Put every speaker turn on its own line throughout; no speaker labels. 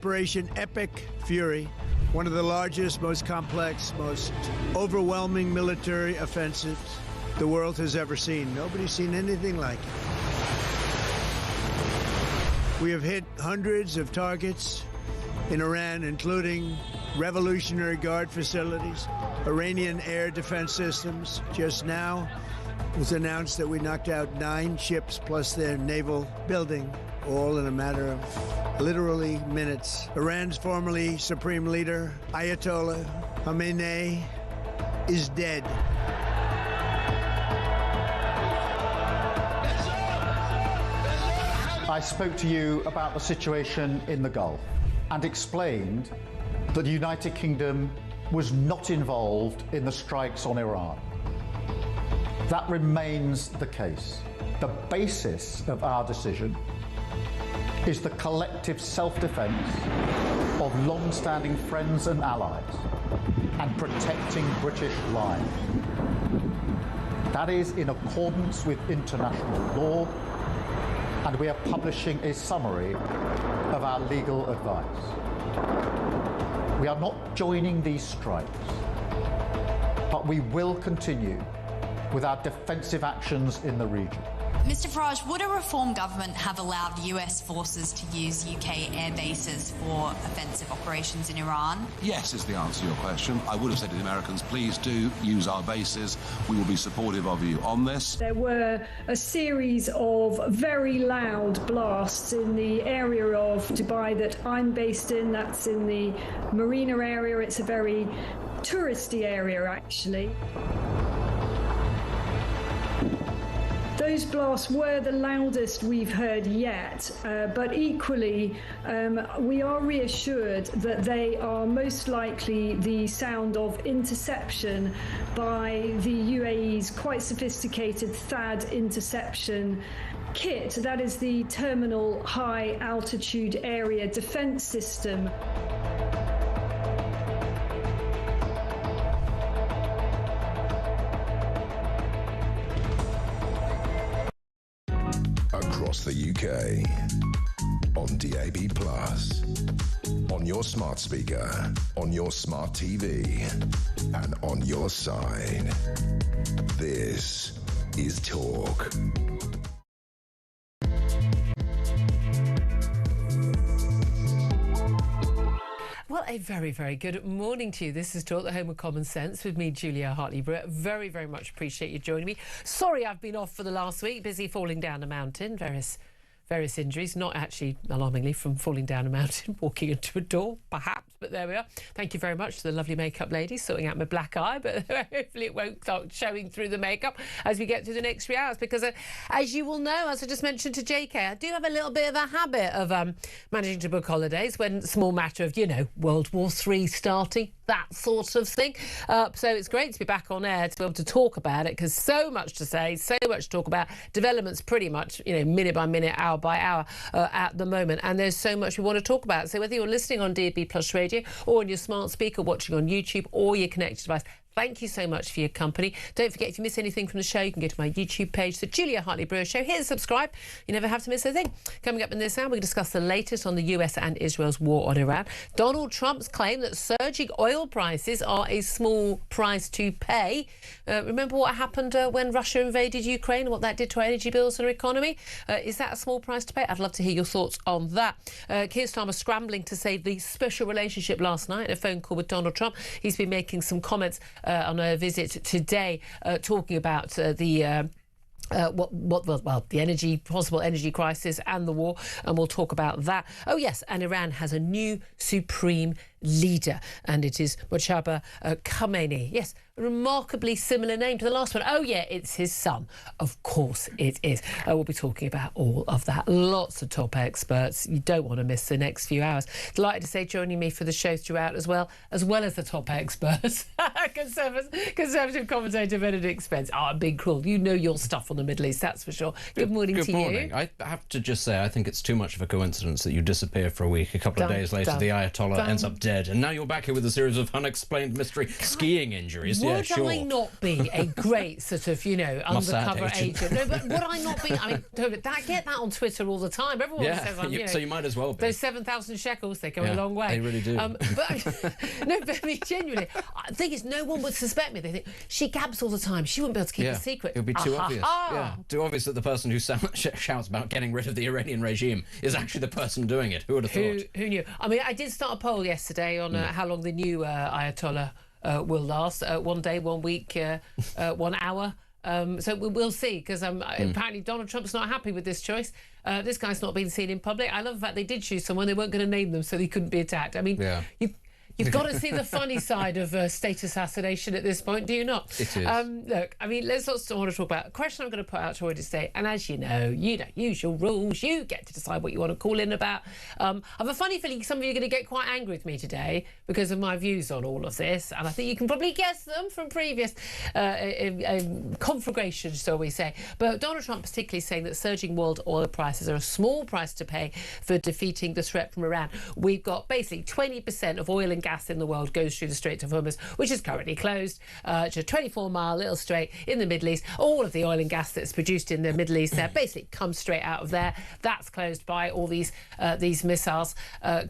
Operation Epic Fury, one of the largest, most complex, most overwhelming military offensives the world has ever seen. Nobody's seen anything like it. We have hit hundreds of targets in Iran, including Revolutionary Guard facilities, Iranian air defense systems. Just now, it was announced that we knocked out 9 ships plus their naval building, all in a matter of literally minutes. Iran's formerly supreme leader, Ayatollah Khamenei, is dead.
I spoke to you about the situation in the Gulf and explained that the United Kingdom was not involved in the strikes on Iran. That remains the case. The basis of our decision is the collective self-defense of long-standing friends and allies and protecting British lives. That is in accordance with international law, and we are publishing a summary of our legal advice. We are not joining these strikes, but we will continue with our defensive actions in the region.
Mr Farage, would a reform government have allowed US forces to use UK air bases for offensive operations in Iran?
Yes is the answer to your question. I would have said to the Americans, please do use our bases. We will be supportive of you on this.
There were a series of very loud blasts in the area of Dubai that I'm based in. That's in the Marina area. It's a very touristy area, actually. Those blasts were the loudest we've heard yet, but equally we are reassured that they are most likely the sound of interception by the UAE's quite sophisticated THAAD interception kit. That is the Terminal High Altitude Area Defence System.
Across the UK, on DAB+, on your smart speaker, on your smart TV, and on your side. This is Talk.
Well, a very, very good morning to you. This is Talk, the home of common sense, with me, Julia Hartley-Brewer. Very, very much appreciate you joining me. Sorry I've been off for the last week, busy falling down a mountain, various injuries, not actually, alarmingly, from falling down a mountain, walking into a door, perhaps, but there we are. Thank you very much to the lovely makeup lady sorting out my black eye, but hopefully it won't start showing through the makeup as we get through the next 3 hours, because as you will know, as I just mentioned to JK, I do have a little bit of a habit of managing to book holidays when small matter of, you know, World War III starting, that sort of thing. So it's great to be back on air to be able to talk about it, because so much to say, so much to talk about. Developments pretty much, you know, minute by minute, hour by hour at the moment, and there's so much we want to talk about. So whether you're listening on DAB+ radio or on your smart speaker, watching on YouTube or your connected device, thank you so much for your company. Don't forget, if you miss anything from the show, you can go to my YouTube page, The Julia Hartley-Brewer Show. Hit subscribe. You never have to miss a thing. Coming up in this hour, we'll discuss the latest on the US and Israel's war on Iran. Donald Trump's claim that surging oil prices are a small price to pay. Remember what happened when Russia invaded Ukraine and what that did to our energy bills and our economy? Is that a small price to pay? I'd love to hear your thoughts on that. Keir Starmer scrambling to save the special relationship last night in a phone call with Donald Trump. He's been making some comments on a visit today, talking about the possible energy crisis and the war, and we'll talk about that. Oh yes, and Iran has a new supreme leader, and it is Mojtaba Khamenei. Yes, a remarkably similar name to the last one. Oh yeah, it's his son. Of course it is. We'll be talking about all of that. Lots of top experts. You don't want to miss the next few hours. Delighted to say joining me for the show throughout as well as the top experts. Conservative commentator Benedict Spence. Big cruel. You know your stuff on the Middle East, that's for sure. Good morning to you.
Good morning. I have to just say, I think it's too much of a coincidence that you disappear for a week. A couple of days later, the Ayatollah ends up dead, and now you're back here with a series of unexplained mystery skiing injuries.
Would I not be a great sort of, undercover agent? No, but would I not be? I mean, get that on Twitter all the time. Everyone says I'm,
so you might as well be.
Those 7,000 shekels, they go a long way.
They really do.
But I mean, genuinely, the thing is, no one would suspect me. They think, she gabs all the time. She wouldn't be able to keep a secret.
It would be too obvious. Yeah, too obvious that the person who shouts about getting rid of the Iranian regime is actually the person doing it. Who would have thought?
Who knew? I mean, I did start a poll yesterday on how long the new Ayatollah will last. 1 day, 1 week, 1 hour. So we'll see, because apparently Donald Trump's not happy with this choice. This guy's not been seen in public. I love the fact they did choose someone. They weren't going to name them so they couldn't be attacked. I mean, you've got to see the funny side of state assassination at this point, do you not?
It is.
Look, I mean, let's not want to talk about a question I'm going to put out to you today. And as you know, you don't use your rules. You get to decide what you want to call in about. I have a funny feeling some of you are going to get quite angry with me today because of my views on all of this. And I think you can probably guess them from previous conflagrations, shall we say. But Donald Trump particularly saying that surging world oil prices are a small price to pay for defeating the threat from Iran. We've got basically 20% of oil and gas in the world goes through the Strait of Hormuz, which is currently closed. It's a 24-mile little strait in the Middle East. All of the oil and gas that's produced in the Middle East there basically comes straight out of there. That's closed by all these missiles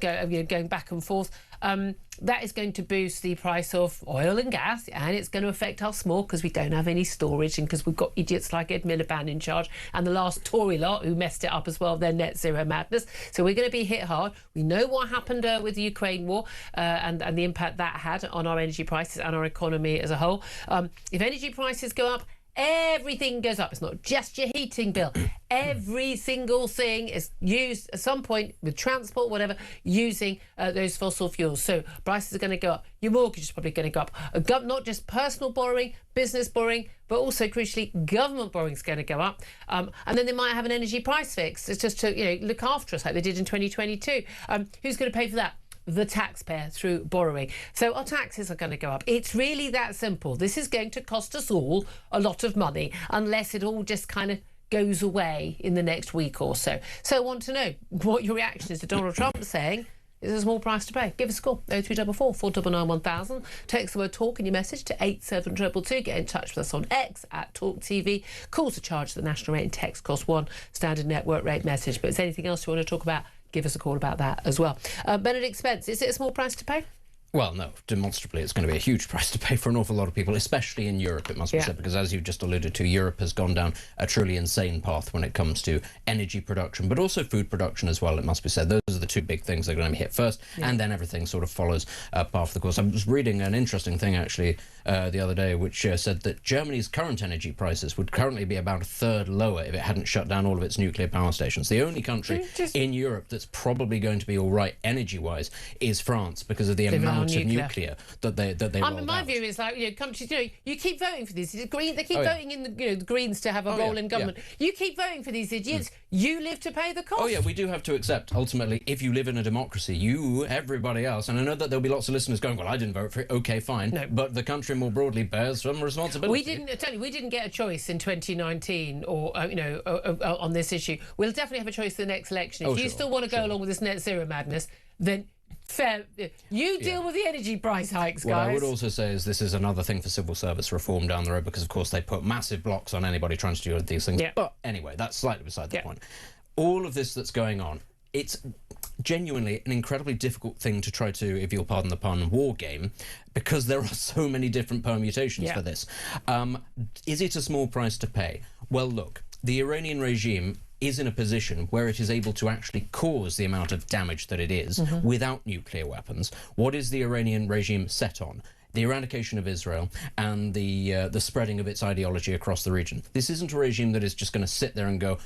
going back and forth. That is going to boost the price of oil and gas, and it's going to affect us more because we don't have any storage, and because we've got idiots like Ed Miliband in charge and the last Tory lot who messed it up as well, their net zero madness. So we're going to be hit hard. We know what happened with the Ukraine war and the impact that had on our energy prices and our economy as a whole. If energy prices go up, everything goes up. It's not just your heating bill. Every single thing is used at some point with transport, whatever, using those fossil fuels. So prices are going to go up. Your mortgage is probably going to go up. Not just personal borrowing, business borrowing, but also crucially government borrowing is going to go up. And then they might have an energy price fix. It's just to look after us like they did in 2022. Who's going to pay for that? The taxpayer through borrowing. So our taxes are going to go up. It's really that simple. This is going to cost us all a lot of money unless it all just kind of goes away in the next week or so. So I want to know what your reaction is to Donald Trump saying it's a small price to pay. Give us a call, 0344 499 1000. Text the word talk in your message to 87222. Get in touch with us on X at Talk TV. Calls are charged at the national rate and text cost $1 standard network rate message. But is there anything else you want to talk about? Give us a call about that as well. Benedict Spence, is it a small price to pay?
Well, no, demonstrably it's going to be a huge price to pay for an awful lot of people, especially in Europe, it must be said, because as you just alluded to, Europe has gone down a truly insane path when it comes to energy production, but also food production as well, it must be said. Those are the two big things that are going to be hit first, and then everything sort of follows part of the course. I was reading an interesting thing, actually, the other day, which said that Germany's current energy prices would currently be about a third lower if it hadn't shut down all of its nuclear power stations. The only country in Europe that's probably going to be all right energy-wise is France, because of the amount of nuclear that they rolled out.
My view is like, countries, you keep voting for these. They keep voting in the Greens to have a role in government. You keep voting for these idiots. You live to pay the cost.
Oh yeah, we do have to accept, ultimately, if you live in a democracy, you, everybody else, and I know that there'll be lots of listeners going, well, I didn't vote for it. Okay, fine. No. But the country more broadly bears some responsibility.
We didn't get a choice in 2019 or on this issue. We'll definitely have a choice in the next election. If you still want to go along with this net zero madness, then fair. You deal with the energy price hikes, guys.
What I would also say is this is another thing for civil service reform down the road, because, of course, they put massive blocks on anybody trying to do these things. Yeah. But anyway, that's slightly beside the point. All of this that's going on, it's genuinely an incredibly difficult thing to try to, if you'll pardon the pun, war game, because there are so many different permutations for this. Is it a small price to pay? Well, look, the Iranian regime is in a position where it is able to actually cause the amount of damage that it is without nuclear weapons. What is the Iranian regime set on? The eradication of Israel and the spreading of its ideology across the region. This isn't a regime that is just going to sit there and go,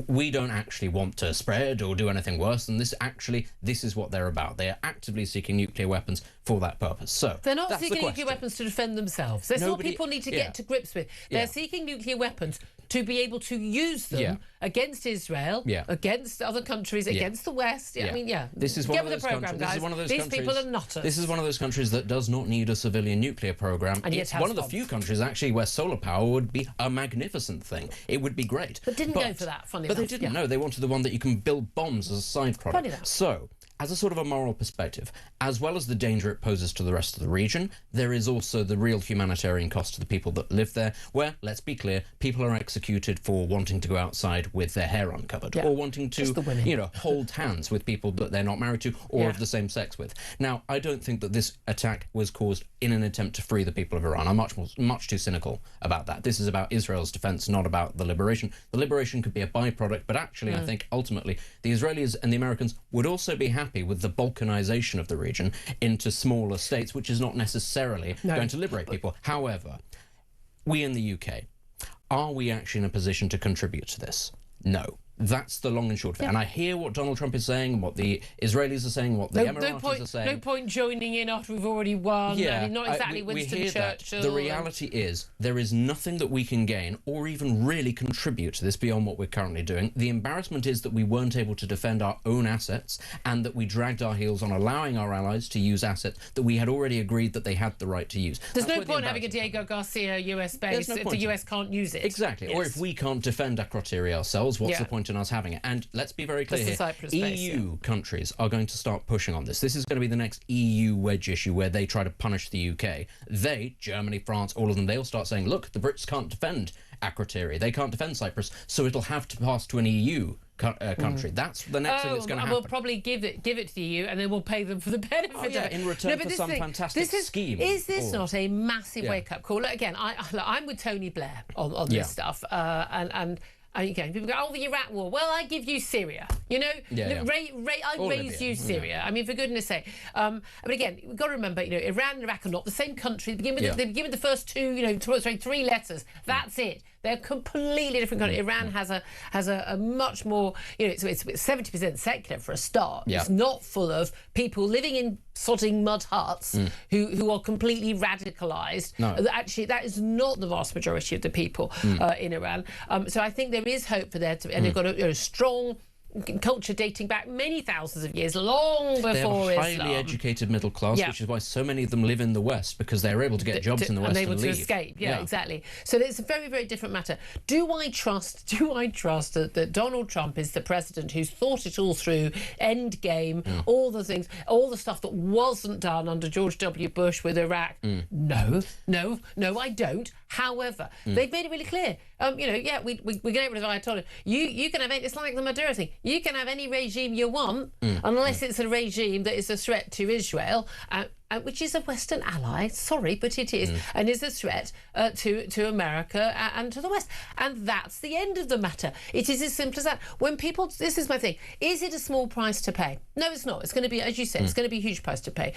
we don't actually want to spread or do anything worse than this. Actually, this is what they're about. They are actively seeking nuclear weapons for that purpose. So
they're not seeking nuclear weapons to defend themselves. That's what people need to get to grips with. They're seeking nuclear weapons to be able to use them against Israel, against other countries, against the West. I mean,
this is one of those countries.
These people are nutters.
This is one of those countries that does not need a civilian nuclear program.
And
it's one of the few countries actually where solar power would be a magnificent thing. It would be great.
But didn't go for that. Funny enough.
But they didn't. No, they wanted the one that you can build bombs as a side product.
Funny enough.
So, as a sort of a moral perspective, as well as the danger it poses to the rest of the region, there is also the real humanitarian cost to the people that live there, where, let's be clear, people are executed for wanting to go outside with their hair uncovered, or wanting to, hold hands with people that they're not married to or of the same sex with. Now, I don't think that this attack was caused in an attempt to free the people of Iran. I'm much too cynical about that. This is about Israel's defense, not about the liberation. The liberation could be a byproduct, but actually, I think ultimately the Israelis and the Americans would also be happy with the balkanization of the region into smaller states, which is not necessarily going to liberate people. However, we in the UK, are we actually in a position to contribute to this? No. That's the long and short of it. And I hear what Donald Trump is saying, what the Israelis are saying, what the Emiratis are saying.
No point joining in after we've already won.
Yeah,
I mean, not exactly Winston Churchill.
The reality is there is nothing that we can gain or even really contribute to this beyond what we're currently doing. The embarrassment is that we weren't able to defend our own assets and that we dragged our heels on allowing our allies to use assets that we had already agreed that they had the right to use.
There's no point having a Diego Garcia US base if the US can't use it.
Exactly. Yes. Or if we can't defend Akrotiri ourselves, what's the point in us having it? And let's be very clear here, EU countries are going to start pushing on this. This is going to be the next EU wedge issue where they try to punish the UK. They, Germany, France, all of them, they'll start saying, look, the Brits can't defend Akrotiri, they can't defend Cyprus, so it'll have to pass to an EU country. That's the next thing that's going to happen.
We'll probably give it to the EU and then we'll pay them for the benefit of it.
In return for some fantastic scheme.
Is this not a massive wake-up call? Look, again, I'm with Tony Blair on this stuff, and again, people go, oh, the Iraq war. Well, I give you Syria. You know, I raise you Syria. I mean, for goodness sake. But again, we've got to remember, Iran and Iraq are not the same country. They begin with the first three letters. That's it. They're completely different countries. Iran has a much more, it's 70% secular for a start. Yeah. It's not full of people living in sodding mud huts who are completely radicalised. No. Actually, that is not the vast majority of the people in Iran. So I think there is hope for there and they've got a strong culture dating back many thousands of years, long before Islam.
They have a highly educated middle class, which is why so many of them live in the West, because they're able to get jobs in the West and
able to escape. Yeah, exactly. So it's a very, very different matter. Do I trust that Donald Trump is the president who's thought it all through, end game, all the things, all the stuff that wasn't done under George W. Bush with Iraq? No, I don't. However, they've made it really clear. We're going to get rid of Ayatollah. You can have it. It's like the Maduro thing. You can have any regime you want, unless it's a regime that is a threat to Israel, which is a Western ally. Sorry, but it is, and is a threat to America and to the West. And that's the end of the matter. It is as simple as that. When people, this is my thing. Is it a small price to pay? No, it's not. It's going to be, as you said, it's going to be a huge price to pay.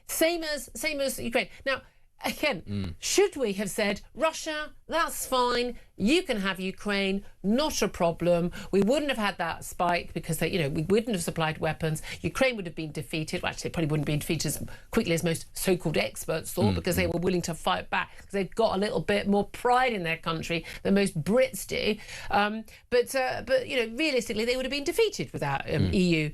Same as Ukraine. Now, again, should we have said, Russia, that's fine, you can have Ukraine, not a problem. We wouldn't have had that spike because we wouldn't have supplied weapons. Ukraine would have been defeated. Well, actually, it probably wouldn't have been defeated as quickly as most so-called experts thought because they were willing to fight back because they've got a little bit more pride in their country than most Brits do. But realistically, they would have been defeated without EU,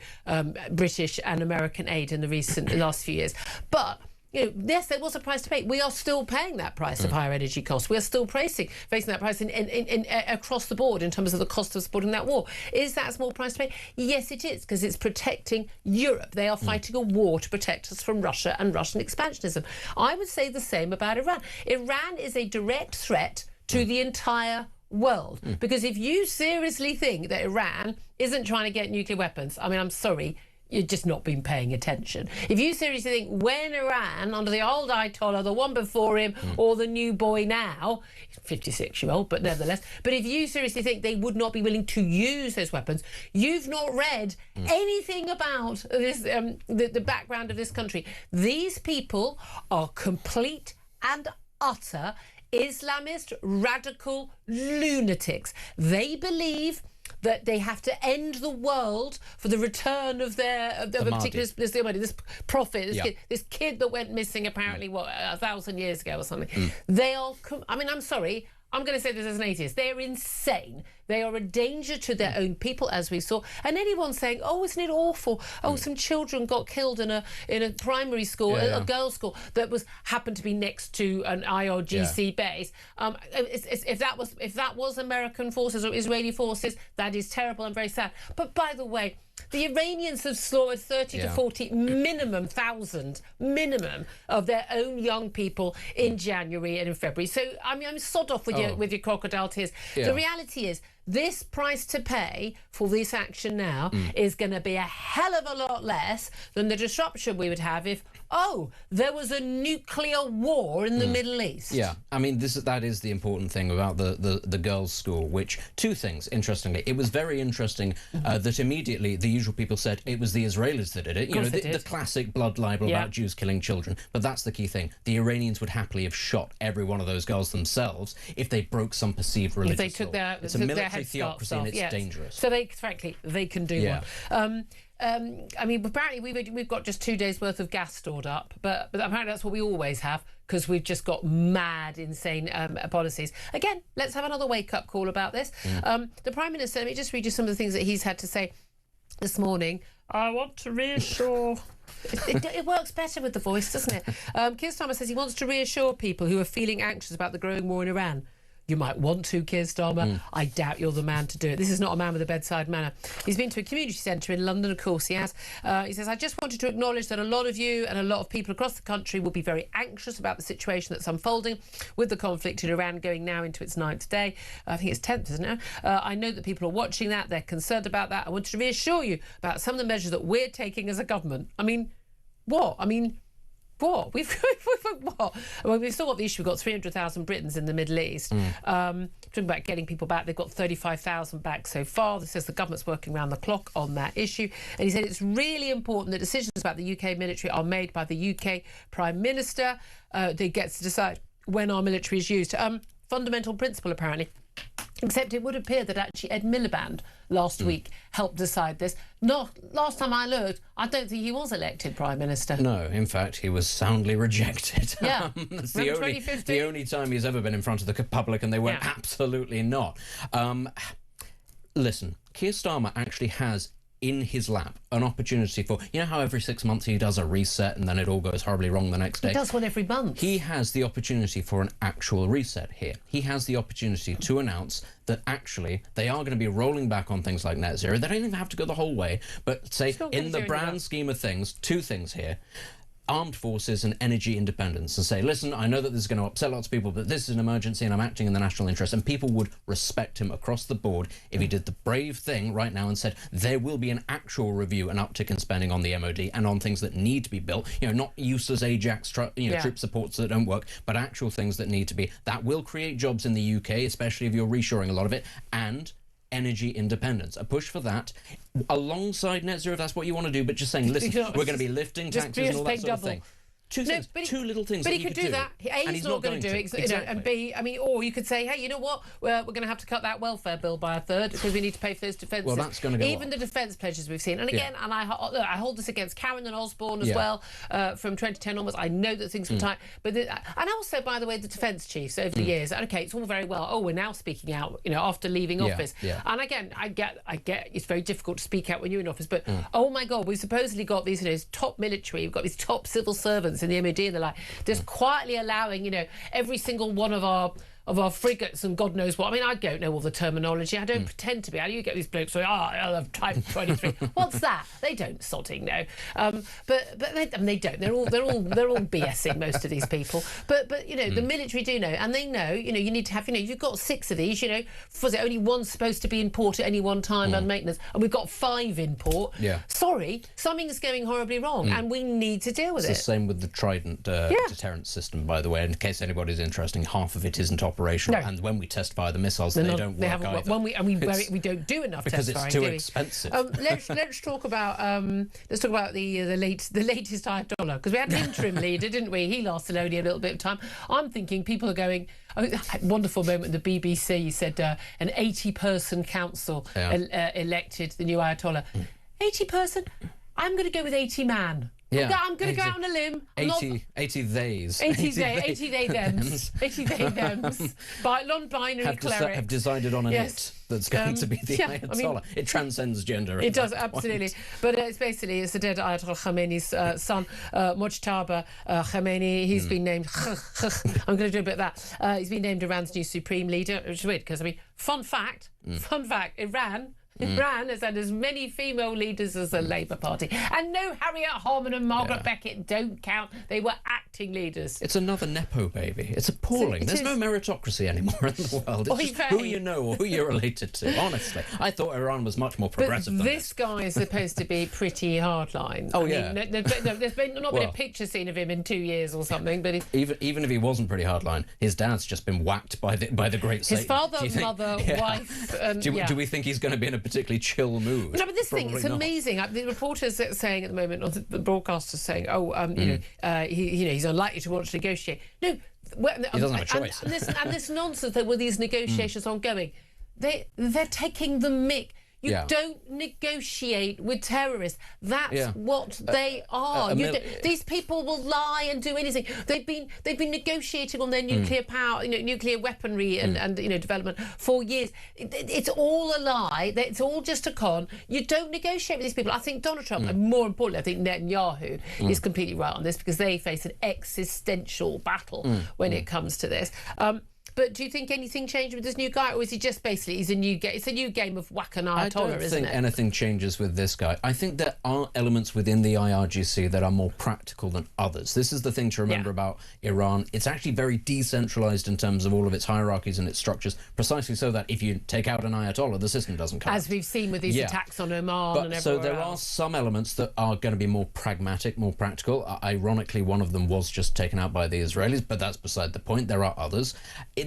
British and American aid in the last few years. But yes, there was a price to pay. We are still paying that price of higher energy costs. We are still facing that price in across the board in terms of the cost of supporting that war. Is that a small price to pay? Yes, it is, because it's protecting Europe. They are fighting a war to protect us from Russia and Russian expansionism. I would say the same about Iran. Iran is a direct threat to the entire world. Because if you seriously think that Iran isn't trying to get nuclear weapons, I mean, I'm sorry, you've just not been paying attention. If you seriously think when Iran, under the old Ayatollah, the one before him, or the new boy now, 56-year-old, but nevertheless, but if you seriously think they would not be willing to use those weapons, you've not read anything about this, the background of this country. These people are complete and utter Islamist radical lunatics. They believe that they have to end the world for the return of a particular this prophet, this kid that went missing apparently 1,000 years ago or something. They are. I mean, I'm sorry. I'm going to say this as an atheist. They're insane. They are a danger to their own people, as we saw. And anyone saying, "Oh, isn't it awful? Oh, some children got killed in a primary school, a girls' school that happened to be next to an IRGC base." If that was American forces or Israeli forces, that is terrible and very sad. But by the way, the Iranians have slaughtered 30 to 40 thousand minimum of their own young people in January and in February. So I'm sod off with your crocodile tears. The reality is, this price to pay for this action now is going to be a hell of a lot less than the disruption we would have if, there was a nuclear war in the Middle East.
Yeah, I mean, that is the important thing about the girls' school, which, two things, interestingly. It was very interesting that immediately the usual people said it was the Israelis that did it. You know, the classic blood libel about Jews killing children. But that's the key thing. The Iranians would happily have shot every one of those girls themselves if they broke some perceived religious law.
If they took their,
it's a military theocracy and it's dangerous.
So frankly, they can do one. I mean, apparently we've got just 2 days worth of gas stored up, but apparently that's what we always have because we've just got mad, insane policies. Again, let's have another wake-up call about this. The Prime Minister, let me just read you some of the things that he's had to say this morning. I want to reassure... It works better with the voice, doesn't it? Keir Starmer says he wants to reassure people who are feeling anxious about the growing war in Iran. You might want to, Keir Starmer. I doubt you're the man to do it. This is not a man with a bedside manner. He's been to a community centre in London, of course he has. He says, I just wanted to acknowledge that a lot of you and a lot of people across the country will be very anxious about the situation that's unfolding with the conflict in Iran going now into its 9th day. I think it's 10th, isn't it? I know that people are watching that. They're concerned about that. I wanted to reassure you about some of the measures that we're taking as a government. I mean, what? What? We've what? Well, we've still got the issue. We've got 300,000 Britons in the Middle East. Talking about getting people back. They've got 35,000 back so far. This says the government's working around the clock on that issue. And he said it's really important that decisions about the UK military are made by the UK Prime Minister. They gets to decide when our military is used. Fundamental principle, apparently. Except it would appear that actually Ed Miliband last week helped decide this. Not last time I looked, I don't think he was elected Prime Minister. No,
in fact, he was soundly rejected.
Yeah.
That's the only time he's ever been in front of the public, and they went absolutely not. Listen, Keir Starmer actually has in his lap an opportunity for, you know how every 6 months he does a reset and then it all goes horribly wrong the next day?
He does one every month.
He has the opportunity for an actual reset here. He has the opportunity to announce that actually they are going to be rolling back on things like net zero. They don't even have to go the whole way, but say in the grand scheme of things, two things here. Armed forces and energy independence, and say, listen, I know that this is going to upset lots of people, but this is an emergency and I'm acting in the national interest. And people would respect him across the board if he did the brave thing right now and said there will be an actual review, an uptick in spending on the MOD and on things that need to be built, you know, not useless Ajax troop supports that don't work, but actual things that need to be. That will create jobs in the UK, especially if you're reshoring a lot of it, and energy independence. A push for that alongside net zero if that's what you want to do, but just saying, listen, we're going to be lifting taxes and all that sort of thing. Two little things.
But he could do that. A, he's not going to do it.
Exactly.
And B, I mean, or you could say, hey, you know what? We're going to have to cut that welfare bill by a third because we need to pay for those defences.
Well, that's going to go
Even the defence pledges we've seen. And again, and I hold this against Karen and Osborne as well from 2010 onwards. I know that things were tight. But and also, by the way, the defence chiefs over the years, okay, it's all very well. Oh, we're now speaking out, you know, after leaving office. And again, I get it's very difficult to speak out when you're in office. But, oh, my God, we've supposedly got these, you know, top military, we've got these top civil servants in the MOD and the like. Just quietly allowing, you know, every single one of our frigates and God knows what. I mean, I don't know all the terminology. I don't pretend to be. You get these blokes saying, I love Type 23. What's that? They don't sodding know. But they don't. They're all BSing, most of these people. But you know, the military do know, and they know. You know, you need to have. You know, you've got 6 of these. You know, was it only one's supposed to be in port at any one time on maintenance, and we've got 5 in port. Sorry, something's going horribly wrong, and we need to deal with it.
It's the same with the Trident deterrence system, by the way. In case anybody's interested, half of it isn't operational, and when we test fire the missiles, they don't work either.
We don't do enough
because
test
it's
firing,
too expensive.
Let's talk about the latest Ayatollah, because we had an interim leader, didn't we? He lasted only a little bit of time. I'm thinking people are going. Wonderful moment at the BBC said an 80-person council elected the new Ayatollah. 80 person. I'm going to go with 80 man.
Yeah,
I'm going to go out on a limb.
80 theys.
80 they thems. 80 they thems. Non-binary clerics.
Have decided on an
Yes.
it that's going to be the Ayatollah.
I mean,
it transcends gender.
It does, absolutely. But it's the dead Ayatollah Khamenei's son, Mojtaba Khamenei. He's been named... I'm going to do a bit of that. He's been named Iran's new supreme leader, which is weird, because, I mean, fun fact, Iran has had as many female leaders as the Labour Party. And no, Harriet Harman and Margaret Beckett don't count. They were acting leaders.
It's another Nepo baby. It's appalling. There's no meritocracy anymore in the world. It's just who you know or who you're related to, honestly. I thought Iran was much more progressive than
this guy is supposed to be pretty hardline.
Oh,
I mean, there's been a picture seen of him in 2 years or something, but
even if he wasn't pretty hardline, his dad's just been whacked by the great Satan.
His father, mother, wife...
do we think he's going to be in a particularly chill mood?
No, but this thing, it's amazing. The reporters are saying at the moment, or the broadcasters saying, he's unlikely to want to negotiate. No,
he doesn't have a choice.
And this nonsense that with these negotiations ongoing, they're taking the mick. You don't negotiate with terrorists. That's what they are. These people will lie and do anything. They've been negotiating on their nuclear power, nuclear weaponry and development for years. It's all a lie. It's all just a con. You don't negotiate with these people. I think Donald Trump, and more importantly, I think Netanyahu is completely right on this, because they face an existential battle when it comes to this. But do you think anything changed with this new guy, or is he just basically it's a new game of whack and Ayatollah, isn't it?
I don't think anything changes with this guy. I think there are elements within the IRGC that are more practical than others. This is the thing to remember about Iran. It's actually very decentralized in terms of all of its hierarchies and its structures, precisely so that if you take out an Ayatollah, the system doesn't collapse.
As we've seen with these attacks on Oman and everywhere
So there are some elements that are going to be more pragmatic, more practical. Ironically, one of them was just taken out by the Israelis, but that's beside the point. There are others.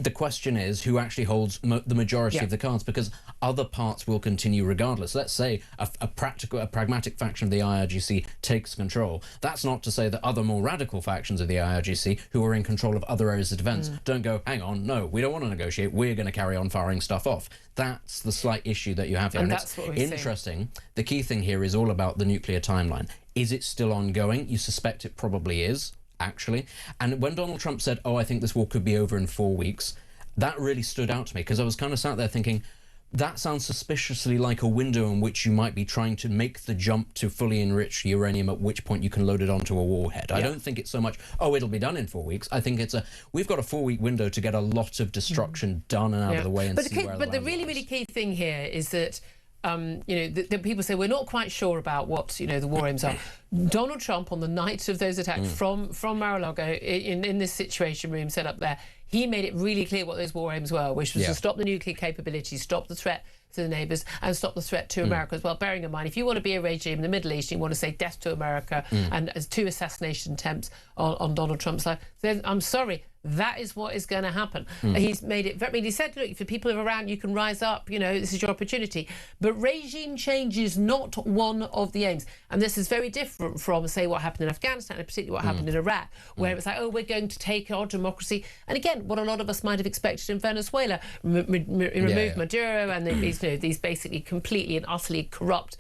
The question is who actually holds the majority of the cards, because other parts will continue regardless. Let's say a pragmatic faction of the IRGC takes control. That's not to say that other more radical factions of the IRGC who are in control of other areas of defence don't go, hang on, no, we don't want to negotiate, we're going to carry on firing stuff off. That's the slight issue that you have here.
And that's what we've
interesting. The key thing here is all about the nuclear timeline. Is it still ongoing? You suspect it probably is, actually. And when Donald Trump said, I think this war could be over in 4 weeks, that really stood out to me, because I was kind of sat there thinking, that sounds suspiciously like a window in which you might be trying to make the jump to fully enrich uranium, at which point you can load it onto a warhead. I don't think it's so much, it'll be done in 4 weeks. I think we've got a 4-week window to get a lot of destruction done and out of the way, and
But the really key thing here is that the people say we're not quite sure about what the war aims are. Donald Trump, on the night of those attacks from Mar-a-Lago, in this situation room set up there, he made it really clear what those war aims were, which was to stop the nuclear capability, stop the threat to the neighbours, and stop the threat to America as well. Bearing in mind, if you want to be a regime in the Middle East, you want to say death to America and as 2 assassination attempts on Donald Trump's life, then I'm sorry, that is what is going to happen. He's made it very... He said, look, for people of Iran, you can rise up, this is your opportunity. But regime change is not one of the aims. And this is very different from, say, what happened in Afghanistan, and particularly what happened in Iraq, where it was like, we're going to take our democracy. And again, what a lot of us might have expected in Venezuela, remove Maduro and these basically completely and utterly corrupt,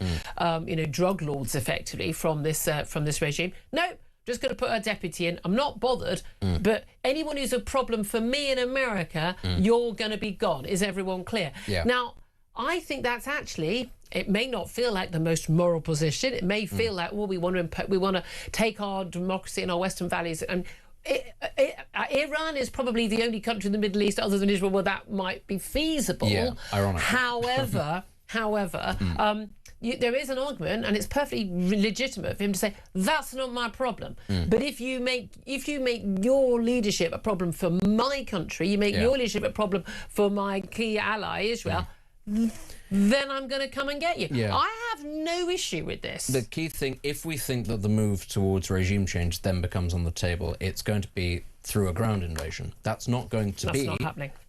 drug lords, effectively, from this regime. Nope. Just going to put a deputy in. I'm not bothered, but anyone who's a problem for me in America, you're going to be gone. Is everyone clear?
Yeah.
Now, I think that's actually... It may not feel like the most moral position. It may feel like, we want to take our democracy and our Western values. And Iran is probably the only country in the Middle East, other than Israel, where that might be feasible.
Yeah, ironically.
However, there is an argument, and it's perfectly legitimate for him to say that's not my problem. But if you make your leadership a problem for my country, you make your leadership a problem for my key ally Israel, then I'm going to come and get you.
Yeah.
I have no issue with this.
The key thing, if we think that the move towards regime change then becomes on the table, it's going to be through a ground invasion. That's not going to be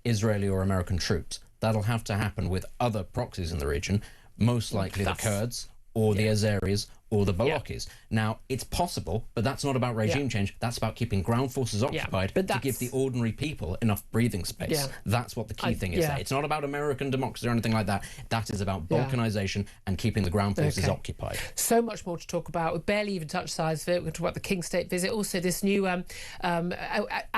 Israeli or American troops. That'll have to happen with other proxies in the region, most likely the Kurds or the Azeris or the Balokis. Now, it's possible, but that's not about regime change. That's about keeping ground forces occupied to give the ordinary people enough breathing space. That's what the key thing is there. It's not about American democracy or anything like that. That is about balkanization and keeping the ground forces occupied.
So much more to talk about. We barely even touched the size of it. We're going to talk about the King State visit. Also, this new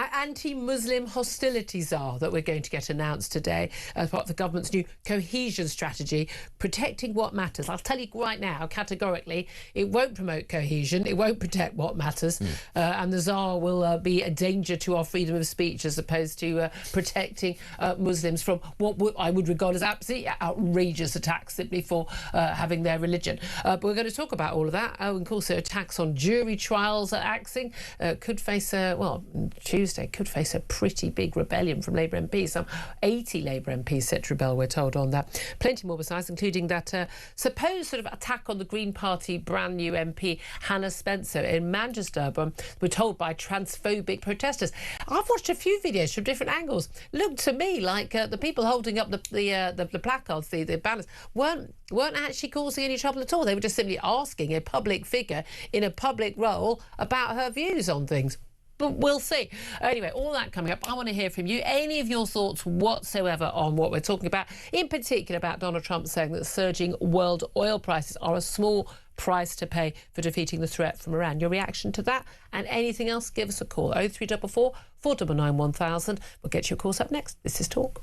anti-Muslim hostility czar that we're going to get announced today as part of the government's new cohesion strategy, protecting what matters. I'll tell you right now, categorically, it won't promote cohesion. It won't protect what matters. And the czar will be a danger to our freedom of speech as opposed to protecting Muslims from what I would regard as absolutely outrageous attacks simply for having their religion. But we're going to talk about all of that. And also attacks on jury trials at Axing could face Tuesday could face a pretty big rebellion from Labour MPs. Some 80 Labour MPs set to rebel, we're told, on that. Plenty more besides, including that supposed sort of attack on the Green Party brand new MP Hannah Spencer in Manchester, we're told, by transphobic protesters. I've watched a few videos from different angles. Looked to me like the people holding up the placards, the banners, weren't actually causing any trouble at all. They were just simply asking a public figure in a public role about her views on things. But we'll see. Anyway, all that coming up. I want to hear from you. Any of your thoughts whatsoever on what we're talking about, in particular about Donald Trump saying that surging world oil prices are a small price to pay for defeating the threat from Iran. Your reaction to that and anything else, give us a call. 0344 499 1000. We'll get your calls up next. This is Talk.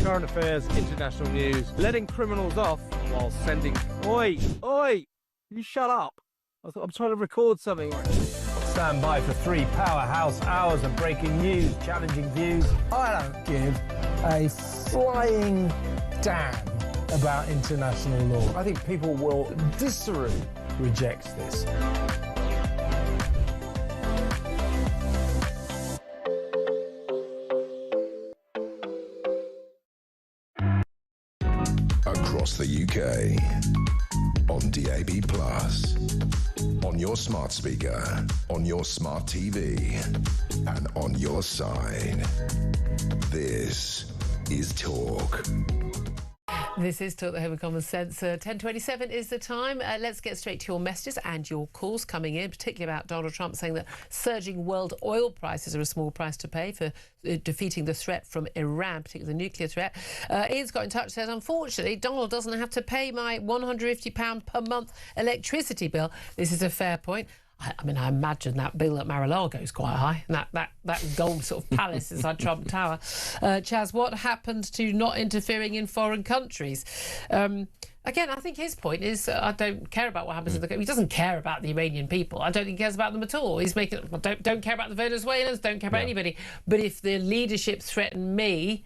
Current affairs, international news, letting criminals off while sending... Oi! Oi! You shut up! I'm trying to record something.
Stand by for 3 powerhouse hours of breaking news, challenging views. I don't give a flying damn about international law. I think people will viscerally reject this.
Across the UK, on DAB+, on your smart speaker, on your smart TV, and on your side. This is Talk.
This is Talk, the Home of Common Sense. 10:27 is the time. Let's get straight to your messages and your calls coming in, particularly about Donald Trump saying that surging world oil prices are a small price to pay for defeating the threat from Iran, particularly the nuclear threat. Ian's got in touch, says, unfortunately, Donald doesn't have to pay my £150 per month electricity bill. This is a fair point. I mean, I imagine that bill at Mar-a-Lago is quite high. And that gold sort of palace inside Trump Tower. Chaz, what happens to not interfering in foreign countries? Again, I think his point is I don't care about what happens in the country. He doesn't care about the Iranian people. I don't think he cares about them at all. He's making don't care about the Venezuelans, don't care about anybody. But if the leadership threaten me...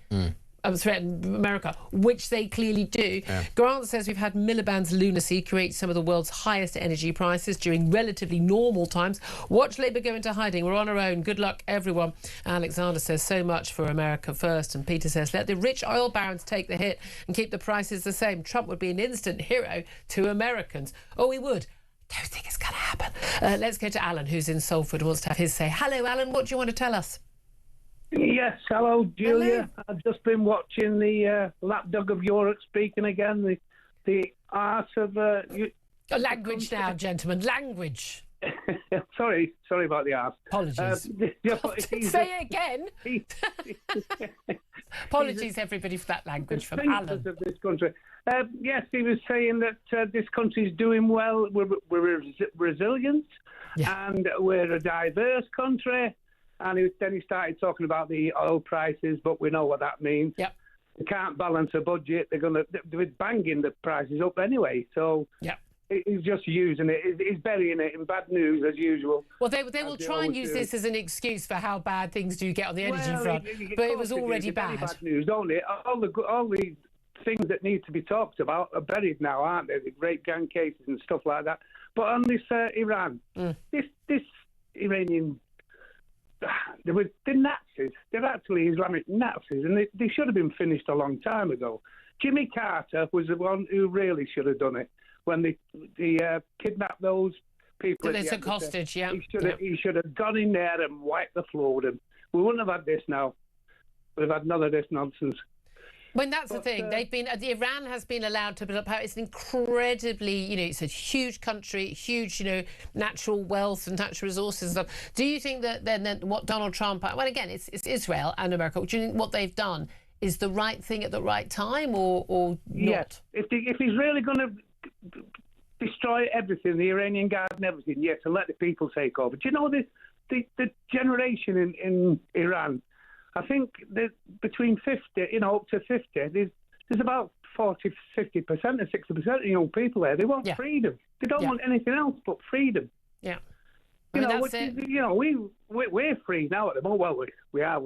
threaten America, which they clearly do. Grant says we've had Miliband's lunacy create some of the world's highest energy prices during relatively normal times. Watch Labour go into hiding. We're on our own. Good luck, everyone. Alexander says so much for America first. And Peter says let the rich oil barons take the hit and keep the prices the same. Trump would be an instant hero to Americans. Oh, he would. Don't think it's going to happen. Let's go to Alan, who's in Salford, wants to have his say. Hello, Alan. What do you want to tell us?
Yes, hello, Julia.
Hello.
I've just been watching the lapdog of Europe speaking again. The art of
language now, gentlemen. Language.
Sorry about the arse.
Apologies. Say it again. Apologies, everybody, for that language from Alan.
Of this country. Yes, he was saying that this country's doing well. We're resilient, and we're a diverse country. And then he started talking about the oil prices, but we know what that means.
Yep.
They can't balance a budget. They're banging the prices up anyway. So he's just using it. He's burying it in bad news as usual.
Well, they will try and use this as an excuse for how bad things do get on the energy front, but it was already bad.
Bad news, don't it? All the things that need to be talked about are buried now, aren't they? The Great Gang cases and stuff like that. But on this Iran, this Iranian. They're Nazis. They're actually Islamic Nazis, and they should have been finished a long time ago. Jimmy Carter was the one who really should have done it when they kidnapped those people.
They took hostage,
He should have gone in there and wiped the floor with them. We wouldn't have had this now. We'd have had none of this nonsense.
When that's the thing, Iran has been allowed to build up power. It's an incredibly, it's a huge country, huge, natural wealth and natural resources and stuff. Do you think that then what Donald Trump, well, again, it's Israel and America, do you think what they've done is the right thing at the right time or not?
Yes. If he's really going to destroy everything, the Iranian Guard and everything, yes, and let the people take over. Do you know the generation in Iran? I think that between 50, up to 50, there's about 40, 50%, and 60% of young people there. They want freedom. They don't want anything else but freedom.
Yeah.
We're free now at the moment. Well, we are.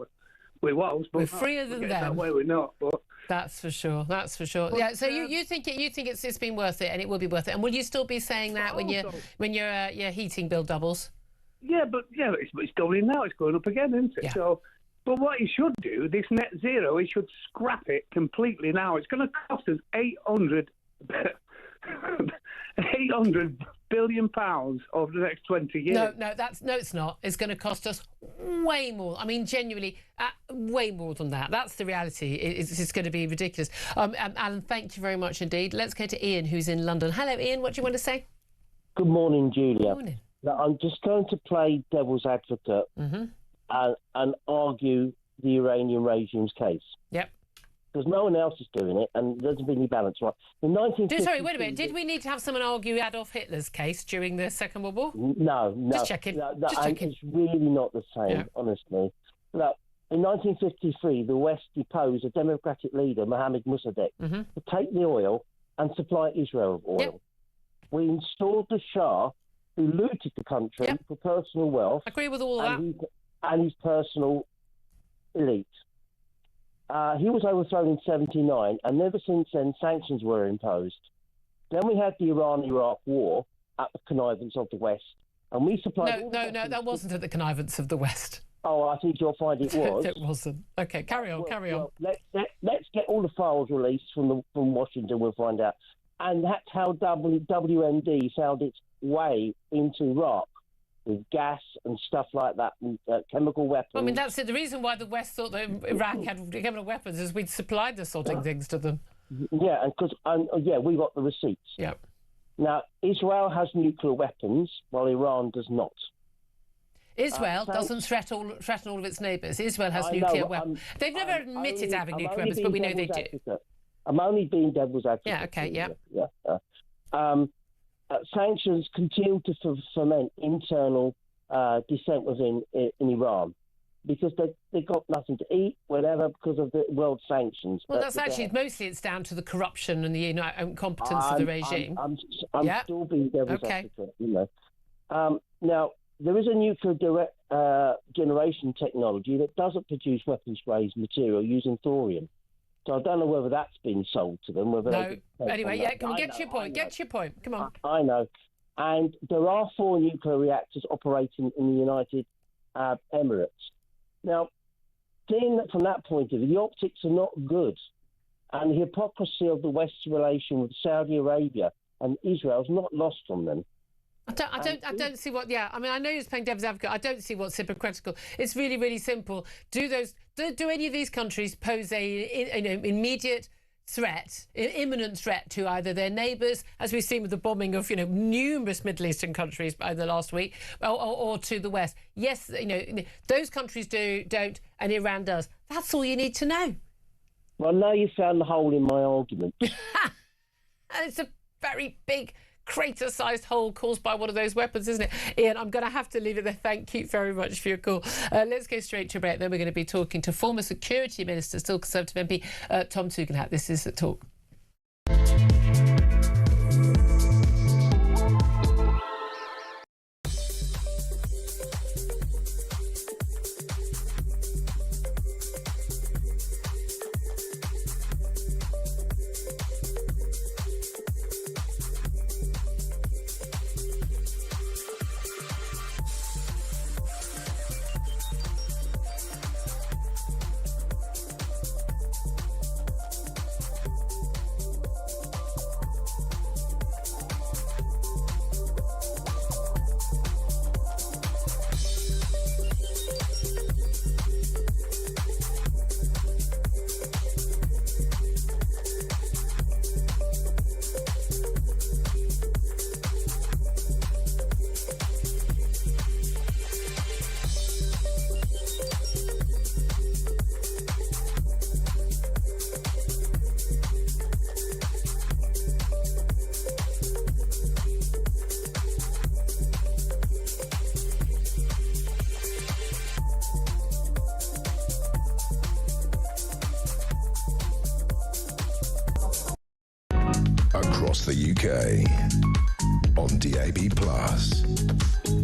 We was, but
we're freer than them.
That way we're not. But
that's for sure. That's for sure. Yeah. So you think it's been worth it, and it will be worth it. And will you still be saying that when your heating bill doubles?
Yeah, but it's going in now. It's going up again, isn't it?
Yeah.
So. But what he should do, this net zero, he should scrap it completely now. It's going to cost us £800 billion over the next 20 years.
No, it's not. It's going to cost us way more. I mean, genuinely, way more than that. That's the reality. It's going to be ridiculous. Alan, thank you very much indeed. Let's go to Ian, who's in London. Hello, Ian. What do you want to say?
Good morning, Julia.
Good morning.
Now, I'm just going to play devil's advocate. And argue the Iranian regime's case.
Yep.
Because no one else is doing it, and there doesn't be any balance. Right? In 1950,
sorry, wait a minute. Did we need to have someone argue Adolf Hitler's case during the Second World War?
No.
Just checking. Just checking.
It's really not the same, honestly. Look, in 1953, the West deposed a democratic leader, Mohammad Mossadegh, to take the oil and supply Israel with oil.
Yep.
We installed the Shah, who looted the country for personal wealth.
I agree with all of that.
And his personal elite. He was overthrown in 1979, and ever since then, sanctions were imposed. Then we had the Iran-Iraq war at the connivance of the West, and we supplied...
No, that wasn't at the connivance of the West.
Oh, I think you'll find it was.
It wasn't. Okay, carry on.
Let's get all the files released from Washington, we'll find out. And that's how WMD found its way into Iraq, with gas and stuff like that, and chemical weapons.
I mean, that's it. The reason why the West thought that Iraq had chemical weapons is we'd supplied the sorting things to them.
Yeah, and because we got the receipts.
Yeah.
Now, Israel has nuclear weapons, while Iran does not.
Israel doesn't threaten all of its neighbours. Israel has nuclear weapons. They've never admitted to having nuclear weapons, but we know they do.
I'm only being devil's advocate.
Yeah. Okay.
Yeah. Sanctions continue to foment internal dissent within in Iran because they got nothing to eat, whatever, because of the world sanctions.
Well, that's actually mostly it's down to the corruption and the incompetence of the regime.
I'm still being devil's advocate. Now, there is a nuclear generation technology that doesn't produce weapons-grade material using thorium. So I don't know whether that's been sold to them.
Anyway, come on, get to your point. Get to your point. Come on.
I know. And there are 4 nuclear reactors operating in the United Emirates. Now, seeing that from that point of view, the optics are not good. And the hypocrisy of the West's relation with Saudi Arabia and Israel is not lost on them.
I don't see what. Yeah, I mean, I know you're playing devil's advocate. I don't see what's hypocritical. It's really, really simple. Do any of these countries pose a immediate imminent threat to either their neighbours, as we've seen with the bombing of numerous Middle Eastern countries over the last week, or to the West. Yes, those countries don't, and Iran does. That's all you need to know.
Well, now you found the hole in my argument.
And it's a very big crater-sized hole caused by one of those weapons, isn't it? Ian, I'm going to have to leave it there. Thank you very much for your call. Let's go straight to a break. Then we're going to be talking to former Security Minister, still Conservative MP, Tom Tugendhat. This is The Talk.
Across the UK, on DAB+,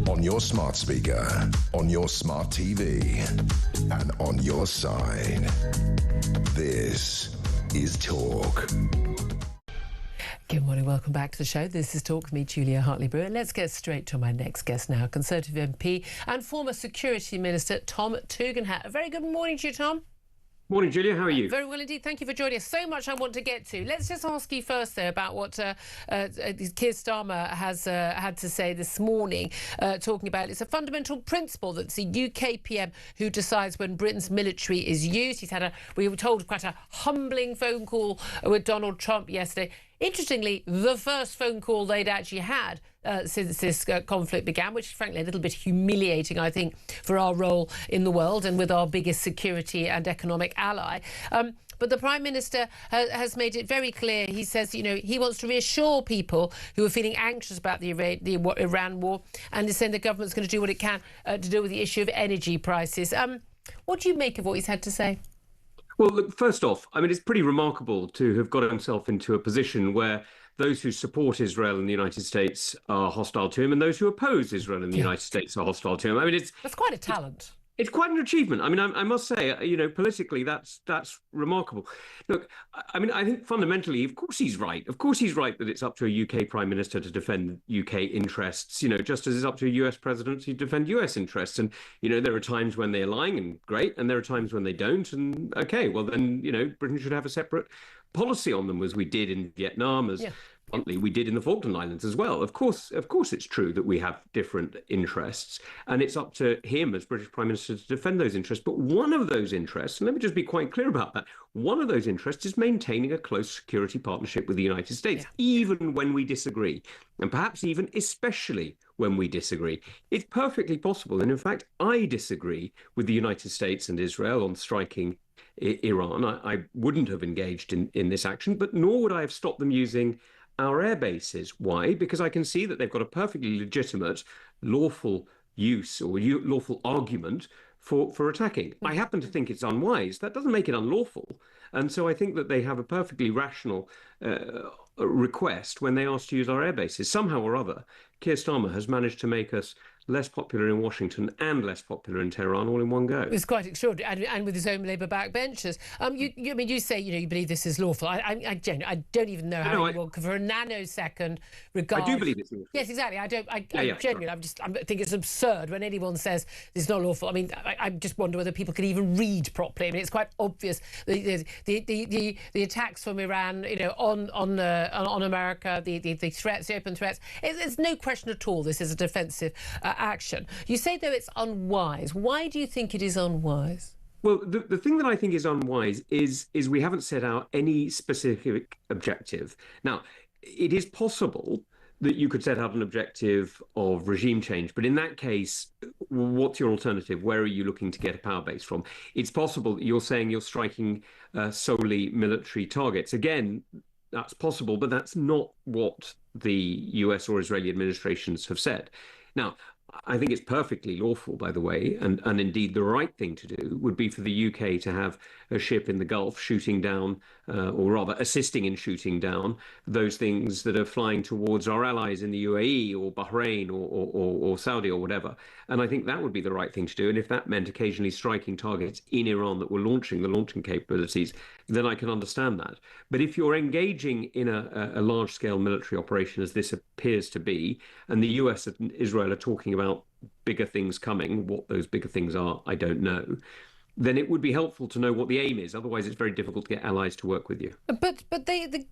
on your smart speaker, on your smart TV, and on your side. This is Talk.
Good morning, welcome back to the show. This is Talk with me, Julia Hartley-Brewer. Let's get straight to my next guest now, Conservative MP and former Security Minister Tom Tugendhat. A very good morning to you, Tom.
Morning, Julia. How are you?
Very well indeed. Thank you for joining us. So much I want to get to. Let's just ask you first, though, about what Keir Starmer has had to say this morning, talking about it's a fundamental principle that it's the UK PM who decides when Britain's military is used. We were told, quite a humbling phone call with Donald Trump yesterday. Interestingly, the first phone call they'd actually had since this conflict began, which is frankly a little bit humiliating, I think, for our role in the world and with our biggest security and economic ally. But the Prime Minister has made it very clear. He says, he wants to reassure people who are feeling anxious about the Iran war, and is saying the government's going to do what it can to deal with the issue of energy prices. What do you make of what he's had to say?
Well, look, first off, I mean, it's pretty remarkable to have got himself into a position where those who support Israel in the United States are hostile to him, and those who oppose Israel in the United States are hostile to him. I mean,
that's quite a talent.
It's quite an achievement. I mean, I must say, politically, that's remarkable. Look, I mean, I think fundamentally, of course he's right. Of course he's right that it's up to a UK Prime Minister to defend UK interests, just as it's up to a US President to defend US interests. And, there are times when they're lying, and great, and there are times when they don't. And, okay, well, then, Britain should have a separate policy on them, as we did in Vietnam, bluntly, we did in the Falkland Islands as well. Of course, it's true that we have different interests, and it's up to him as British Prime Minister to defend those interests. But one of those interests, and let me just be quite clear about that, one of those interests is maintaining a close security partnership with the United States, even when we disagree, and perhaps even especially when we disagree. It's perfectly possible, and in fact, I disagree with the United States and Israel on striking Iran. I wouldn't have engaged in this action, but nor would I have stopped them using our air bases. Why? Because I can see that they've got a perfectly legitimate, lawful use or lawful argument for attacking. I happen to think it's unwise. That doesn't make it unlawful. And so I think that they have a perfectly rational request when they ask to use our air bases. Somehow or other, Keir Starmer has managed to make us less popular in Washington and less popular in Tehran all in one go.
It's quite extraordinary, and with his own Labour backbenchers. You say you believe this is lawful. I don't even know how anyone could, for a nanosecond, regard.
I do believe it's lawful.
Yes, exactly. I genuinely, I think it's absurd when anyone says it's not lawful. I mean, I just wonder whether people can even read properly. I mean, it's quite obvious the attacks from Iran, on America, the threats, the open threats. There's no question at all. This is a defensive action. You say, though, it's unwise. Why do you think it is unwise?
Well, the thing that I think is unwise is we haven't set out any specific objective. Now, it is possible that you could set out an objective of regime change, but in that case, what's your alternative? Where are you looking to get a power base from? It's possible that you're saying you're striking solely military targets. Again, that's possible, but that's not what the US or Israeli administrations have said. Now, I think it's perfectly lawful, by the way, and indeed the right thing to do would be for the UK to have a ship in the Gulf shooting down, or rather assisting in shooting down, those things that are flying towards our allies in the UAE or Bahrain or Saudi or whatever. And I think that would be the right thing to do. And if that meant occasionally striking targets in Iran that were launching the launching capabilities, then I can understand that. But if you're engaging in a large-scale military operation, as this appears to be, and the US and Israel are talking about bigger things coming, what those bigger things are, I don't know, then it would be helpful to know what the aim is. Otherwise, it's very difficult to get allies to work with you.
But the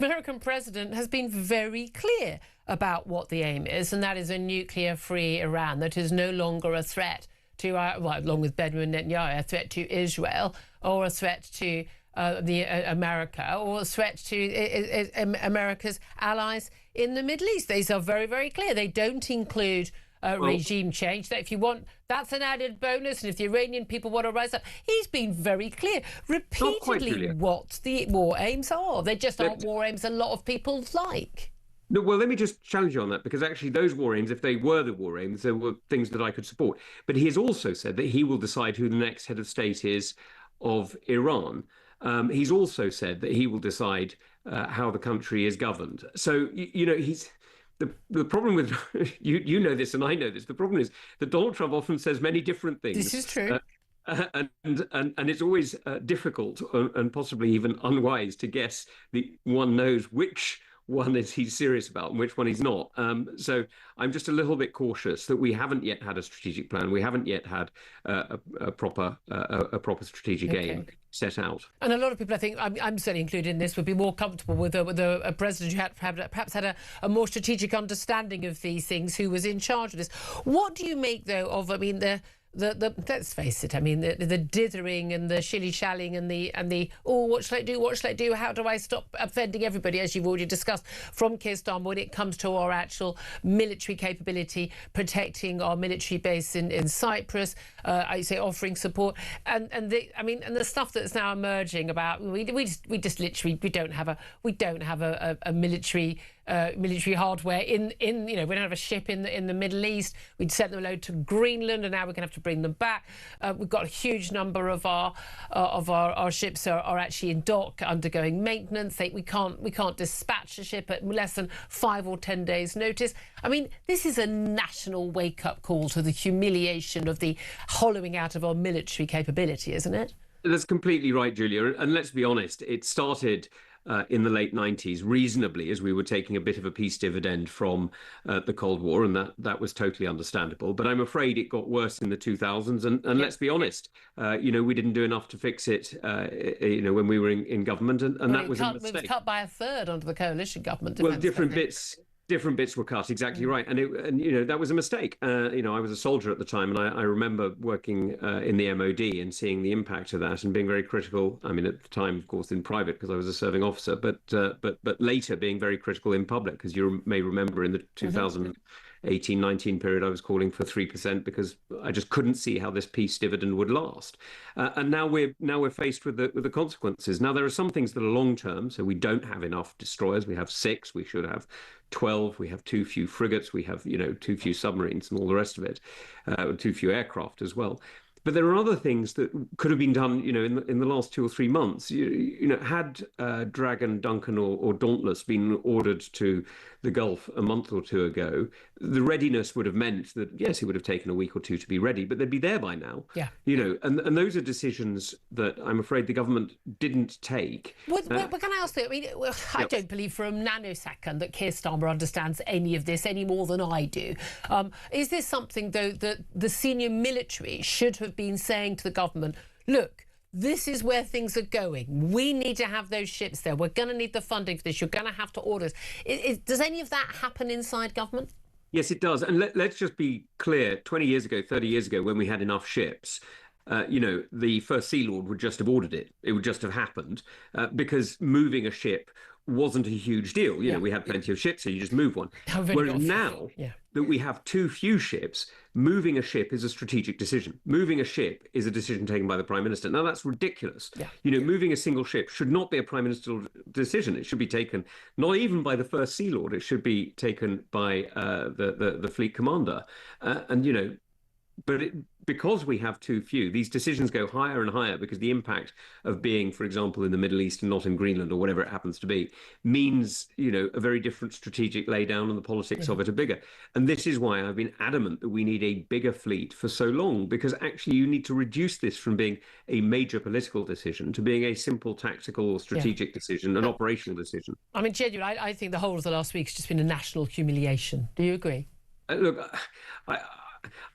American president has been very clear about what the aim is, and that is a nuclear-free Iran that is no longer a threat to, well, along with Benjamin Netanyahu, a threat to Israel or a threat to America or a threat to America's allies in the Middle East. These are very, very clear. They don't include regime change. That if you want, that's an added bonus. And if the Iranian people want to rise up, he's been very clear repeatedly what the war aims are. They just aren't war aims a lot of people like.
No, well, let me just challenge you on that, because actually those war aims, if they were the war aims, there were things that I could support. But he has also said that he will decide who the next head of state is of Iran. He's also said that he will decide how the country is governed. So, you know, he's... The problem with you know this and I know this. The problem is that Donald Trump often says many different things.
This is true.
And it's always difficult and possibly even unwise to guess one knows which one is he's serious about and which one he's not. So I'm just a little bit cautious that we haven't yet had a strategic plan. We haven't yet had a proper strategic aim set out.
And a lot of people, I think, I'm certainly included in this, would be more comfortable with a president who had perhaps had a more strategic understanding of these things, who was in charge of this. What do you make, though, of, I mean, the let's face it, I mean, the dithering and the shilly-shallying and the oh, what shall I do, how do I stop offending everybody, as you've already discussed, from Keir Starmer when it comes to our actual military capability, protecting our military base in Cyprus, I say offering support, and the stuff that's now emerging about we just literally don't have a military hardware in we don't have a ship in the Middle East. We'd sent them a load to Greenland, and now we're going to have to bring them back. We've got a huge number of our ships are actually in dock undergoing maintenance. We can't dispatch a ship at less than 5 or 10 days notice. I mean, this is a national wake-up call to the humiliation of the hollowing out of our military capability, isn't it?
That's completely right, Julia. And let's be honest, it started in the late 90s reasonably, as we were taking a bit of a peace dividend from the Cold War, and that was totally understandable. But I'm afraid it got worse in the 2000s, and let's be honest, we didn't do enough to fix it, when we were in government, and that was a mistake.
It was cut by a third under the coalition government.
Well, different bits were cut, exactly right, and that was a mistake. I was a soldier at the time, and I remember working in the MOD and seeing the impact of that and being very critical. I mean, at the time, of course, in private because I was a serving officer, but later being very critical in public, because you may remember in the 2018-19 period, I was calling for 3% because I just couldn't see how this peace dividend would last. And now we're faced with the consequences. Now there are some things that are long term, so we don't have enough destroyers. We have 6. We should have 12. We have too few frigates. We have too few submarines and all the rest of it. Too few aircraft as well. But there are other things that could have been done, in the last 2 or 3 months. Had Dragon, Duncan, or Dauntless been ordered to the Gulf a month or 2 ago, the readiness would have meant that, yes, it would have taken a week or 2 to be ready, but they'd be there by now.
Yeah.
And those are decisions that I'm afraid the government didn't take.
But can I ask you? I mean, I don't believe for a nanosecond that Keir Starmer understands any of this any more than I do. Is this something, though, that the senior military should have been saying to the government, look, this is where things are going. We need to have those ships there. We're going to need the funding for this. You're going to have to order us. Does any of that happen inside government?
Yes, it does. And let's just be clear. 20 years ago, 30 years ago, when we had enough ships, the First Sea Lord would just have ordered it. It would just have happened because moving a ship wasn't a huge deal. You know, we had plenty of ships, so you just move one. Whereas now that we have too few ships, moving a ship is a strategic decision. Moving a ship is a decision taken by the Prime Minister. Now, that's ridiculous. Moving a single ship should not be a Prime Ministerial decision. It should be taken not even by the First Sea Lord. It should be taken by the fleet commander. Because we have too few, these decisions go higher and higher because the impact of being, for example, in the Middle East and not in Greenland or whatever it happens to be, means, a very different strategic laydown, and the politics of it are bigger. And this is why I've been adamant that we need a bigger fleet for so long, because actually you need to reduce this from being a major political decision to being a simple tactical or strategic decision, an operational decision.
I mean, genuinely, I think the whole of the last week has just been a national humiliation. Do you agree?
Look,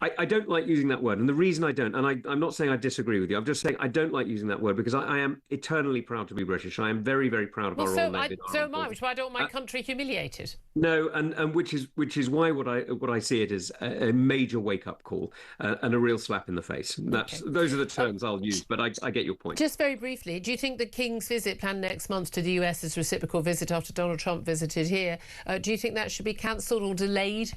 I don't like using that word, and the reason I don't, and I'm not saying I disagree with you, I'm just saying I don't like using that word because I am eternally proud to be British. I am very, very proud of our Royal Navy.
So am I, which is why I don't want my country humiliated.
No, and which is why what I see it as a major wake-up call and a real slap in the face. Those are the terms I'll use, but I get your point.
Just very briefly, do you think the King's visit planned next month to the US, his reciprocal visit after Donald Trump visited here, do you think that should be cancelled or delayed?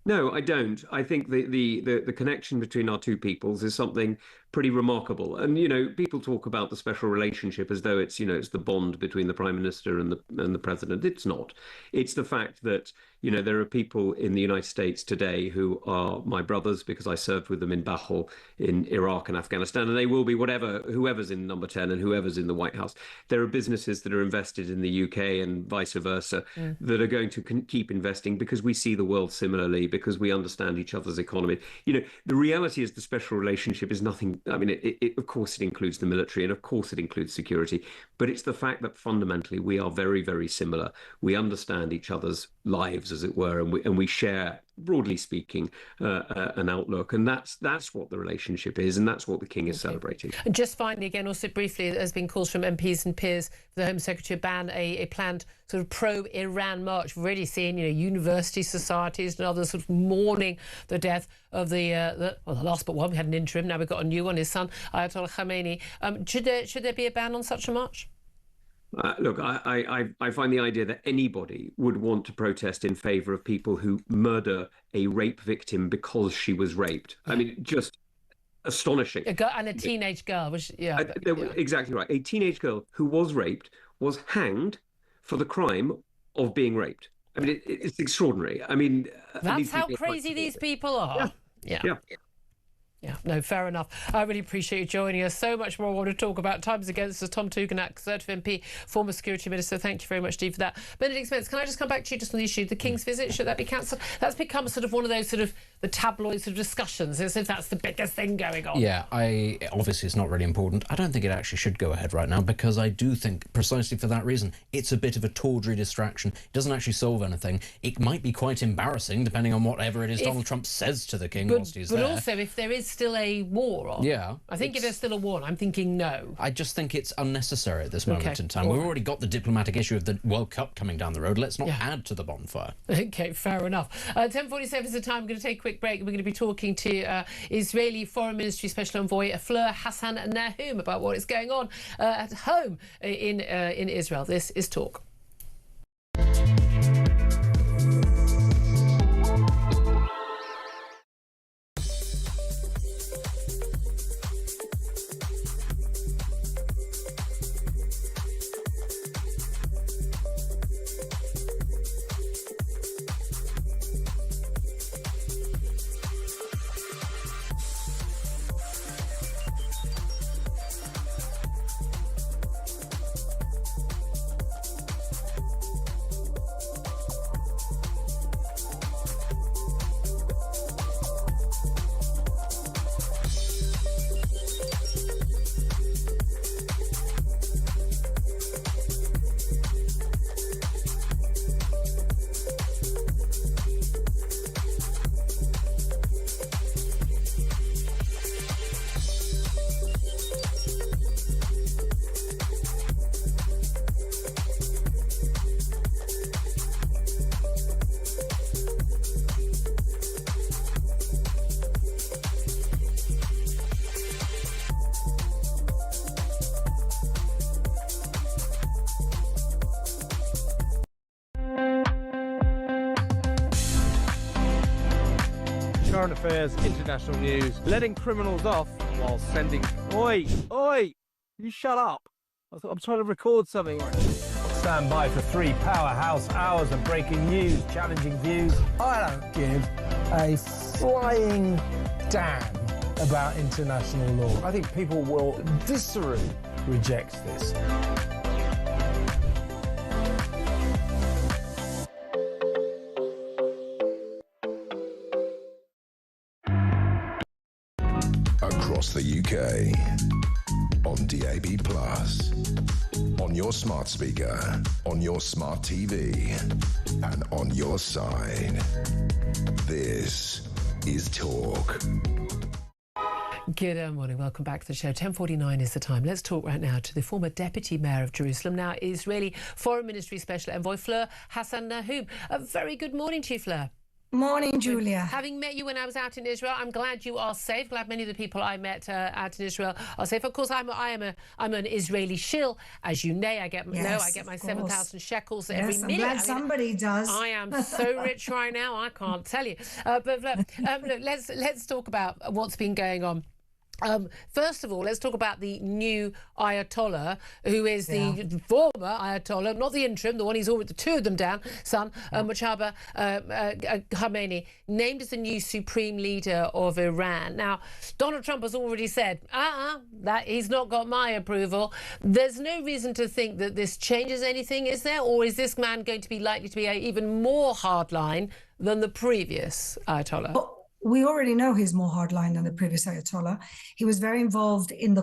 No, I don't. I think the connection between our two peoples is something pretty remarkable. And, people talk about the special relationship as though it's, it's the bond between the Prime Minister and the President. It's not. It's the fact that, there are people in the United States today who are my brothers because I served with them in Bahal in Iraq and Afghanistan, and they will be whoever's in number 10 and whoever's in the White House. There are businesses that are invested in the UK and vice versa that are going to keep investing because we see the world similarly, because we understand each other's economy. The reality is the special relationship is nothing. I mean, of course it includes the military and of course it includes security, but it's the fact that fundamentally we are very, very similar. We understand each other's lives, as it were, and we share, broadly speaking, an outlook, and that's what the relationship is, and that's what the King is celebrating.
And just finally, again, also briefly, there's been calls from MPs and peers for the Home Secretary to ban a planned sort of pro-Iran march. We've already seen, university societies and others sort of mourning the death of the last but one. We had an interim, now we've got a new one, his son, Ayatollah Khamenei. Should there be a ban on such a march?
Look, I find the idea that anybody would want to protest in favour of people who murder a rape victim because she was raped. I mean, just astonishing.
And a teenage girl,
exactly right. A teenage girl who was raped was hanged for the crime of being raped. I mean, it's extraordinary. I mean,
that's how crazy these people are. Yeah, no, fair enough. I really appreciate you joining us. So much more I want to talk about. Times against us. Tom Tugendhat, Conservative MP, former Security Minister. Thank you very much, Steve, for that. Benedict Spence, can I just come back to you just on the issue? The King's visit, should that be cancelled? That's become sort of one of those sort of the tabloid sort of discussions, as if that's the biggest thing going on.
Yeah, obviously it's not really important. I don't think it actually should go ahead right now, because I do think, precisely for that reason, it's a bit of a tawdry distraction. It doesn't actually solve anything. It might be quite embarrassing, depending on whatever it is Donald Trump says to the King whilst he's there.
But also, if there is still a war on.
Yeah.
I think if there's still a war, I'm thinking no.
I just think it's unnecessary at this moment in time. We've already got the diplomatic issue of the World Cup coming down the road. Let's not add to the bonfire.
Okay, fair enough. 10:47 is the time. We're going to take a quick break. We're going to be talking to Israeli Foreign Ministry Special Envoy Fleur Hassan Nahum about what is going on at home in Israel. This is Talk.
current affairs, international news, letting criminals off while sending... Oi! Oi! You shut up! I'm trying to record something.
Stand by for 3 powerhouse hours of breaking news, challenging views. I don't give a flying damn about international law. I think people will viscerally reject this.
Across the UK, on DAB+, on your smart speaker, on your smart TV, and on your side. This is Talk.
Good morning, welcome back to the show. 10:49 is the time. Let's talk right now to the former Deputy Mayor of Jerusalem, now Israeli Foreign Ministry Special Envoy Fleur Hassan-Nahum. A very good morning to you, Fleur.
Morning, Julia.
Having met you when I was out in Israel, I'm glad you are safe. Glad many of the people I met out in Israel are safe. Of course, I'm an Israeli shill, as you know. I get my 7,000 shekels every minute.
I'm glad somebody does.
I am so rich right now, I can't tell you. But look, let's talk about what's been going on. First of all, let's talk about the new Ayatollah, who is the former Ayatollah, not the interim, the one he's already, the two of them down, son, Mojtaba Khamenei, named as the new supreme leader of Iran. Now, Donald Trump has already said, that he's not got my approval. There's no reason to think that this changes anything, is there? Or is this man going to be likely to be even more hardline than the previous Ayatollah?
We already know he's more hardline than the previous Ayatollah. He was very involved in the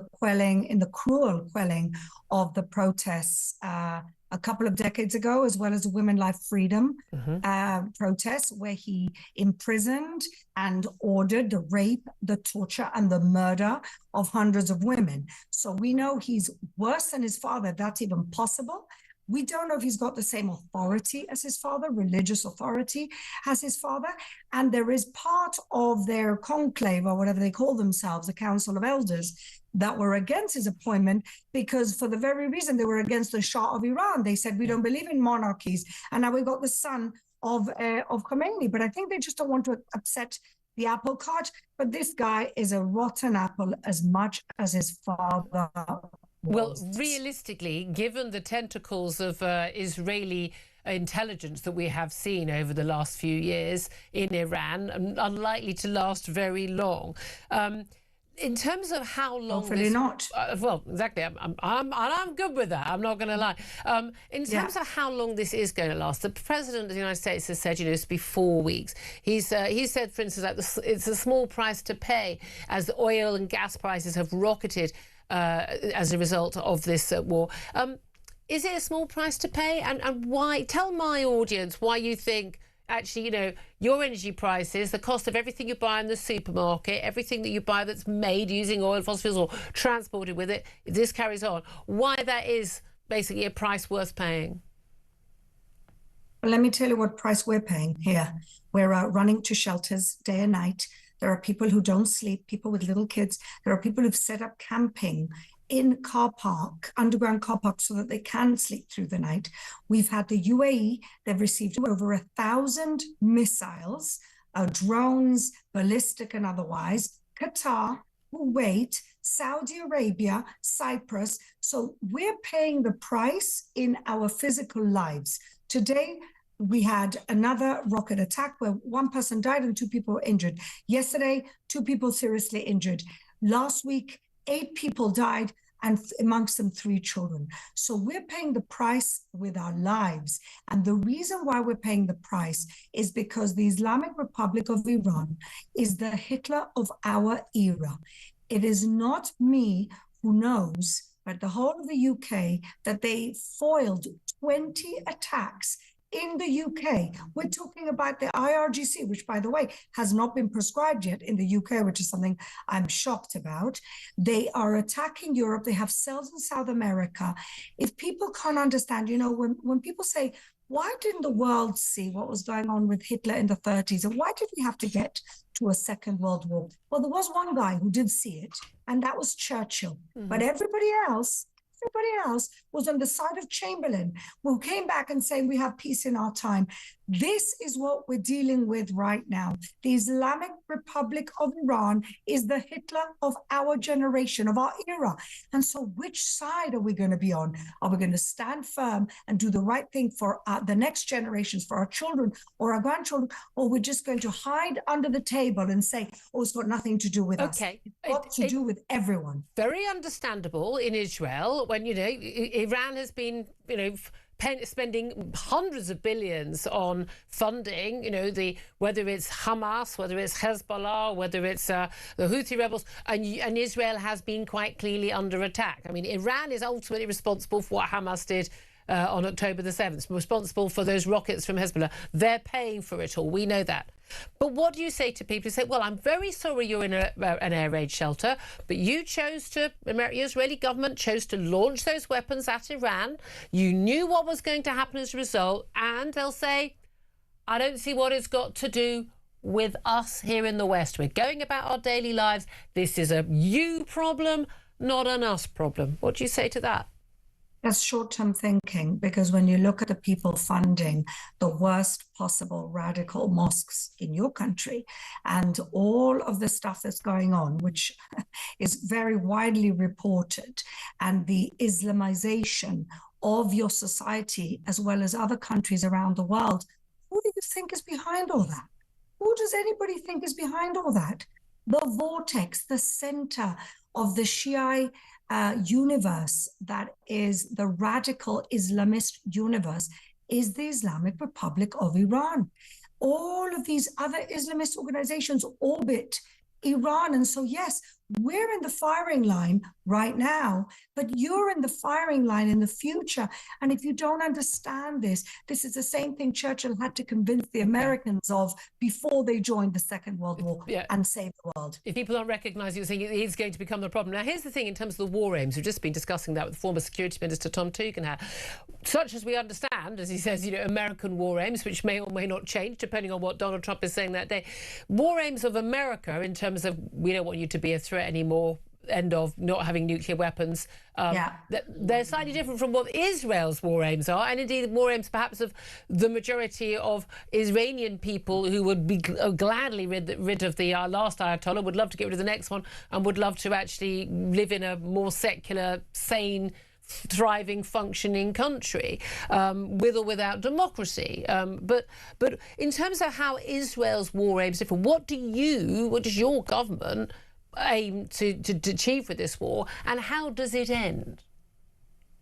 cruel quelling of the protests a couple of decades ago, as well as the Women Life Freedom protests, where he imprisoned and ordered the rape, the torture, and the murder of hundreds of women. So we know he's worse than his father. That's even possible. We don't know if he's got the same authority as his father, religious authority as his father. And there is part of their conclave, or whatever they call themselves, the Council of Elders, that were against his appointment, because for the very reason they were against the Shah of Iran. They said, we don't believe in monarchies. And now we've got the son of Khomeini. But I think they just don't want to upset the apple cart. But this guy is a rotten apple as much as his father.
Well, realistically, given the tentacles of Israeli intelligence that we have seen over the last few years in Iran, unlikely to last very long. In terms of how long,
hopefully not.
Well, exactly. I'm good with that. I'm not going to lie. In terms of how long this is going to last, the President of the United States has said, it's to be 4 weeks. He said, for instance, that it's a small price to pay as the oil and gas prices have rocketed as a result of this war. Is it a small price to pay? And why? Tell my audience why you think, actually, your energy prices, the cost of everything you buy in the supermarket, everything that you buy that's made using oil, fossil fuels, or transported with it, if this carries on, why that is basically a price worth paying.
Well, let me tell you what price we're paying here. We're running to shelters day and night. There are people who don't sleep, people with little kids. There are people who've set up camping in underground car parks, so that they can sleep through the night. We've had the UAE, they've received over 1,000 missiles, drones, ballistic and otherwise, Qatar, Kuwait, Saudi Arabia, Cyprus. So we're paying the price in our physical lives. Today, we had another rocket attack where one person died and 2 people were injured. Yesterday, 2 people seriously injured. Last week, 8 people died, and amongst them 3 children. So we're paying the price with our lives. And the reason why we're paying the price is because the Islamic Republic of Iran is the Hitler of our era. It is not me who knows, but the whole of the UK, that they foiled 20 attacks in the UK. We're talking about the IRGC, which, by the way, has not been prescribed yet in the UK, which is something I'm shocked about. They are attacking Europe. They have cells in South America. If people can't understand, when people say, why didn't the world see what was going on with Hitler in the 30s? And why did we have to get to a Second World War? Well, there was one guy who did see it, and that was Churchill. But everybody else Everybody else was on the side of Chamberlain, who came back and saying we have peace in our time. This is what we're dealing with right now. The Islamic Republic of Iran is the Hitler of our generation, of our era. And so which side are we going to be on? Are we going to stand firm and do the right thing for the next generations, for our children or our grandchildren, or we're just going to hide under the table and say, oh, it's got nothing to do with us. It's got to do with everyone.
Very understandable in Israel when, you know, Iran has been, you know, spending hundreds of billions on funding, you know, whether it's Hamas, whether it's Hezbollah, whether it's the Houthi rebels, and Israel has been quite clearly under attack. I mean, Iran is ultimately responsible for what Hamas did on October the 7th, responsible for those rockets from Hezbollah. They're paying for it all. We know that. But what do you say to people who say, well, I'm very sorry you're in an air raid shelter, but you chose to, the Israeli government chose to launch those weapons at Iran. You knew what was going to happen as a result. And they'll say, I don't see what it's got to do with us here in the West. We're going about our daily lives. This is a you problem, not an us problem. What do you say to that?
That's short-term thinking, because when you look at the people funding the worst possible radical mosques in your country and all of the stuff that's going on, which is very widely reported, and the Islamization of your society as well as other countries around the world, who do you think is behind all that? Who does anybody think is behind all that? The vortex, the center of the Shia universe that is the radical Islamist universe is the Islamic Republic of Iran. All of these other Islamist organizations orbit Iran. And so, yes, we're in the firing line right now, but you're in the firing line in the future. And if you don't understand this, this is the same thing Churchill had to convince the Americans of before they joined the Second World War and saved the world.
If people aren't recognising, you're saying it is going to become the problem. Now, here's the thing in terms of the war aims. We've just been discussing that with former Security Minister Tom Tugendhat. Such as we understand, as he says, you know, American war aims, which may or may not change depending on what Donald Trump is saying that day. War aims of America in terms of we don't want you to be a threat anymore, end of not having nuclear weapons. They're slightly different from what Israel's war aims are, and indeed the war aims perhaps of the majority of Iranian people who would be gladly rid of the last Ayatollah, would love to get rid of the next one, and would love to actually live in a more secular, sane, thriving, functioning country, with or without democracy. But in terms of how Israel's war aims different, what does your government aim to achieve with this war, and how does it end?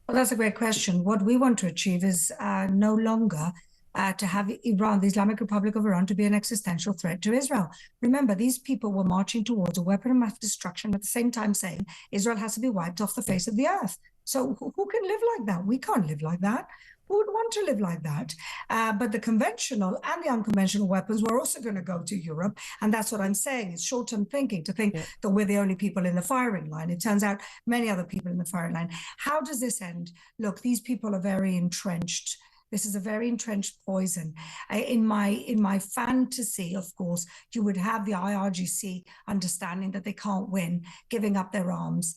Well, that's a great question. What we want to achieve is no longer to have Iran, the Islamic Republic of Iran, to be an existential threat to Israel. Remember, these people were marching towards a weapon of mass destruction at the same time saying Israel has to be wiped off the face of the earth. So who can live like that? We can't live like that. Who would want to live like that? But the conventional and the unconventional weapons were also going to go to Europe. And that's what I'm saying. It's short-term thinking to think that we're the only people in the firing line. It turns out many other people in the firing line. How does this end? Look, these people are very entrenched. This is a very entrenched poison. In my fantasy, of course, you would have the IRGC understanding that they can't win, giving up their arms.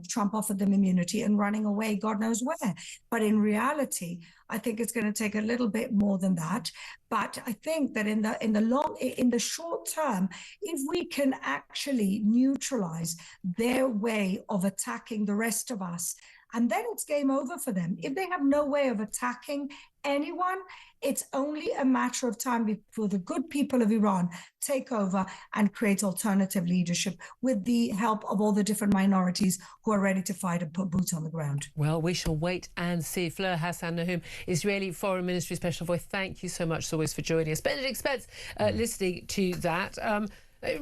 Trump offered them immunity and running away, God knows where. But in reality, I think it's going to take a little bit more than that. But I think that in the short term, if we can actually neutralize their way of attacking the rest of us, and then it's game over for them. If they have no way of attacking anyone, it's only a matter of time before the good people of Iran take over and create alternative leadership with the help of all the different minorities who are ready to fight and put boots on the ground.
Well, we shall wait and see. Fleur Hassan-Nahum, Israeli Foreign Ministry Special Voice, thank you so much as always for joining us. Benedict Spence, listening to that.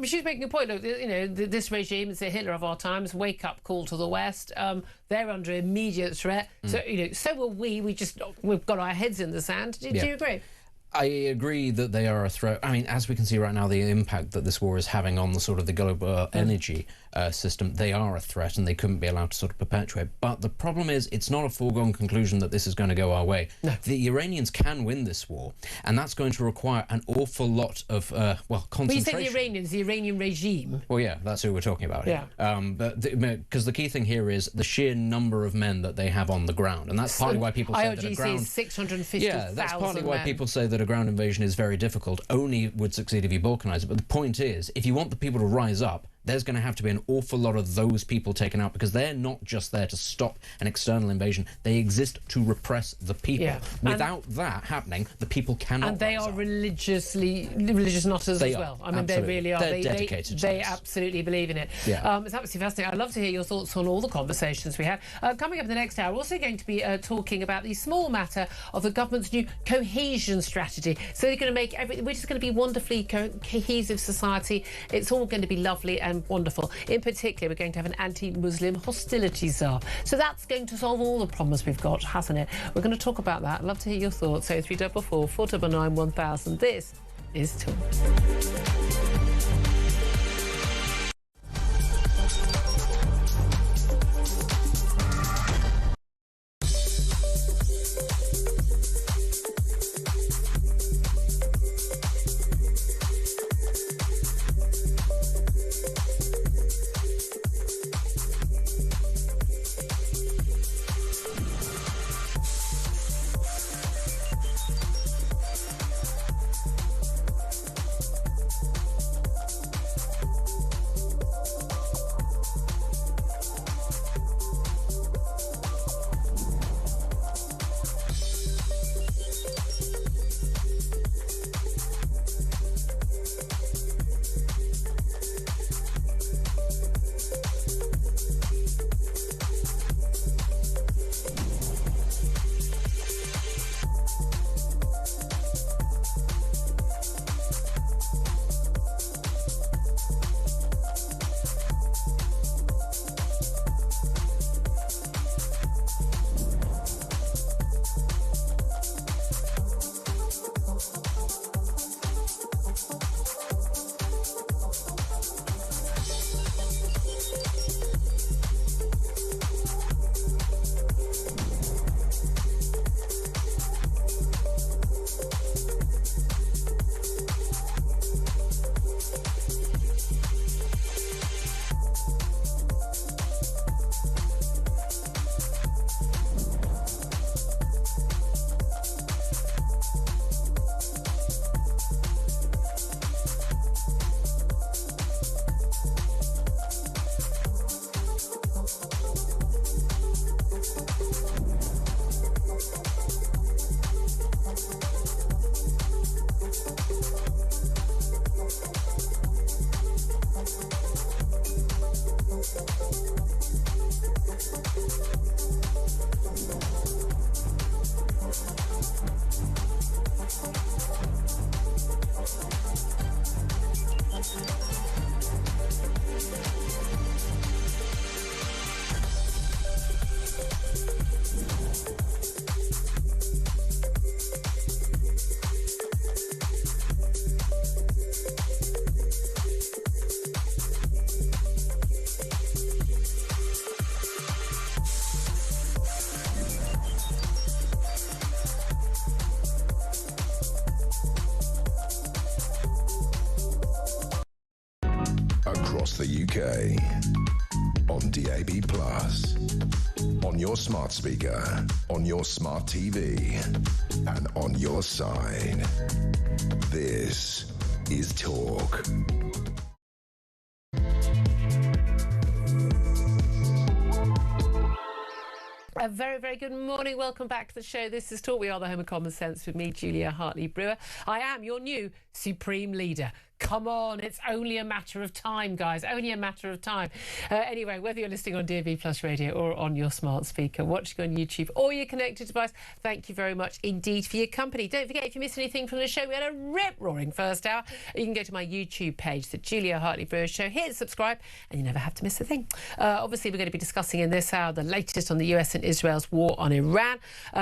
She's making a point. Look, this regime is the Hitler of our times. Wake up call to the West. They're under immediate threat. So so are we. We've got our heads in the sand. Do you agree?
I agree that they are a threat. I mean, as we can see right now, the impact that this war is having on the global energy system, they are a threat and they couldn't be allowed to sort of perpetuate. But the problem is, it's not a foregone conclusion that this is going to go our way. No. The Iranians can win this war, and that's going to require an awful lot of, concentration.
When you say the Iranians, the Iranian regime?
Well, yeah, that's who we're talking about here.
Yeah.
Because the key thing here is the sheer number of men that they have on the ground, and that's partly why people say that a ground...
is 650,000
Yeah, that's partly why people say that a ground invasion is very difficult, only would succeed if you balkanize it. But the point is, if you want the people to rise up, there's going to have to be an awful lot of those people taken out, because they're not just there to stop an external invasion. They exist to repress the people. Yeah. Without that happening, the people cannot
And they are religious nutters as well. I mean, they really are.
They're dedicated to
They
this.
Absolutely believe in it.
Yeah.
It's absolutely fascinating. I'd love to hear your thoughts on all the conversations we had. Coming up in the next hour, we're also going to be talking about the small matter of the government's new cohesion strategy. So they're going to make we're just going to be wonderfully cohesive society. It's all going to be lovely and wonderful. In particular, we're going to have an anti-Muslim hostility czar. So that's going to solve all the problems we've got, hasn't it? We're going to talk about that. I'd love to hear your thoughts. So 344 499 1000. This is Talk.
Across the UK, on DAB+, on your smart speaker, on your smart TV, and on your side. This is Talk.
A very, very good morning. Welcome back to the show. This is Talk. We are the home of common sense with me, Julia Hartley-Brewer. I am your new Supreme Leader. Come on, it's only a matter of time, guys. Only a matter of time. Anyway, whether you're listening on DAB+ radio or on your smart speaker, watching on YouTube or your connected device, thank you very much indeed for your company. Don't forget, if you missed anything from the show, we had a rip-roaring first hour. You can go to my YouTube page, the Julia Hartley-Brewer Show. Hit subscribe and you never have to miss a thing. Obviously, we're going to be discussing in this hour the latest on the US and Israel's war on Iran.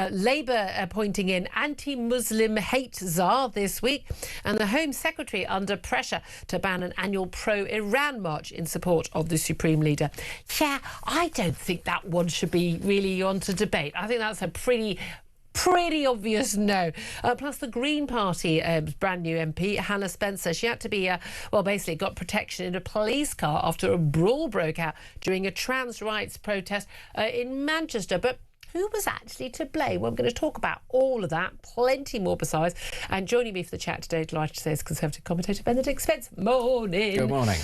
Labour appointing in anti-Muslim hate czar this week, and the Home Secretary under pressure to ban an annual pro-Iran march in support of the Supreme Leader. Yeah, I don't think that one should be really on to debate. I think that's a pretty obvious no. Plus the Green Party brand new MP Hannah Spencer, she had to be basically got protection in a police car after a brawl broke out during a trans rights protest in Manchester. But who was actually to blame? Well, I'm going to talk about all of that, plenty more besides. And joining me for the chat today, delighted to say, is Conservative commentator Benedict Spence. Morning.
Good morning.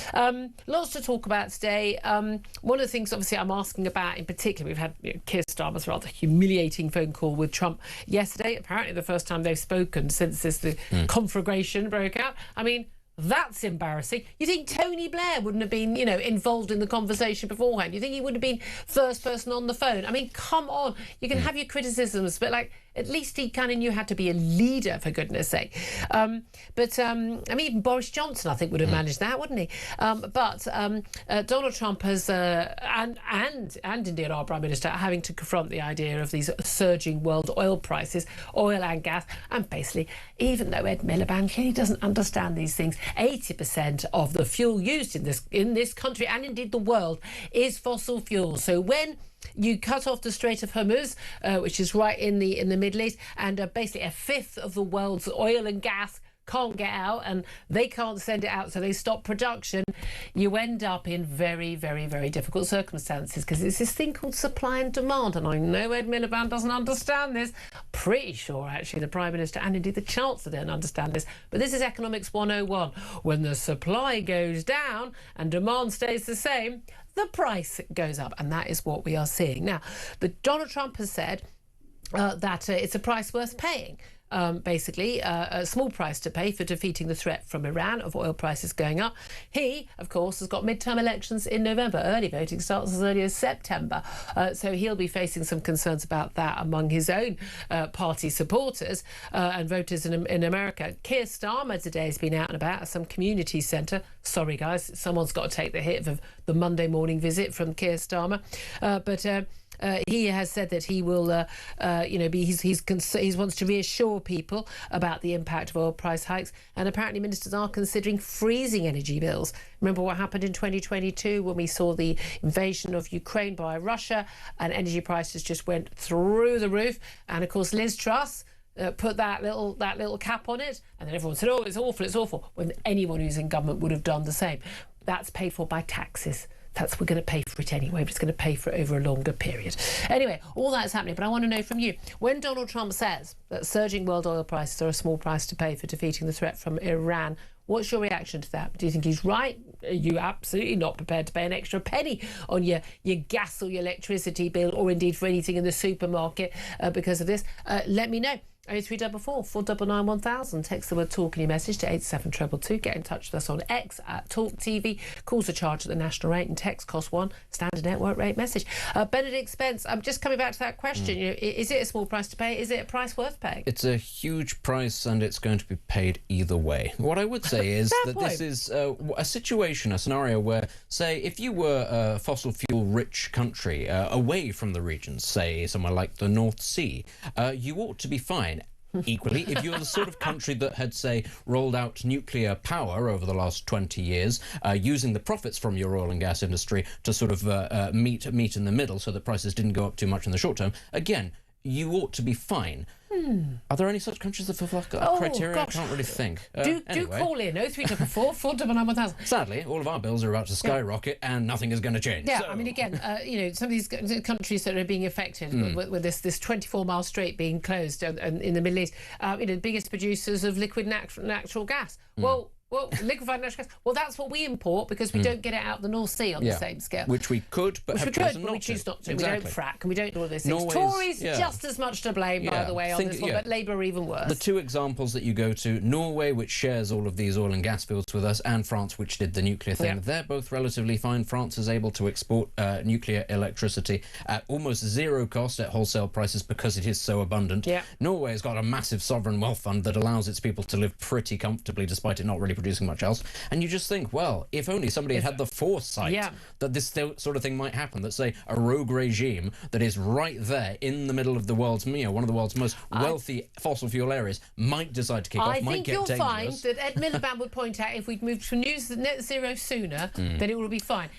Lots to talk about today. One of the things, obviously, I'm asking about in particular, we've had Keir Starmer's rather humiliating phone call with Trump yesterday. Apparently the first time they've spoken since the conflagration broke out. I mean, that's embarrassing. You think Tony Blair wouldn't have been, involved in the conversation beforehand? You think he would have been first person on the phone? I mean, come on. You can have your criticisms, but at least he kind of knew how to be a leader, for goodness sake. Even Boris Johnson, I think, would have managed that, wouldn't he? But Donald Trump has, and indeed our Prime Minister, having to confront the idea of these surging world oil prices, oil and gas, and basically, even though Ed Miliband clearly doesn't understand these things, 80% of the fuel used in this country and indeed the world is fossil fuel. So when you cut off the Strait of Hormuz, which is right in the Middle East, and basically a fifth of the world's oil and gas can't get out and they can't send it out, so they stop production, you end up in very, very, very difficult circumstances, because it's this thing called supply and demand. And I know Ed Miliband doesn't understand this. Pretty sure, actually, the Prime Minister and indeed the Chancellor don't understand this. But this is Economics 101. When the supply goes down and demand stays the same, the price goes up. And that is what we are seeing. Now, but Donald Trump has said that it's a price worth paying. Basically, a small price to pay for defeating the threat from Iran of oil prices going up. He, of course, has got midterm elections in November. Early voting starts as early as September. So he'll be facing some concerns about that among his own party supporters and voters in America. Keir Starmer today has been out and about at some community centre. Sorry, guys, someone's got to take the hit of the Monday morning visit from Keir Starmer. He has said that he will, he wants to reassure people about the impact of oil price hikes. And apparently ministers are considering freezing energy bills. Remember what happened in 2022 when we saw the invasion of Ukraine by Russia and energy prices just went through the roof. And of course, Liz Truss put that little cap on it, and then everyone said, "Oh, it's awful," when anyone who's in government would have done the same. That's paid for by taxes. We're going to pay for it anyway, but it's going to pay for it over a longer period. Anyway, all that's happening, but I want to know from you, when Donald Trump says that surging world oil prices are a small price to pay for defeating the threat from Iran, what's your reaction to that? Do you think he's right? Are you absolutely not prepared to pay an extra penny on your gas or your electricity bill, or indeed for anything in the supermarket because of this? Let me know. 0344 499 1000. Text the word talk in your message to 87222. Get in touch with us on X at Talk TV. Calls are charged at the national rate and text cost £1. Standard network rate message. Benedict Spence, I'm just coming back to that question. Is it a small price to pay? Is it a price worth paying?
It's a huge price, and it's going to be paid either way. What I would say is that this is a scenario where, say, if you were a fossil fuel rich country away from the regions, say somewhere like the North Sea, you ought to be fine. Equally, if you're the sort of country that had, say, rolled out nuclear power over the last 20 years, using the profits from your oil and gas industry to sort of meet in the middle so that prices didn't go up too much in the short term, again, you ought to be fine. Are there any such countries that fulfill that criteria? Gosh. I can't really think.
Do call in 0344 499 1000.
Sadly, all of our bills are about to skyrocket and nothing is going to change.
Yeah,
so.
I mean, again, some of these countries that are being affected with this 24-mile strait being closed in the Middle East, the biggest producers of liquid natural gas. Well, liquefied natural gas. Well, that's what we import because we don't get it out the North Sea on the same scale.
Which we could, but we
choose not to.
Exactly.
We don't frack and we don't do all these things. Tories just as much to blame, by the way, on this one, but Labour are even worse.
The two examples that you go to, Norway, which shares all of these oil and gas fields with us, and France, which did the nuclear thing, they're both relatively fine. France is able to export nuclear electricity at almost zero cost at wholesale prices because it is so abundant. Norway has got a massive sovereign wealth fund that allows its people to live pretty comfortably despite it not really producing much else. And you just think, well, if only somebody had the foresight that this sort of thing might happen, that, say, a rogue regime that is right there in the middle of the world's, one of the world's most wealthy fossil fuel areas might decide to kick off, might get dangerous.
I think you'll find that Ed Miliband would point out if we'd moved to net zero sooner, then it will be fine.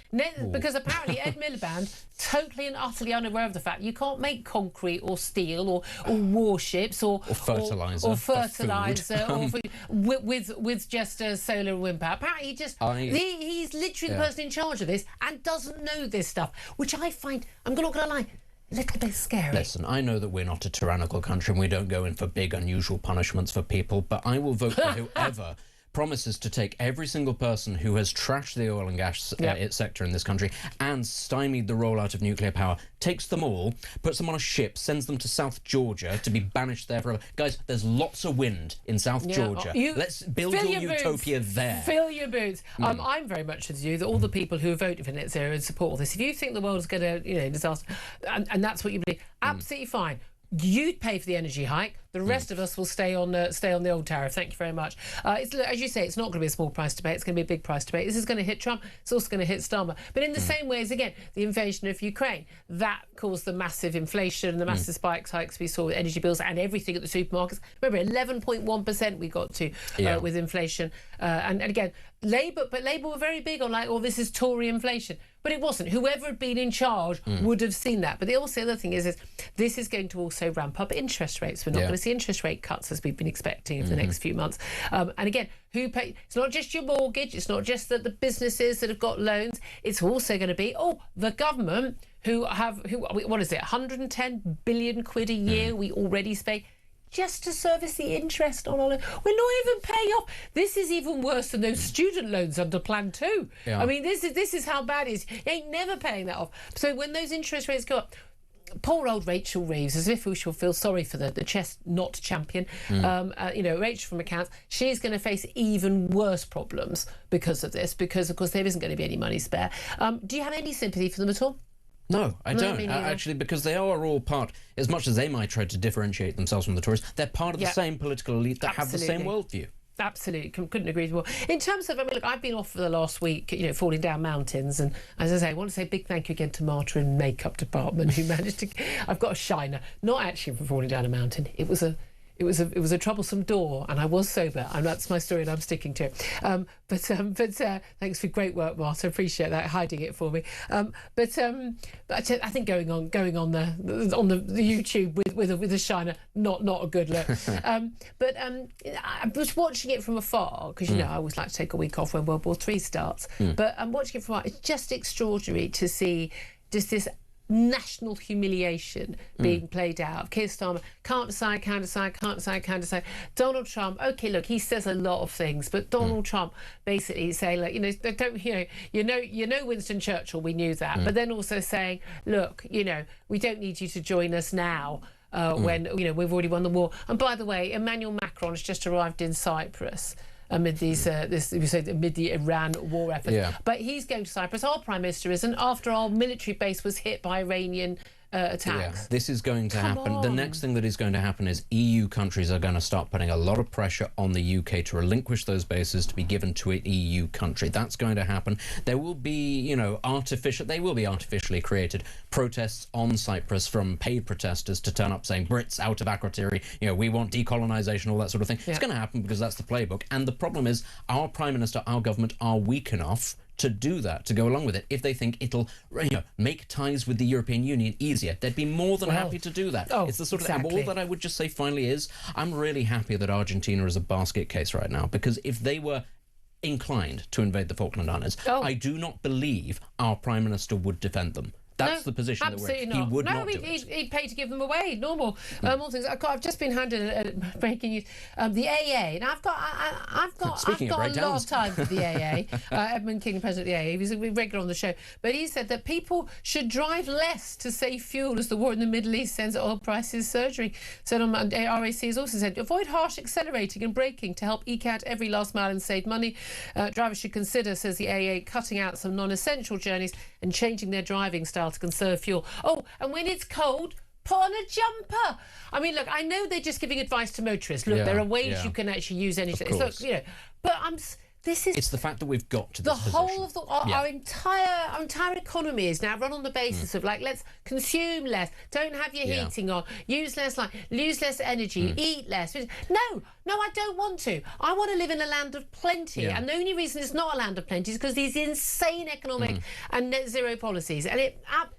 Because apparently Ed Miliband, totally and utterly unaware of the fact you can't make concrete or steel or warships or fertilizer or food with just solar and wind power. Apparently he's literally the person in charge of this and doesn't know this stuff, which I find, I'm not going to lie, a little bit scary.
Listen, I know that we're not a tyrannical country and we don't go in for big, unusual punishments for people, but I will vote for whoever promises to take every single person who has trashed the oil and gas sector in this country and stymied the rollout of nuclear power, takes them all, puts them on a ship, sends them to South Georgia to be banished there forever. Guys, there's lots of wind in South Georgia. Let's build your utopia there.
Fill your boots. I'm very much with you that all the people who voted for net zero and support all this, if you think the world's going to, disaster, and that's what you believe, absolutely fine. You'd pay for the energy hike. The rest of us will stay on the old tariff. Thank you very much. As you say, it's not going to be a small price to pay. It's going to be a big price to pay. This is going to hit Trump. It's also going to hit Starmer. But in the same way as, again, the invasion of Ukraine, that caused the massive inflation, the massive hikes we saw with energy bills and everything at the supermarkets. Remember, 11.1% we got to with inflation. And again, Labour were very big on this is Tory inflation. But it wasn't. Whoever had been in charge would have seen that. But the other thing is this is going to also ramp up interest rates. We're not going to see interest rate cuts as we've been expecting over the next few months. And again, who pay? It's not just your mortgage. It's not just the businesses that have got loans. It's also going to be the government who what is it? 110 billion quid a year we already spend just to service the interest on all it. We're not even paying off. This is even worse than those student loans under Plan 2. I mean, this is how bad it is. You ain't never paying that off. So when those interest rates go up, poor old Rachel Reeves, as if we shall feel sorry for the chess not champion, Rachel from accounts, she's going to face even worse problems because of this, because of course there isn't going to be any money spare. Do you have any sympathy for them at all?
No, I don't, actually, because they are all part, as much as they might try to differentiate themselves from the Tories, they're part of the same political elite that have the same worldview. Absolutely, couldn't agree more. In terms of, I've been off for the last week, falling down mountains, and as I say, I want to say a big thank you again to Marta in makeup department who managed to. I've got a shiner, not actually from falling down a mountain. It was a troublesome door, and I was sober, and that's my story, and I'm sticking to it. But thanks for great work, Martha. Appreciate that, hiding it for me. But I think going on the YouTube with a shiner, not a good look. But I was watching it from afar because I always like to take a week off when World War III starts. But I'm watching it from afar. It's just extraordinary to see just this national humiliation being played out. Keir Starmer can't decide. Donald Trump, okay, look, he says a lot of things, but Donald Trump basically saying, Winston Churchill, we knew that, but then also saying, look, we don't need you to join us now. When we've already won the war. And by the way, Emmanuel Macron has just arrived in Cyprus amid amid the Iran war effort. But he's going to Cyprus. Our Prime Minister isn't, after our military base was hit by Iranian attacks. This is going to happen. The next thing that is going to happen is EU countries are going to start putting a lot of pressure on the UK to relinquish those bases to be given to an EU country. That's going to happen. There will be, artificially created protests on Cyprus from paid protesters to turn up saying Brits out of Akrotiri, we want decolonisation, all that sort of thing. It's going to happen because that's the playbook. And the problem is our Prime Minister, our government are weak enough to do that, to go along with it. If they think it'll make ties with the European Union easier, they'd be more than happy to do that. It's the sort of thing. All that I would just say finally is I'm really happy that Argentina is a basket case right now, because if they were inclined to invade the Falkland Islands, I do not believe our Prime Minister would defend them. That's the position that we're in. He would not do it.
He'd pay to give them away. Normal things. I've just been handed breaking news. The AA. Now I've got a lot of time for the AA. Edmund King, president of the AA, he's regular on the show. But he said that people should drive less to save fuel as the war in the Middle East sends oil prices surging. Said on Monday, RAC has also said avoid harsh accelerating and braking to help eke out every last mile and save money. Drivers should consider, says the AA, cutting out some non-essential journeys and changing their driving style to conserve fuel. And when it's cold, put on a jumper. Look, I know they're just giving advice to motorists. Look, there are ways you can actually use energy. Look, but
It's the fact that we've got to this position.
Whole of our entire economy is now run on the basis of like, let's consume less, don't have your heating on, use less light, use less energy, eat less. No, I don't want to. I want to live in a land of plenty, and the only reason it's not a land of plenty is because these insane economic and net zero policies. And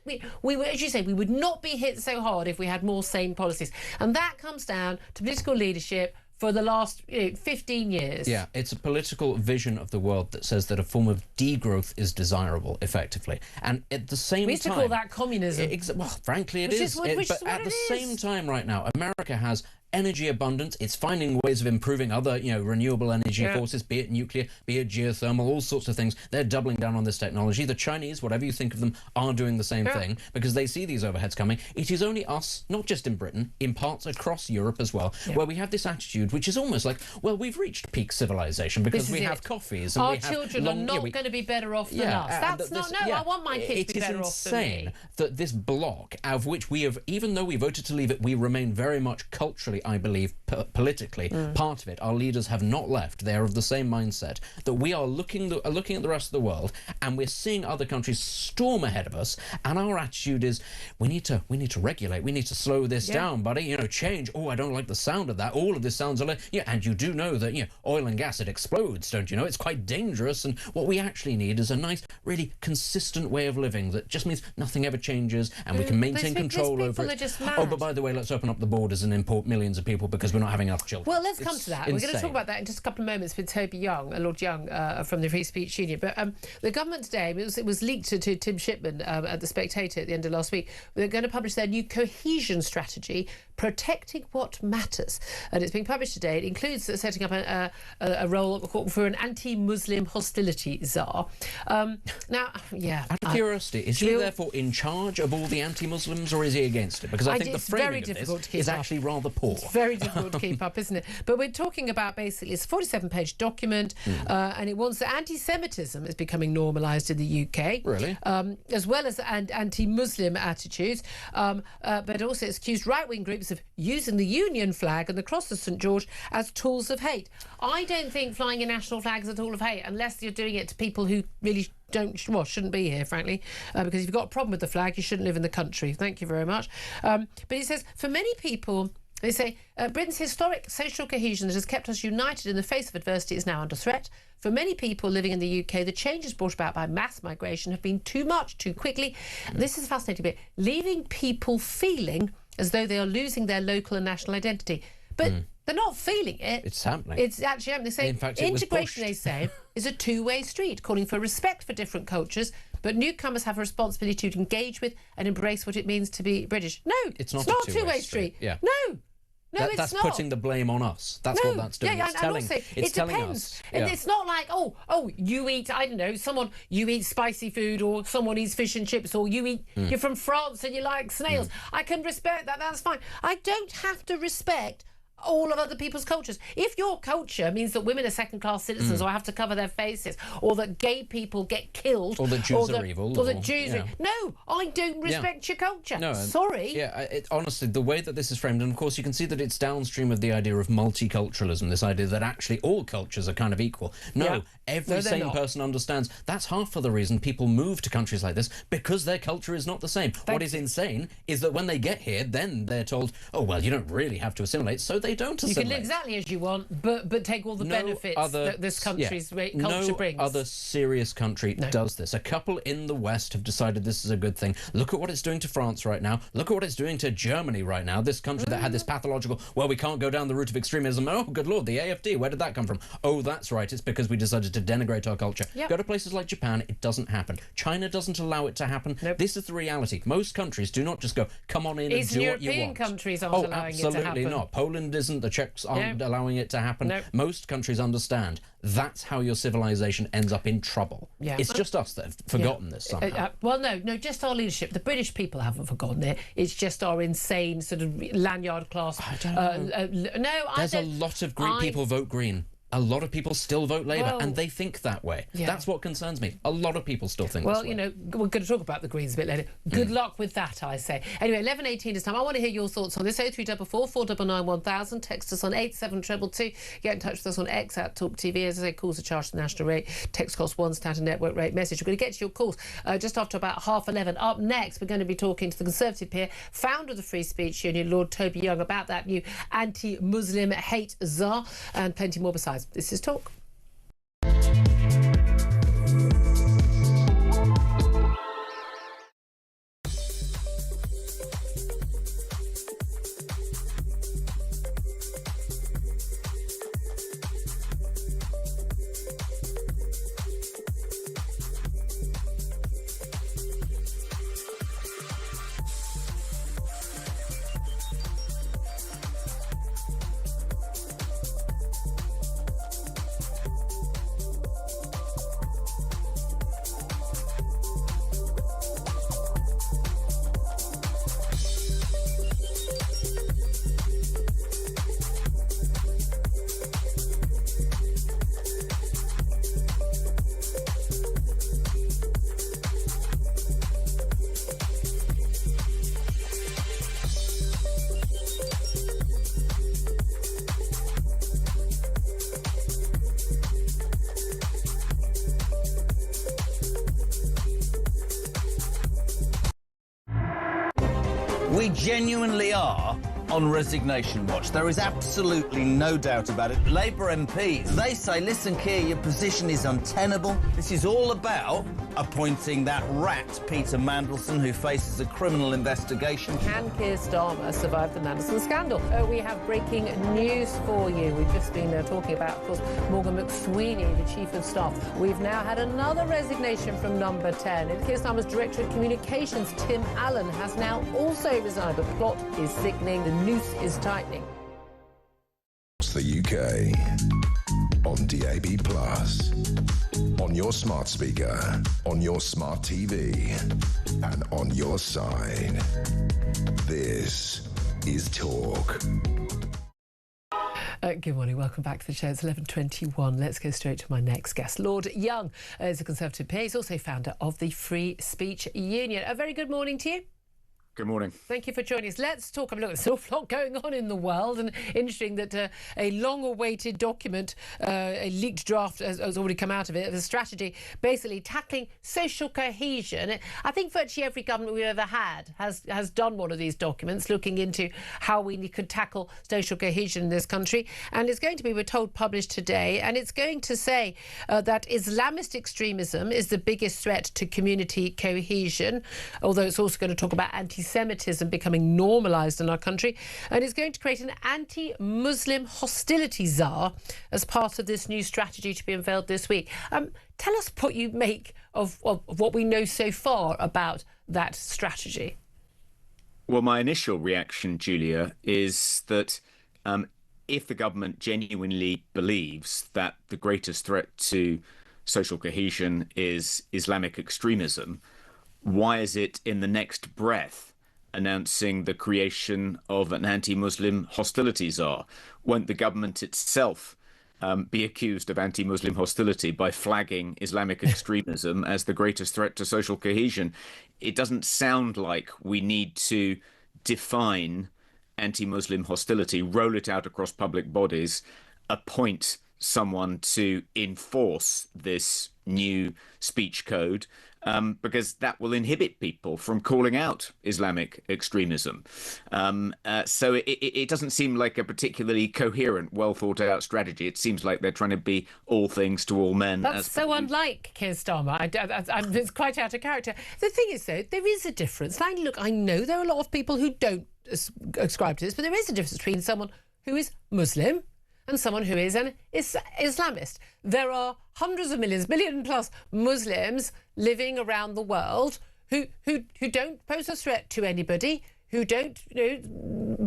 we would, as you say, we would not be hit so hard if we had more sane policies. And that comes down to political leadership for the last 15 years.
Yeah, it's a political vision of the world that says that a form of degrowth is desirable, effectively. And at the same time...
We used to call that communism.
Well, frankly, it is. But at the same time right now, America has energy abundance. It's finding ways of improving other, renewable energy forces, be it nuclear, be it geothermal, all sorts of things. They're doubling down on this technology. The Chinese, whatever you think of them, are doing the same thing because they see these overheads coming. It is only us, not just in Britain, in parts across Europe as well, where we have this attitude, which is almost like, well, we've reached peak civilization because we have coffees. And
our children are not going to be better off than us. That's not... No, I want my kids to be better off than me.
It is insane that this bloc, of which we have, even though we voted to leave it, we remain very much culturally, I believe, politically, part of it, our leaders have not left. They're of the same mindset that we are looking at the rest of the world, and we're seeing other countries storm ahead of us, and our attitude is we need to regulate, we need to slow this down, buddy, change. Oh, I don't like the sound of that. All of this sounds and you do know that oil and gas, it explodes, don't you know? It's quite dangerous, and what we actually need is a nice, really consistent way of living that just means nothing ever changes and we can maintain control over it. Oh, but by the way, let's open up the borders and import millions of people because we're not having enough children.
Well, let's come to that. We're going to talk about that in just a couple of moments with Toby Young, Lord Young from the Free Speech Union. But the government today, it was leaked to Tim Shipman at The Spectator at the end of last week. They're going to publish their new cohesion strategy, Protecting What Matters. And it's being published today. It includes setting up a role for an anti-Muslim hostility czar. Out
of curiosity, is he therefore in charge of all the anti-Muslims, or is he against it? Because I think the framing of this is actually rather poor.
It's very difficult to keep up, isn't it? But we're talking about basically it's a 47-page document, and it wants that anti-Semitism is becoming normalised in the UK,
really,
as well as anti-Muslim attitudes. But also it's accused right-wing groups of using the Union flag and the cross of St George as tools of hate. I don't think flying a national flag is a tool of hate unless you're doing it to people who really shouldn't be here, frankly, because if you've got a problem with the flag, you shouldn't live in the country. Thank you very much. But he says, for many people, they say, Britain's historic social cohesion that has kept us united in the face of adversity is now under threat. For many people living in the UK, the changes brought about by mass migration have been too much, too quickly. This is a fascinating bit, leaving people feeling as though they are losing their local and national identity. But they're not feeling it.
It's happening.
It's actually happening. They say
in fact,
integration, they say, is a two-way street, calling for respect for different cultures, but newcomers have a responsibility to engage with and embrace what it means to be British. No,
it's not
a two-way street.
Yeah.
No,
that's
not.
putting the blame on us. That's what that's doing. It's telling
us. And it's not like, you eat, I don't know, you eat spicy food, or someone eats fish and chips, or you're from France and you like snails. I can respect that, that's fine. I don't have to respect all of other people's cultures. If your culture means that women are second-class citizens, or have to cover their faces, or that gay people get killed,
or that Jews are evil,
or that Jews are... No, I don't respect your culture. No, sorry.
Honestly, the way that this is framed, and of course you can see that it's downstream of the idea of multiculturalism, this idea that actually all cultures are kind of equal. Every sane person understands that's half of the reason people move to countries like this, because their culture is not the same. What is insane is that when they get here, then they're told, oh, well, you don't really have to assimilate, so they don't assimilate.
You can live exactly as you want, but take all the benefits that this country's culture brings.
No other serious country does this. A couple in the West have decided this is a good thing. Look at what it's doing to France right now. Look at what it's doing to Germany right now. This country that had this pathological, well, we can't go down the route of extremism. Oh, good Lord, the AfD, where did that come from? Oh, that's right, it's because we decided to denigrate our culture. Go to places like Japan, it doesn't happen. China doesn't allow it to happen. This is the reality. Most countries do not just go, come on in and do what you want.
European countries aren't allowing it to happen.
Absolutely not. Poland isn't. The Czechs aren't allowing it to happen. Most countries understand that's how your civilization ends up in trouble. It's just us that have forgotten this somehow.
Well, no, just our leadership. The British people haven't forgotten it. It's just our insane sort of lanyard class.
I don't know. There's a lot of Green people vote Green. a lot of people still vote Labour, and they think that way.
Yeah.
That's what concerns me. A lot of people still think
well,
this way.
you know, we're going to talk about the Greens a bit later. Good luck with that, I say. Anyway, 11:18 is time. I want to hear your thoughts on this. 0344 499 1000. Text us on 87222. Get in touch with us on X at Talk TV. As I say, calls are charged at the national rate. Text costs one standard network rate message. We're going to get to your calls just after about 11:30. Up next, we're going to be talking to the Conservative peer, founder of the Free Speech Union, Lord Toby Young, about that new anti-Muslim hate czar, and plenty more besides. This is Talk.
We genuinely are on resignation watch. There is absolutely no doubt about it. Labour MPs, they say, listen, Keir, your position is untenable. This is all about appointing that rat, Peter Mandelson, who faces a criminal investigation.
Can Keir Starmer survive the Mandelson scandal? We have breaking news for you. We've just been talking about, of course, Morgan McSweeney, the Chief of Staff. We've now had another resignation from Number 10. And Keir Starmer's Director of Communications, Tim Allen, has now also resigned. The plot is thickening. The noose is tightening.
It's the UK on DAB+, on your smart speaker, on your smart TV, and on your side. This is Talk.
Good morning, welcome back to the show. It's 11:21. Let's go straight to my next guest. Lord Young is a Conservative peer. He's also founder of the Free Speech Union. A very good morning to you.
Good morning.
Thank you for joining us. Let's talk. Look, there's an awful lot going on in the world, and interesting that a long-awaited document, a leaked draft has already come out of it, of a strategy basically tackling social cohesion. I think virtually every government we've ever had has done one of these documents looking into how we could tackle social cohesion in this country. And it's going to be, we're told, published today, and it's going to say that Islamist extremism is the biggest threat to community cohesion, although it's also going to talk about anti-Semitism becoming normalised in our country, and it's going to create an anti-Muslim hostility czar as part of this new strategy to be unveiled this week. Tell us what you make of what we know so far about that strategy.
Well, my initial reaction, Julia, is that if the government genuinely believes that the greatest threat to social cohesion is Islamic extremism, why is it in the next breath announcing the creation of an anti-Muslim hostility czar? Won't the government itself be accused of anti-Muslim hostility by flagging Islamic extremism as the greatest threat to social cohesion? It doesn't sound like we need to define anti-Muslim hostility, roll it out across public bodies, appoint someone to enforce this new speech code, because that will inhibit people from calling out Islamic extremism. So it doesn't seem like a particularly coherent, well thought out strategy. It seems like they're trying to be all things to all men.
That's so unlike Keir Starmer. It's quite out of character. The thing is, though, there is a difference. Look, I know there are a lot of people who don't ascribe to this, but there is a difference between someone who is Muslim and someone who is an Islamist. There are hundreds of millions, billion plus Muslims living around the world who don't pose a threat to anybody, who don't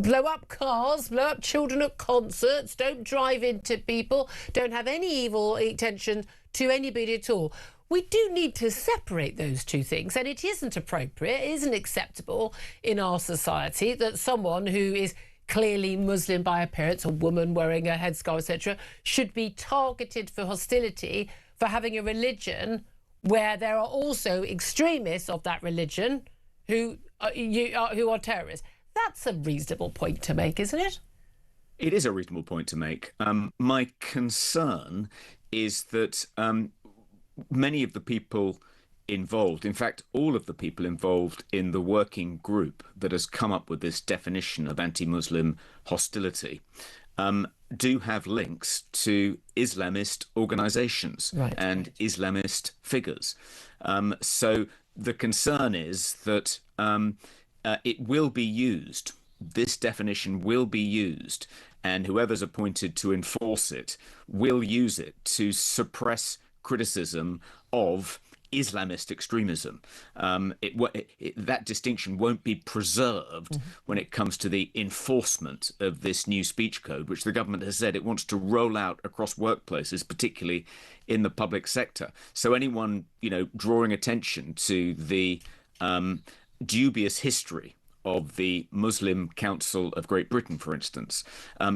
blow up cars, blow up children at concerts, don't drive into people, don't have any evil intention to anybody at all. We do need to separate those two things, and it isn't appropriate, it isn't acceptable in our society that someone who is clearly Muslim by appearance, a woman wearing a headscarf, etc., should be targeted for hostility for having a religion where there are also extremists of that religion who are terrorists. That's a reasonable point to make, isn't it?
It is a reasonable point to make. My concern is that many of the people involved, in fact, all of the people involved in the working group that has come up with this definition of anti-Muslim hostility, do have links to Islamist organizations and Islamist figures. So the concern is that it will be used. This definition will be used, and whoever's appointed to enforce it will use it to suppress criticism of Islamist extremism. That distinction won't be preserved when it comes to the enforcement of this new speech code, which the government has said it wants to roll out across workplaces, particularly in the public sector. So anyone, drawing attention to the dubious history of the Muslim Council of Great Britain, for instance,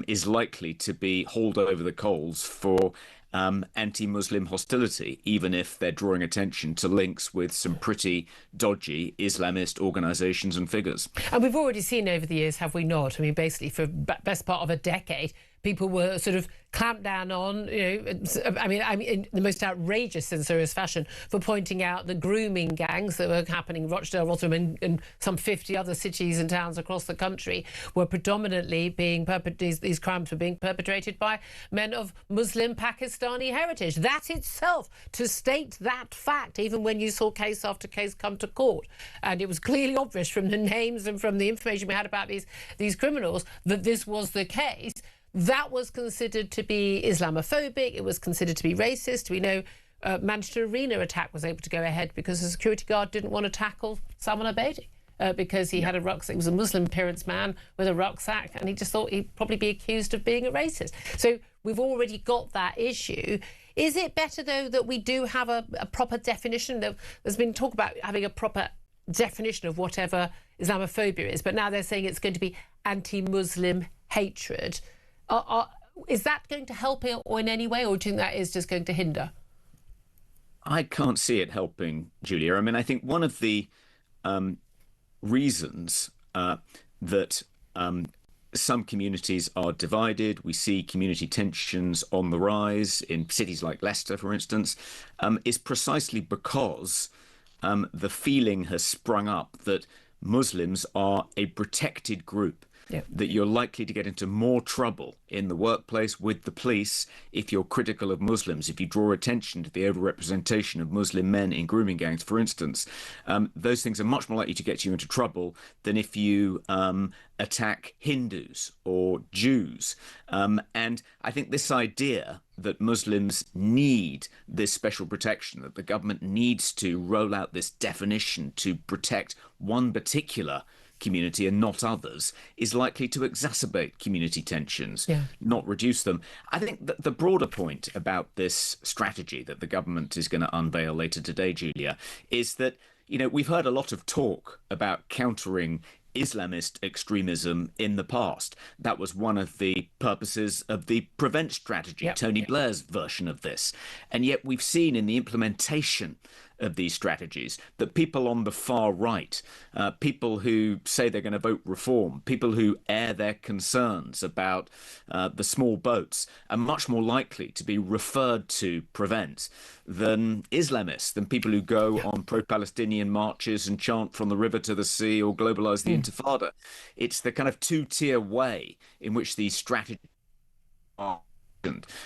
is likely to be hauled over the coals for anti-Muslim hostility, even if they're drawing attention to links with some pretty dodgy Islamist organisations and figures.
And we've already seen over the years, have we not? I mean, basically for best part of a decade, people were sort of clamped down on, in the most outrageous, censorious fashion, for pointing out the grooming gangs that were happening in Rochdale, Rotherham, and some 50 other cities and towns across the country were predominantly being these crimes were being perpetrated by men of Muslim Pakistani heritage. That itself, to state that fact, even when you saw case after case come to court, and it was clearly obvious from the names and from the information we had about these criminals that this was the case. That was considered to be Islamophobic. It was considered to be racist. We know Manchester Arena attack was able to go ahead because a security guard didn't want to tackle Salman Abedi because he had a rucksack. He was a Muslim appearance man with a rucksack, and he just thought he'd probably be accused of being a racist. So we've already got that issue. Is it better, though, that we do have a proper definition? There's been talk about having a proper definition of whatever Islamophobia is, but now they're saying it's going to be anti-Muslim hatred. Is that going to help in any way, or do you think that is just going to hinder?
I can't see it helping, Julia. I mean, I think one of the reasons that some communities are divided, we see community tensions on the rise in cities like Leicester, for instance, is precisely because the feeling has sprung up that Muslims are a protected group. Yep. That you're likely to get into more trouble in the workplace with the police if you're critical of Muslims, if you draw attention to the overrepresentation of Muslim men in grooming gangs, for instance. Those things are much more likely to get you into trouble than if you attack Hindus or Jews. And I think this idea that Muslims need this special protection, that the government needs to roll out this definition to protect one particular community and not others, is likely to exacerbate community tensions, not reduce them. I think that the broader point about this strategy that the government is going to unveil later today, Julia, is that, we've heard a lot of talk about countering Islamist extremism in the past. That was one of the purposes of the Prevent strategy, Tony Blair's version of this. And yet we've seen in the implementation of these strategies that people on the far right, people who say they're going to vote reform, people who air their concerns about the small boats, are much more likely to be referred to Prevent than Islamists, than people who go on pro-Palestinian marches and chant from the river to the sea or globalise the Intifada. It's the kind of two-tier way in which these strategies are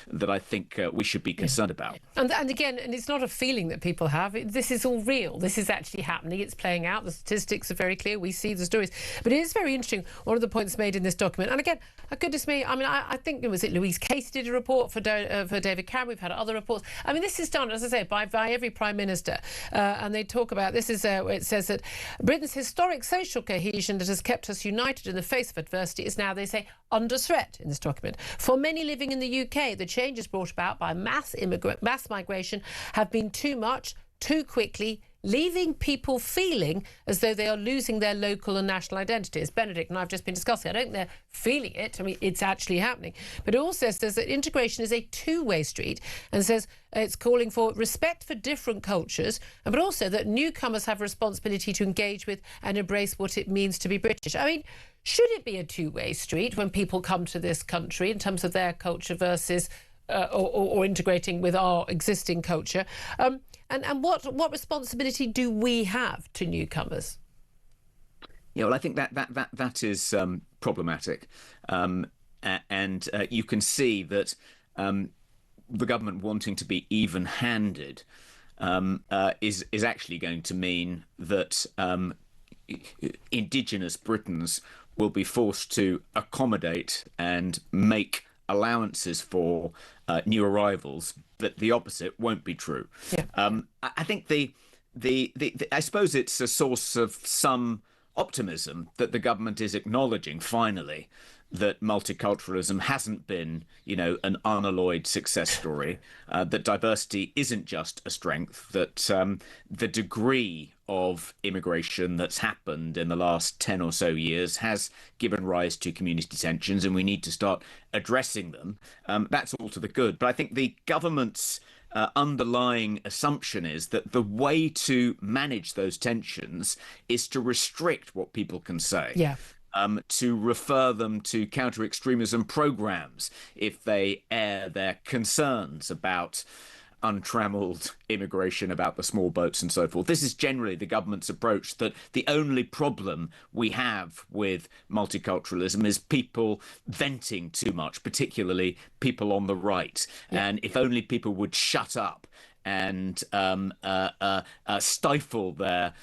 that I think we should be concerned about.
And again, and it's not a feeling that people have. This is all real. This is actually happening. It's playing out. The statistics are very clear. We see the stories. But it is very interesting, one of the points made in this document. And again, goodness me, I mean, I think, was it Louise Casey did a report for David Cameron? We've had other reports. I mean, this is done, as I say, by every Prime Minister. And they talk about, this is where it says that Britain's historic social cohesion that has kept us united in the face of adversity is now, they say, under threat in this document. For many living in the UK, the changes brought about by mass migration have been too much, too quickly, leaving people feeling as though they are losing their local and national identity. As Benedict and I have just been discussing, I don't think they're feeling it. I mean, it's actually happening. But it also says that integration is a two-way street, and says it's calling for respect for different cultures, but also that newcomers have a responsibility to engage with and embrace what it means to be British. I mean, should it be a two-way street when people come to this country in terms of their culture versus or integrating with our existing culture? And what responsibility do we have to newcomers?
Yeah, well, I think that is problematic, and you can see that the government wanting to be even-handed is actually going to mean that indigenous Britons will be forced to accommodate and make allowances for new arrivals, but the opposite won't be true. Yeah. I think I suppose it's a source of some optimism that the government is acknowledging finally that multiculturalism hasn't been, an unalloyed success story, that diversity isn't just a strength, that the degree of immigration that's happened in the last 10 or so years has given rise to community tensions, and we need to start addressing them. That's all to the good. But I think the government's underlying assumption is that the way to manage those tensions is to restrict what people can say. Yeah. To refer them to counter-extremism programs if they air their concerns about untrammeled immigration, about the small boats and so forth. This is generally the government's approach, that the only problem we have with multiculturalism is people venting too much, particularly people on the right. Yeah. And if only people would shut up and stifle their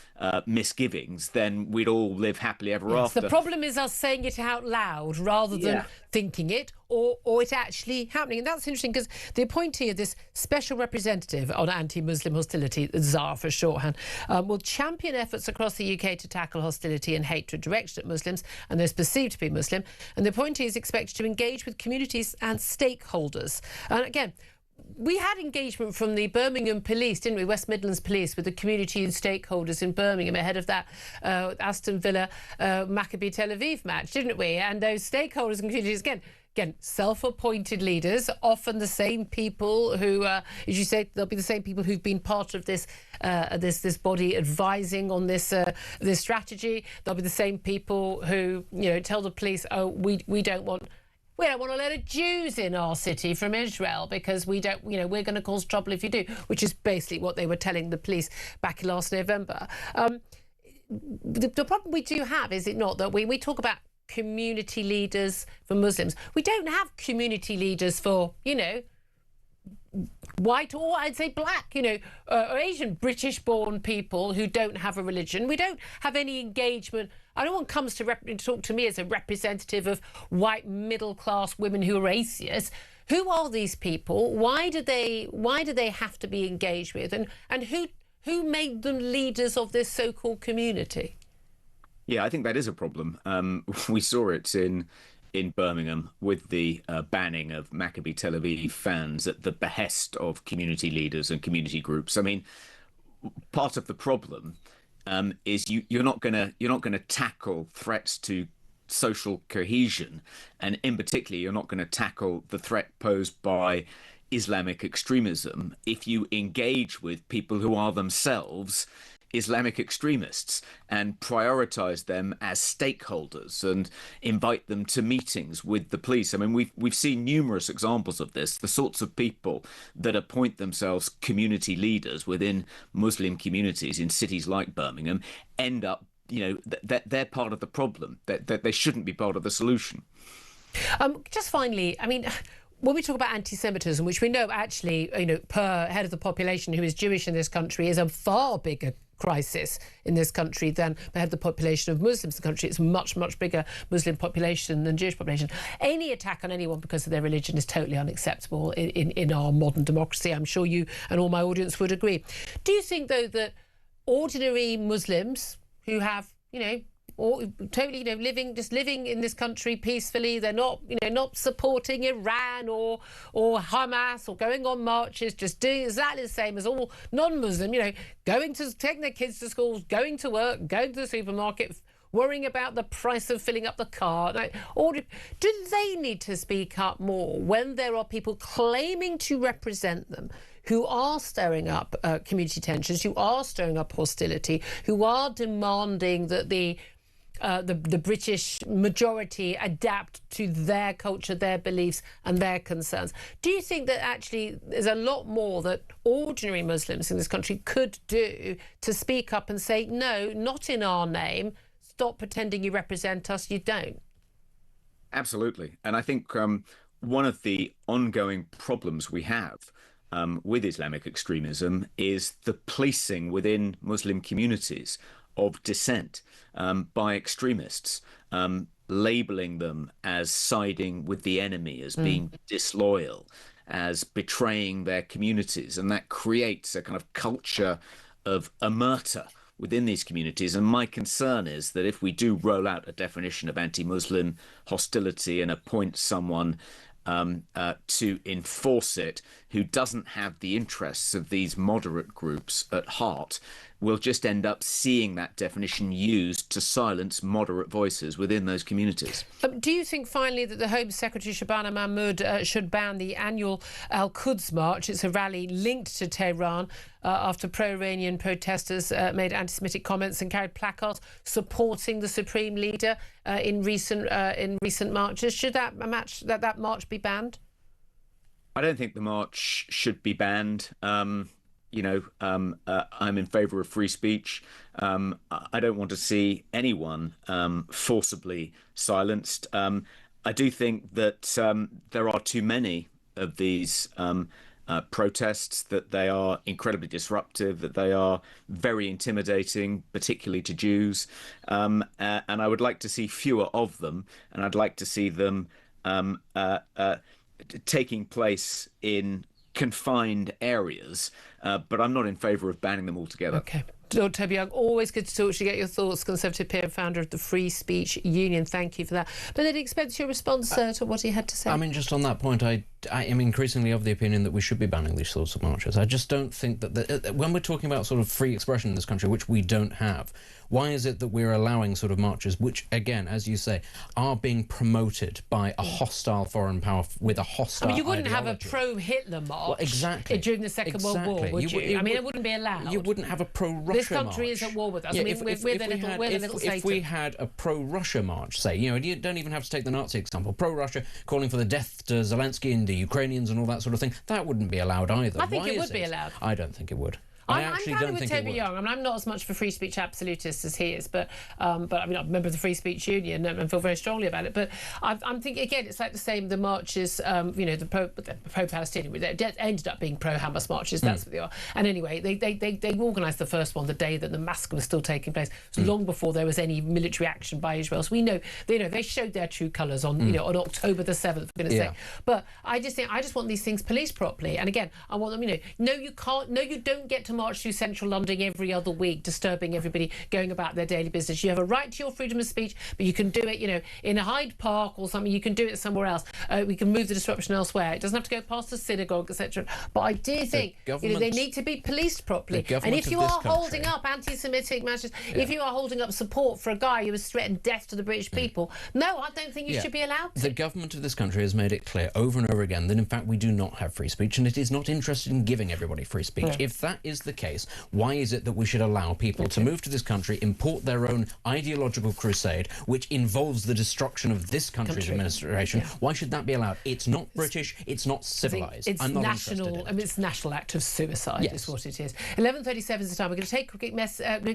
misgivings, then we'd all live happily ever after.
The problem is us saying it out loud rather than thinking it or it actually happening. And that's interesting, because the appointee of this special representative on anti-Muslim hostility, the ZAR for shorthand, will champion efforts across the UK to tackle hostility and hatred directed at Muslims and those perceived to be Muslim. And the appointee is expected to engage with communities and stakeholders. And again, we had engagement from the Birmingham police, didn't we? West Midlands police, with the community and stakeholders in Birmingham ahead of that Aston Villa Maccabi Tel Aviv match, didn't we? And those stakeholders and communities, again, self-appointed leaders, often the same people who, as you say, they'll be the same people who've been part of this this body advising on this this strategy. They'll be the same people who, tell the police, oh, we don't want a lot of Jews in our city from Israel because we don't, we're going to cause trouble if you do, which is basically what they were telling the police back last November. The problem we do have, is it not, that we talk about community leaders for Muslims. We don't have community leaders for, white or I'd say black, or Asian, British-born people who don't have a religion. We don't have any engagement. No one comes to talk to me as a representative of white middle-class women who are atheists. Who are these people? Why do they have to be engaged with? And who made them leaders of this so-called community?
Yeah, I think that is a problem. We saw it in Birmingham with the banning of Maccabi Tel Aviv fans at the behest of community leaders and community groups. I mean, part of the problem is you're not going to tackle threats to social cohesion, and in particular, you're not going to tackle the threat posed by Islamic extremism if you engage with people who are themselves Islamic extremists and prioritize them as stakeholders and invite them to meetings with the police. I mean, we've seen numerous examples of this. The sorts of people that appoint themselves community leaders within Muslim communities in cities like Birmingham end up, they're part of the problem. That they shouldn't be part of the solution.
Just finally, I mean, when we talk about anti-Semitism, which we know actually, per head of the population who is Jewish in this country, is a far bigger crisis in this country than per head of the population of Muslims in the country. It's a much, much bigger Muslim population than Jewish population. Any attack on anyone because of their religion is totally unacceptable in our modern democracy. I'm sure you and all my audience would agree. Do you think, though, that ordinary Muslims who have, or totally, living in this country peacefully. They're not, not supporting Iran or Hamas or going on marches, just doing exactly the same as all non-Muslim, taking their kids to schools, going to work, going to the supermarket, worrying about the price of filling up the car. Or do they need to speak up more when there are people claiming to represent them who are stirring up community tensions, who are stirring up hostility, who are demanding that the British majority adapt to their culture, their beliefs and their concerns? Do you think that actually there's a lot more that ordinary Muslims in this country could do to speak up and say, no, not in our name, stop pretending you represent us, you don't?
Absolutely. And I think one of the ongoing problems we have with Islamic extremism is the policing within Muslim communities of dissent by extremists, labeling them as siding with the enemy, as being disloyal, as betraying their communities. And that creates a kind of culture of omerta within these communities. And my concern is that if we do roll out a definition of anti-Muslim hostility and appoint someone to enforce it who doesn't have the interests of these moderate groups at heart, we'll just end up seeing that definition used to silence moderate voices within those communities.
Do you think finally that the Home Secretary Shabana Mahmood should ban the annual Al-Quds March? It's a rally linked to Tehran after pro-Iranian protesters made anti-Semitic comments and carried placards supporting the Supreme Leader in recent marches. Should that march be banned?
I don't think the march should be banned. I'm in favour of free speech. I don't want to see anyone forcibly silenced. I do think that there are too many of these protests, that they are incredibly disruptive, that they are very intimidating, particularly to Jews. And I would like to see fewer of them, and I'd like to see them taking place in confined areas, but I'm not in favour of banning them altogether.
Okay. Lord Toby Young, always good to talk to you, get your thoughts. Conservative peer and founder of the Free Speech Union. Thank you for that. But Lady Spence, your response to what he had to say?
I mean, just on that point, I am increasingly of the opinion that we should be banning these sorts of marches. I just don't think that when we're talking about sort of free expression in this country, which we don't have, why is it that we're allowing sort of marches which, again, as you say, are being promoted by a hostile foreign power with a hostile
you wouldn't
ideology?
have a pro-Hitler march during the Second World War, would you? It wouldn't be allowed.
You wouldn't have a pro-Russia
This country
march.
is at war with us.
Yeah,
we're the little Satan.
If we had a pro-Russia march, say, you don't even have to take the Nazi example, pro-Russia calling for the death to Zelensky and the Ukrainians and all that sort of thing, that wouldn't be allowed either.
I think it would be allowed.
I don't think it would.
I'm kind of with Toby Young. I mean, I'm not as much for free speech absolutist as he is, but I mean, I'm a member of the Free Speech Union and feel very strongly about it. But I'm thinking, again, it's like the same, the marches, the pro-Palestinian, they ended up being pro-Hamas marches, that's what they are. And anyway, they organised the first one the day that the massacre was still taking place. It was long before there was any military action by Israel. So we know, they showed their true colours on, on October the 7th, for goodness sake. But I just want these things policed properly. And again, I want them, no, you can't, no, you don't get to march through central London every other week, disturbing everybody going about their daily business. You have a right to your freedom of speech, but you can do it, in a Hyde Park or something. You can do it somewhere else. We can move the disruption elsewhere. It doesn't have to go past the synagogue, etc. But I do think they need to be policed properly. And if you are holding up anti-Semitic marches, if you are holding up support for a guy who has threatened death to the British people, no, I don't think you should be allowed to.
The government of this country has made it clear over and over again that in fact we do not have free speech, and it is not interested in giving everybody free speech. If that is the case, why is it that we should allow people to move to this country, import their own ideological crusade, which involves the destruction of this country's administration? Why should that be allowed? It's not British, it's not civilised.
It's
I'm not
national. I mean, it's a national act of suicide. Is what it is. 11:37 is the time. We're going to take a quick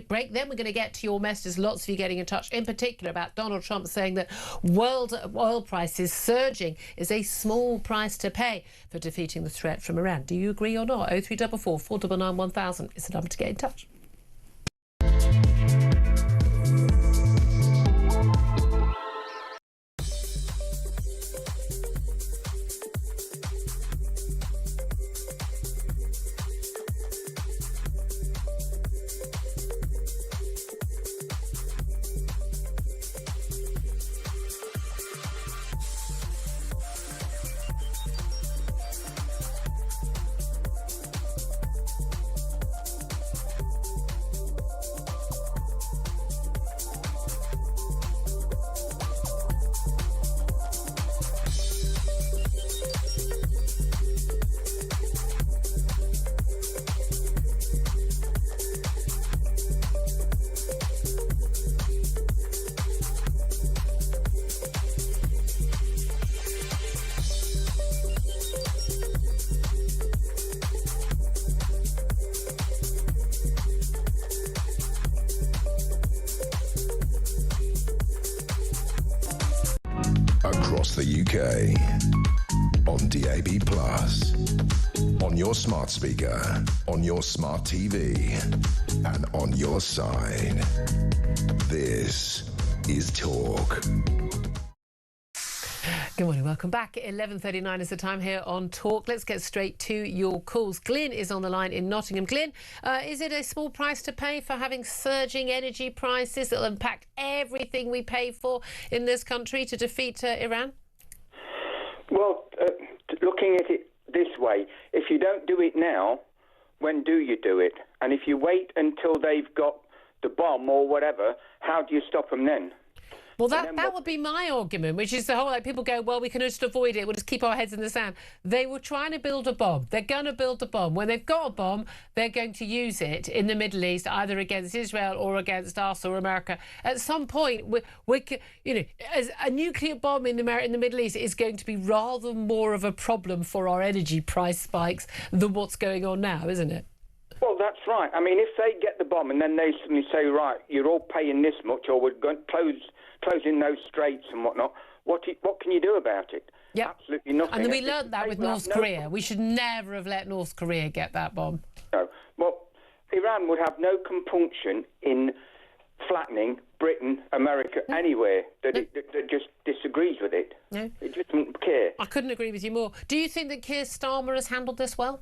break. Then we're going to get to your messages. Lots of you getting in touch, in particular about Donald Trump saying that world oil prices surging is a small price to pay for defeating the threat from Iran. Do you agree or not? 0344 499 1000 is the number to get in touch.
across the UK. On DAB+, on your smart speaker, on your smart TV, and on your side. This is Talk.
Good morning, welcome back. 11:39 is the time here on Talk. Let's get straight to your calls. Glyn is on the line in Nottingham. Glyn, is it a small price to pay for having surging energy prices that will impact everything we pay for in this country to defeat Iran?
Well, looking at it this way, if you don't do it now, when do you do it? And if you wait until they've got the bomb or whatever, how do you stop them then?
Well, that would be my argument, which is the whole, like, people go, well, we can just avoid it. We'll just keep our heads in the sand. They were trying to build a bomb. They're going to build a bomb. When they've got a bomb, they're going to use it in the Middle East, either against Israel or against us or America. At some point, as a nuclear bomb in the Middle East is going to be rather more of a problem for our energy price spikes than what's going on now, isn't it?
Well, that's right. I mean, if they get the bomb and then they suddenly say, right, you're all paying this much, or we're going to closing those straits and whatnot, what can you do about it?
Yep.
Absolutely nothing.
And then we learned that with North Korea. We should never have let North Korea get that bomb.
No. Well, Iran would have no compunction in flattening Britain, America, anywhere that just disagrees with it.
No.
It just doesn't care.
I couldn't agree with you more. Do you think that Keir Starmer has handled this well?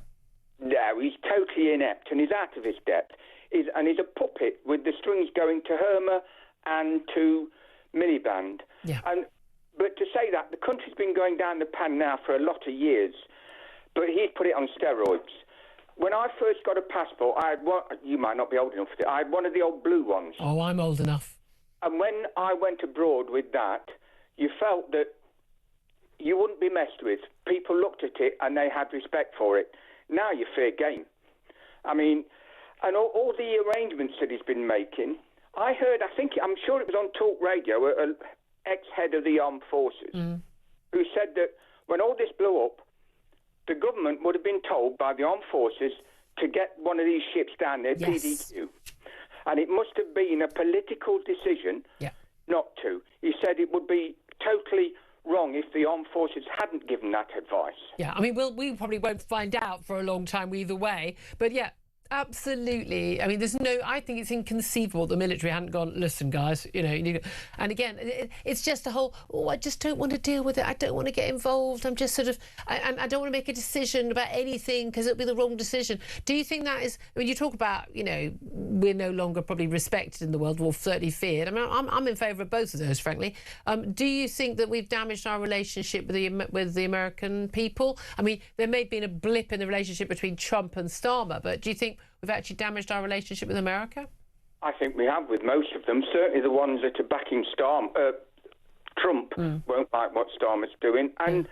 No, he's totally inept and he's out of his depth. And he's a puppet with the strings going to Herma and to Miliband.
Yeah.
But to say that, the country's been going down the pan now for a lot of years, but he's put it on steroids. When I first got a passport, I had one, you might not be old enough for it, I had one of the old blue ones.
Oh, I'm old enough.
And when I went abroad with that, you felt that you wouldn't be messed with. People looked at it and they had respect for it. Now you're fair game. I mean, and all the arrangements that he's been making, I'm sure it was on Talk Radio, an ex-head of the armed forces, who said that when all this blew up, the government would have been told by the armed forces to get one of these ships down there,
yes.
PDQ. And it must have been a political decision not to. He said it would be totally wrong if the armed forces hadn't given that advice.
Yeah, I mean, we probably won't find out for a long time either way. But yeah, absolutely. I mean, I think it's inconceivable the military hadn't gone, listen, guys, and again, it's just a whole, I just don't want to deal with it. I don't want to get involved. I'm just sort of, I don't want to make a decision about anything because it'll be the wrong decision. Do you think that is, when you talk about, we're no longer probably respected in the world, or certainly feared. I mean, I'm in favour of both of those, frankly. Do you think that we've damaged our relationship with the American people? I mean, there may have been a blip in the relationship between Trump and Starmer, but do you think we've actually damaged our relationship with America?
I think we have with most of them. Certainly the ones that are backing Trump won't like what Starmer's doing. And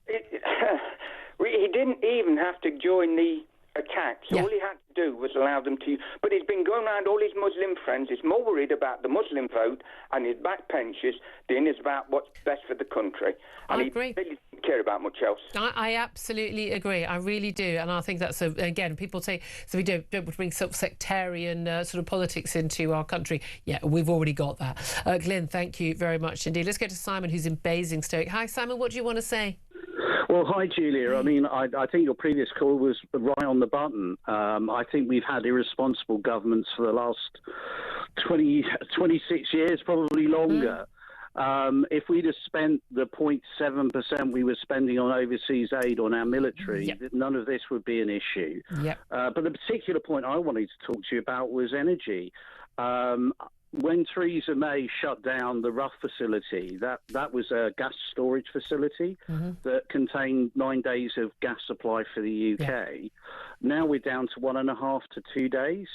he didn't even have to join the attacks. Yeah. All he had to do was allow them to. But he's been going around all his Muslim friends. He's more worried about the Muslim vote and his backbenchers than he is about what's best for the country. And
I agree.
He really doesn't care about much else.
I absolutely agree. I really do. And I think that's, again, people say, so we don't bring sort of sectarian sort of politics into our country. Yeah, we've already got that. Glyn, thank you very much indeed. Let's go to Simon, who's in Basingstoke. Hi, Simon, what do you want to say?
Well, hi, Julia. I mean, I think your previous call was right on the button. I think we've had irresponsible governments for the last 26 years, probably longer. If we'd have spent the 0.7% we were spending on overseas aid on our military, none of this would be an issue. But the particular point I wanted to talk to you about was energy. When Theresa May shut down the Rough facility, that was a gas storage facility that contained 9 days of gas supply for the UK. Now we're down to 1.5 to 2 days.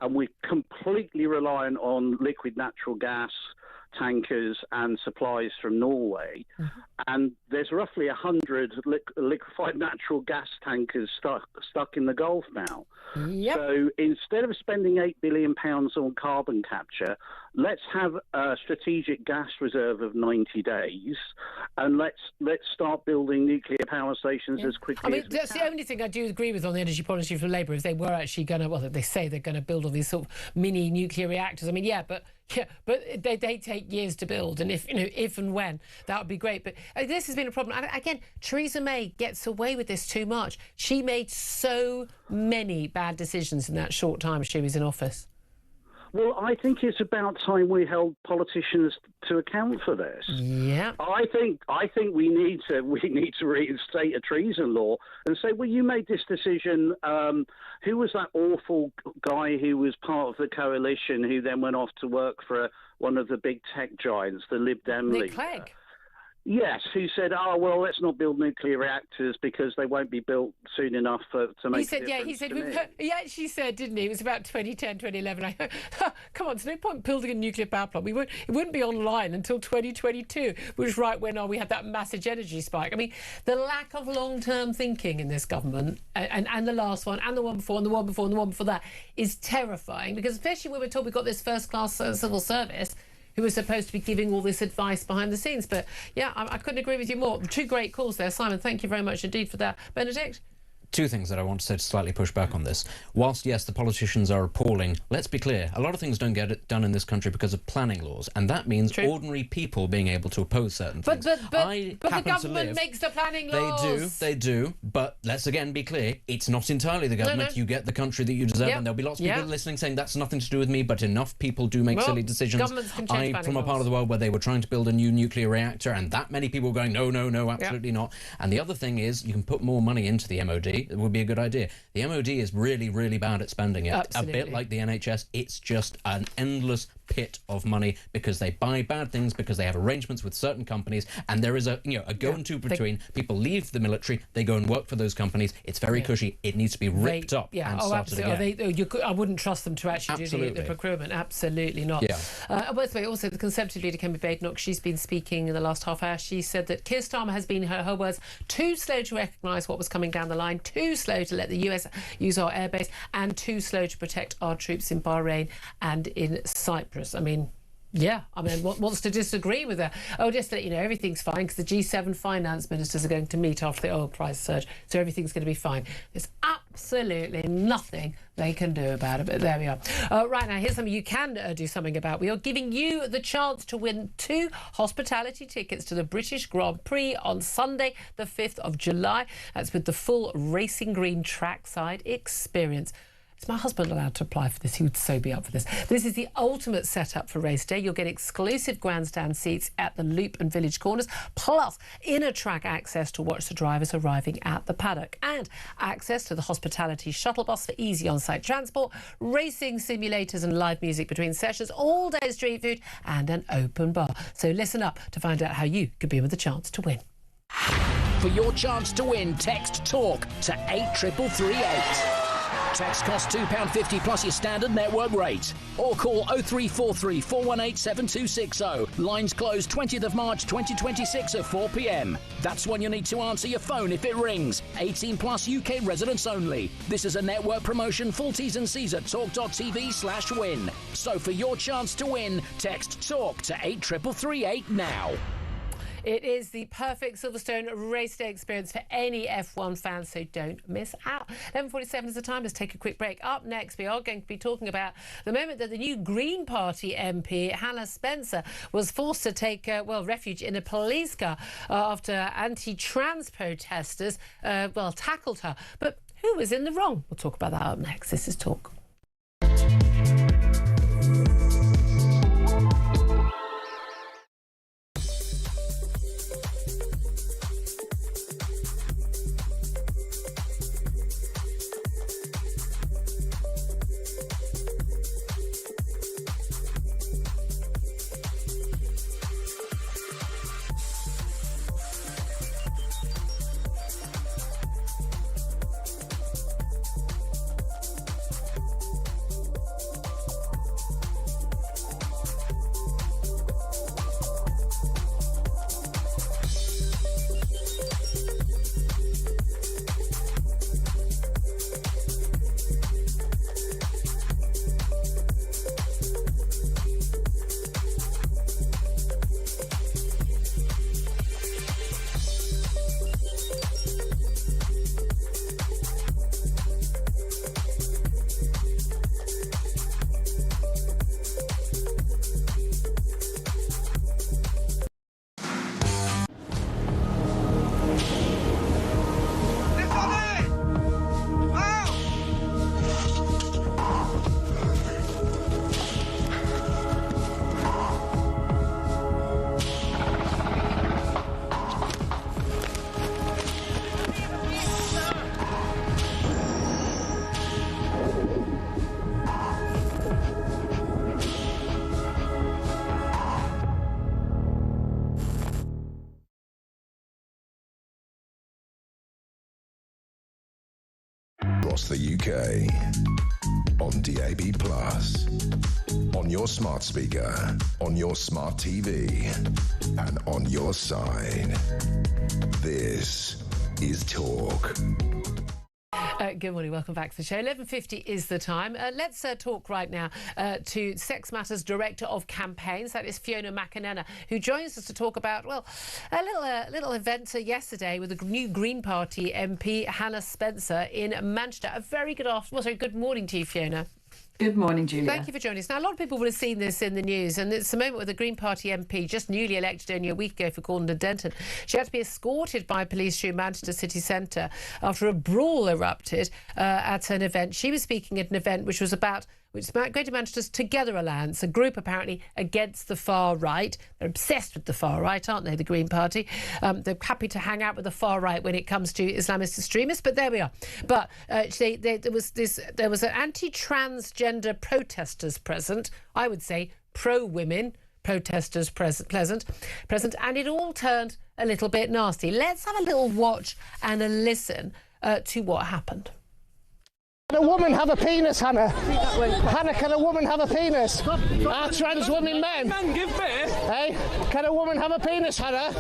And we're completely reliant on liquid natural gas tankers and supplies from Norway. And there's roughly 100 liquefied natural gas tankers stuck in the Gulf now. So instead of spending £8 billion on carbon capture, let's have a strategic gas reserve of 90 days, and let's start building nuclear power stations as quickly as we
that's the only thing I do agree with on the energy policy for Labour, is they were actually going to, well, they say they're going to build all these sort of mini nuclear reactors. I mean, but Yeah, but they take years to build, and if and when, that would be great. But this has been a problem. Again, Theresa May gets away with this too much. She made so many bad decisions in that short time she was in office.
Well, I think it's about time we held politicians to account for this.
Yeah.
I think we need to reinstate a treason law and say, well, you made this decision. Who was that awful guy who was part of the coalition who then went off to work for one of the big tech giants, the Lib Dem leader?
Nick Clegg.
Yes, who said, "Oh well, let's not build nuclear reactors because they won't be built soon enough to make."
He actually said, didn't he? It was about 2010, 2011. I come on, there's no point building a nuclear power plant. It wouldn't be online until 2022, which was right when we had that massive energy spike. I mean, the lack of long-term thinking in this government, and the last one, and the one before, and the one before, and the one before that, is terrifying. Because especially when we're told we've got this first-class civil service who was supposed to be giving all this advice behind the scenes. But yeah, I couldn't agree with you more. Two great calls there, Simon. Thank you very much indeed for that. Benedict?
Two things that I want to say to slightly push back on this. Whilst, yes, the politicians are appalling, let's be clear, a lot of things don't get it done in this country because of planning laws, and that means ordinary people being able to oppose certain things.
But the government makes the planning laws.
They do, but let's again be clear, it's not entirely the government. No. You get the country that you deserve, and there'll be lots of people listening saying that's nothing to do with me, but enough people do make silly decisions.
Governments can change
I'm from a part of the world where they were trying to build a new nuclear reactor, and that many people were going, no, absolutely not. And the other thing is, you can put more money into the MOD. It would be a good idea. The MOD is really, really bad at spending it.
Absolutely.
A bit like the NHS, it's just an endless pit of money because they buy bad things, because they have arrangements with certain companies, and there is a go-and-to between people leave the military, they go and work for those companies. It's very cushy. It needs to be ripped up and started again.
I wouldn't trust them to actually do the procurement. Absolutely not.
Yeah.
By the way, also the Conservative leader Kemi Badenoch, she's been speaking in the last half hour. She said that Keir Starmer has been, her words, too slow to recognise what was coming down the line, too slow to let the US use our airbase, and too slow to protect our troops in Bahrain and in Cyprus. I mean, what's to disagree with that? Oh, just to let you know, everything's fine because the G7 finance ministers are going to meet after the oil price surge, so everything's going to be fine. There's absolutely nothing they can do about it, but there we are. Right now, here's something you can do something about. We are giving you the chance to win 2 hospitality tickets to the British Grand Prix on Sunday, the 5th of July. That's with the full Racing Green trackside experience. Is my husband allowed to apply for this? He would so be up for this. This is the ultimate setup for race day. You'll get exclusive grandstand seats at the Loop and Village Corners, plus inner track access to watch the drivers arriving at the paddock, and access to the hospitality shuttle bus for easy on-site transport, racing simulators and live music between sessions, all-day street food and an open bar. So listen up to find out how you could be with a chance to win.
For your chance to win, text TALK to 83338. Text costs £2.50 plus your standard network rate. Or call 0343 418 7260. Lines close 20th of March 2026 at 4 p.m. That's when you need to answer your phone if it rings. 18 plus UK residents only. This is a network promotion. Full T's and C's at talk.tv/win. So for your chance to win, text TALK to 83338 now.
It is the perfect Silverstone race day experience for any F1 fan, so don't miss out. 11:47 is the time. Let's take a quick break. Up next, we are going to be talking about the moment that the new Green Party MP, Hannah Spencer, was forced to take, refuge in a police car after anti-trans protesters, tackled her. But who was in the wrong? We'll talk about that up next. This is Talk.
across the UK. On DAB+, on your smart speaker, on your smart TV, and on your side. This is Talk.
Good morning, welcome back to the show. 11:50 is the time. Let's talk right now to Sex Matters Director of Campaigns, that is Fiona McEnena, who joins us to talk about, well, a little event yesterday with the new Green Party MP, Hannah Spencer, in Manchester. A very good good morning to you, Fiona.
Good morning, Julia.
Thank you for joining us. Now, a lot of people would have seen this in the news, and it's a moment where the Green Party MP, just newly elected only a week ago for Gordon and Denton, she had to be escorted by police through Manchester city centre after a brawl erupted at an event. She was speaking at an event which was about Greater Manchester's Together Alliance, a group apparently against the far right. They're obsessed with the far right, aren't they, the Green Party? They're happy to hang out with the far right when it comes to Islamist extremists, but there we are. But there was an anti-transgender protesters present, I would say pro-women protesters present, and it all turned a little bit nasty. Let's have a little watch and a listen to what happened.
Can a woman have a penis, Hannah? Hannah, can a woman have a penis? Are trans women men? Men give birth. Hey, can a woman have a penis, Hannah?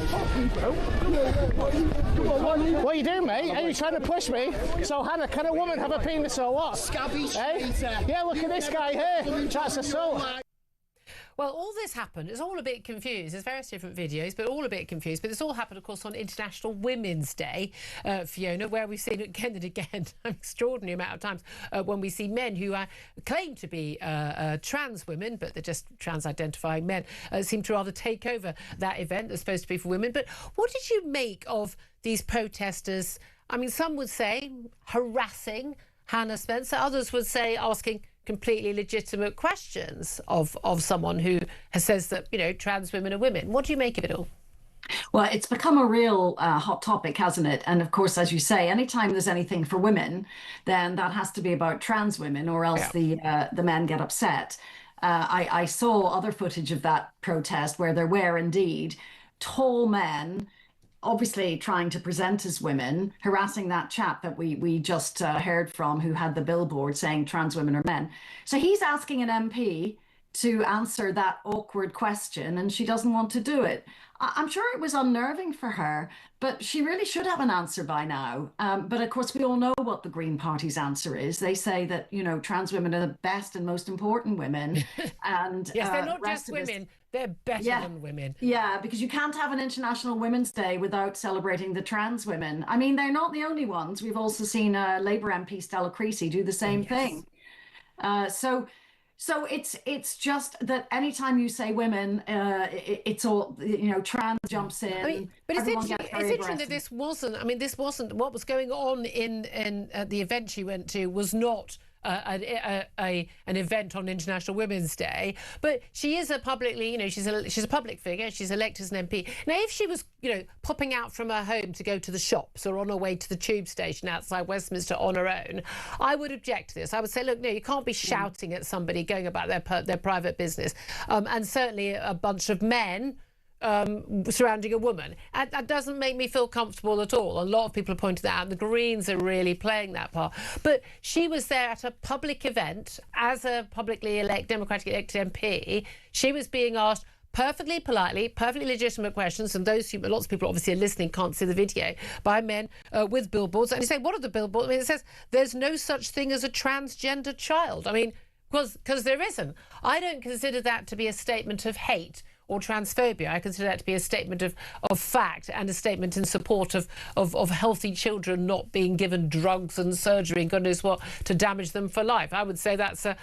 What are you doing, mate? Are you trying to push me? So, Hannah, can a woman have a penis or what? Scabby traitor. Yeah, look at this guy here. That's assault.
Well, all this happened. It's all a bit confused. There's various different videos, but all a bit confused. But this all happened, of course, on International Women's Day, Fiona, where we've seen it again and again, an extraordinary amount of times, when we see men who claim to be trans women, but they're just trans-identifying men, seem to rather take over that event that's supposed to be for women. But what did you make of these protesters? I mean, some would say harassing Hannah Spencer. Others would say asking completely legitimate questions of someone who says that, you know, trans women are women. What do you make of it all?
Well, it's become a real hot topic, hasn't it? And of course, as you say, anytime there's anything for women, then that has to be about trans women, or else the men get upset. I saw other footage of that protest where there were indeed tall men, obviously trying to present as women, harassing that chap that we just heard from, who had the billboard saying trans women are men. So he's asking an MP to answer that awkward question, and she doesn't want to do it. I'm sure it was unnerving for her, but she really should have an answer by now. But of course, we all know what the Green Party's answer is. They say that, you know, trans women are the best and most important women. And
yes, they're not just women. They're better than women.
Yeah, because you can't have an International Women's Day without celebrating the trans women. I mean, they're not the only ones. We've also seen Labour MP Stella Creasy do the same thing. So it's just that anytime you say women, it's all, you know, trans jumps in.
I mean, but it's interesting that this wasn't what was going on in the event she went to was not an event on International Women's Day, but she is she's a public figure. She's elected as an MP. Now, if she was, you know, popping out from her home to go to the shops or on her way to the tube station outside Westminster on her own, I would object to this. I would say, look, no, you can't be shouting at somebody going about their private business, and certainly a bunch of men surrounding a woman. That doesn't make me feel comfortable at all. A lot of people have pointed that out, and the Greens are really playing that part. But she was there at a public event as a democratically elected MP. She was being asked perfectly politely, perfectly legitimate questions, and lots of people obviously are listening, can't see the video, by men with billboards. And you say, what are the billboards? I mean, it says there's no such thing as a transgender child. I mean, because there isn't. I don't consider that to be a statement of hate or transphobia. I consider that to be a statement of fact, and a statement in support of healthy children not being given drugs and surgery and God knows what to damage them for life. I would say that's a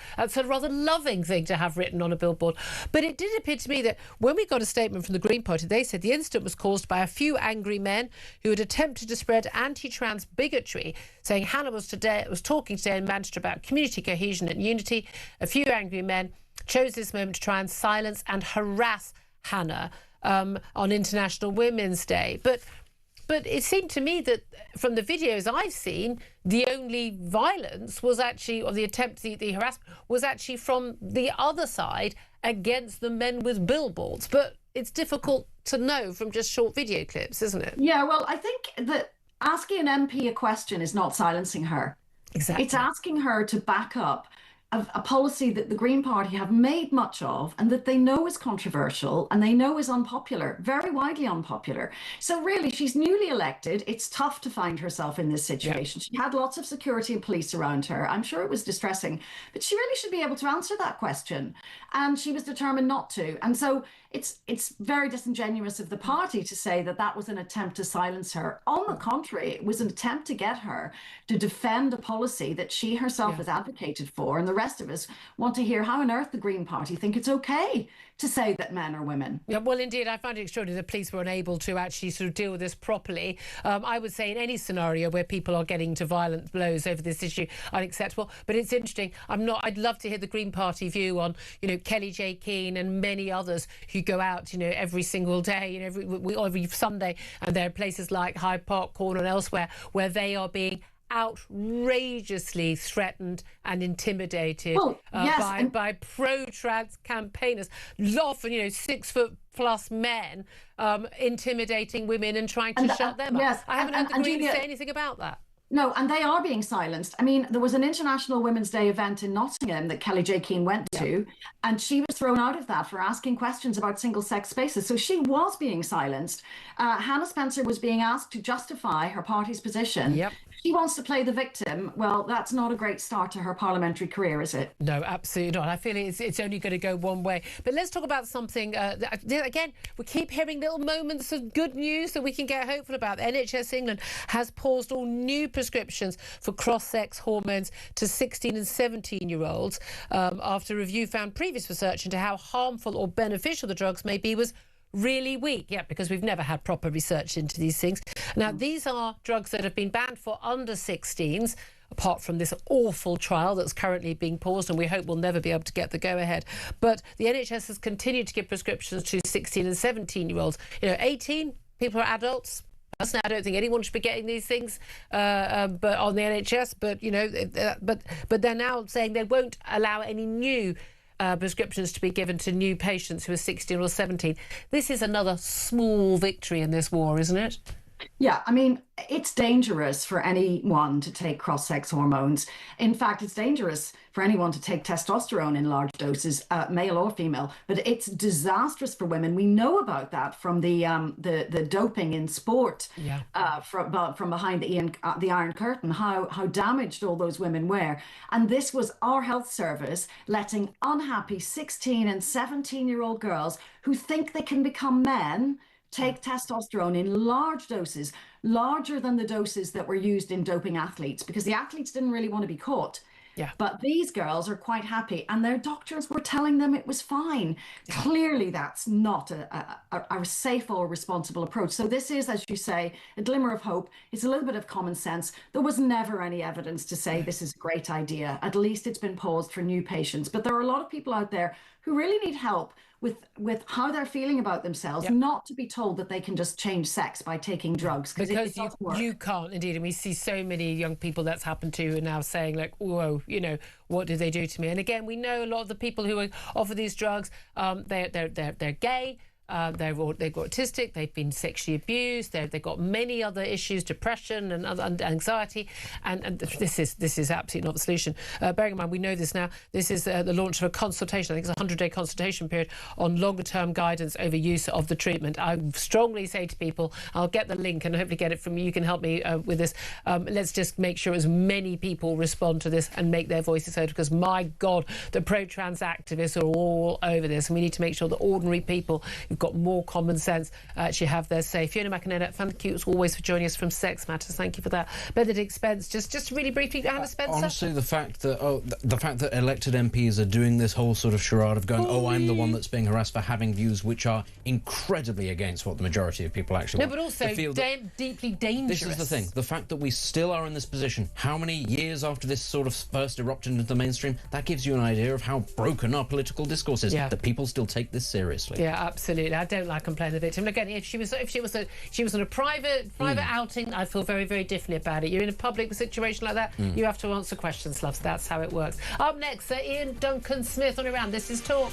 rather loving thing to have written on a billboard. But it did appear to me that when we got a statement from the Green Party, they said the incident was caused by a few angry men who had attempted to spread anti-trans bigotry, saying Hannah was talking today in Manchester about community cohesion and unity. A few angry men chose this moment to try and silence and harass Hannah on International Women's Day. But it seemed to me that from the videos I've seen, the only violence was actually, or the attempt, the harassment was actually from the other side against the men with billboards. But it's difficult to know from just short video clips, isn't it?
Yeah, well, I think that asking an MP a question is not silencing her. Exactly. It's asking her to back up a policy that the Green Party have made much of and that they know is controversial and they know is unpopular, very widely unpopular. So really, she's newly elected. It's tough to find herself in this situation. She had lots of security and police around her. I'm sure it was distressing, but she really should be able to answer that question. And she was determined not to. And so it's very disingenuous of the party to say that that was an attempt to silence her. On the contrary, it was an attempt to get her to defend a policy that she herself has advocated for. And the rest of us want to hear how on earth the Green Party think it's okay to say that men are women. Yeah, well, indeed, I find it extraordinary the police were unable to actually sort of deal with this properly. I would say in any scenario where people are getting to violent blows over this issue, unacceptable. But it's interesting. I'd love to hear the Green Party view on, Kelly J. Keane and many others who go out, every single day, every Sunday, and there are places like Hyde Park Corner and elsewhere where they are being outrageously threatened and intimidated by pro-trans campaigners, often 6-foot-plus men intimidating women and trying to shut them up. I haven't heard the Greens say anything about that. No, and they are being silenced. I mean, there was an International Women's Day event in Nottingham that Kelly J. Keane went to, and she was thrown out of that for asking questions about single-sex spaces. So she was being silenced. Hannah Spencer was being asked to justify her party's position. Yep. She wants to play the victim. Well, that's not a great start to her parliamentary career, is it? No, absolutely not. I feel it's only going to go one way. But let's talk about something, again, we keep hearing little moments of good news that we can get hopeful about. NHS England has paused all new prescriptions for cross-sex hormones to 16 and 17-year-olds after review found previous research into how harmful or beneficial the drugs may be was really weak. Yeah, because we've never had proper research into these things. Now, these are drugs that have been banned for under 16s, apart from this awful trial that's currently being paused, and we hope we'll never be able to get the go-ahead. But the NHS has continued to give prescriptions to 16 and 17-year-olds. 18, people are adults. Personally, I don't think anyone should be getting these things, but on the NHS. But they're now saying they won't allow any new prescriptions to be given to new patients who are 16 or 17. This is another small victory in this war, isn't it? Yeah, I mean, it's dangerous for anyone to take cross-sex hormones. In fact, it's dangerous for anyone to take testosterone in large doses, male or female. But it's disastrous for women. We know about that from the doping in sport, from behind the Iron Curtain, how damaged all those women were. And this was our health service letting unhappy 16 and 17-year-old girls who think they can become men take testosterone in large doses, larger than the doses that were used in doping athletes, because the athletes didn't really want to be caught. Yeah. But these girls are quite happy, and their doctors were telling them it was fine. Yeah. Clearly, that's not a safe or responsible approach. So this is, as you say, a glimmer of hope. It's a little bit of common sense. There was never any evidence to say this is a great idea. At least it's been paused for new patients. But there are a lot of people out there who really need help with how they're feeling about themselves, not to be told that they can just change sex by taking drugs.
Because you can't, indeed. And we see so many young people that's happened to who are now saying, like, whoa, what did they do to me? And again, we know a lot of the people who offer these drugs, they're gay. They've got autistic, they've been sexually abused, they've got many other issues, depression and anxiety, and this is absolutely not the solution. Bearing in mind, we know this now, this is the launch of a consultation, I think it's a 100-day consultation period on longer-term guidance over use of the treatment. I strongly say to people, I'll get the link and hopefully get it from you, you can help me with this. Let's just make sure as many people respond to this and make their voices heard, because my God, the pro-trans activists are all over this, and we need to make sure that ordinary people who've got more common sense actually have their say. Fiona McInerney, thank you as always for joining us from Sex Matters. Thank you for that. Benedict Spence, just really briefly, Hannah Spencer.
Honestly, the fact that elected MPs are doing this whole sort of charade of going, I'm the one that's being harassed for having views which are incredibly against what the majority of people actually want.
No, but also deeply dangerous.
This is the thing. The fact that we still are in this position, how many years after this sort of first erupted into the mainstream, that gives you an idea of how broken our political discourse is, that people still take this seriously.
Yeah, absolutely. I don't like playing the victim. Again, if she was in a private outing, I'd feel very, very differently about it. You're in a public situation like that, you have to answer questions, love. So that's how it works. Up next, Ian Duncan Smith on Iran. This is Talk.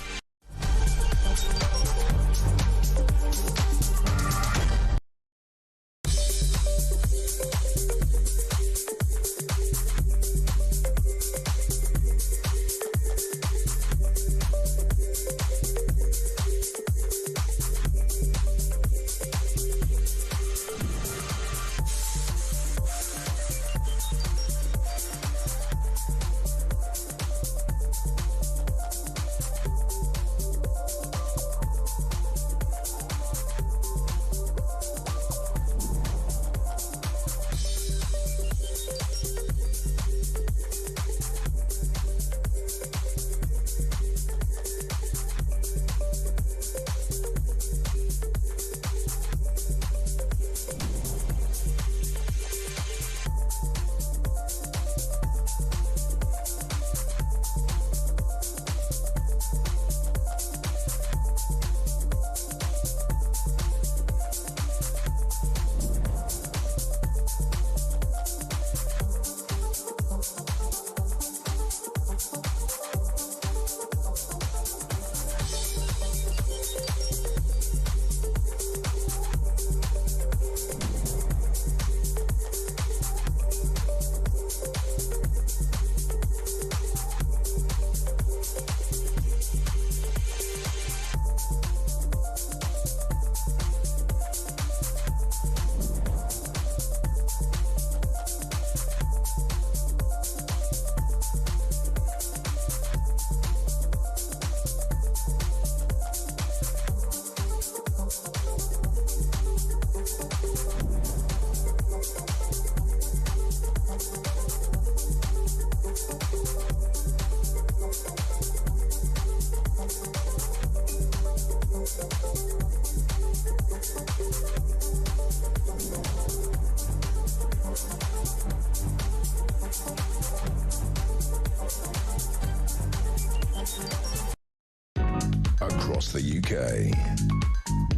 across the UK.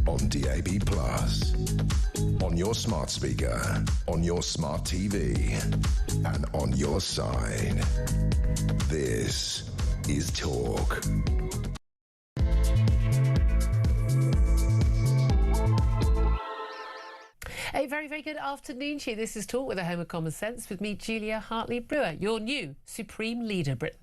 On DAB+, on your smart speaker, on your smart TV, and on your side. This is Talk.
A very, very good afternoon to you. This is Talk with the Home of Common Sense with me, Julia Hartley-Brewer, your new Supreme Leader, Britain.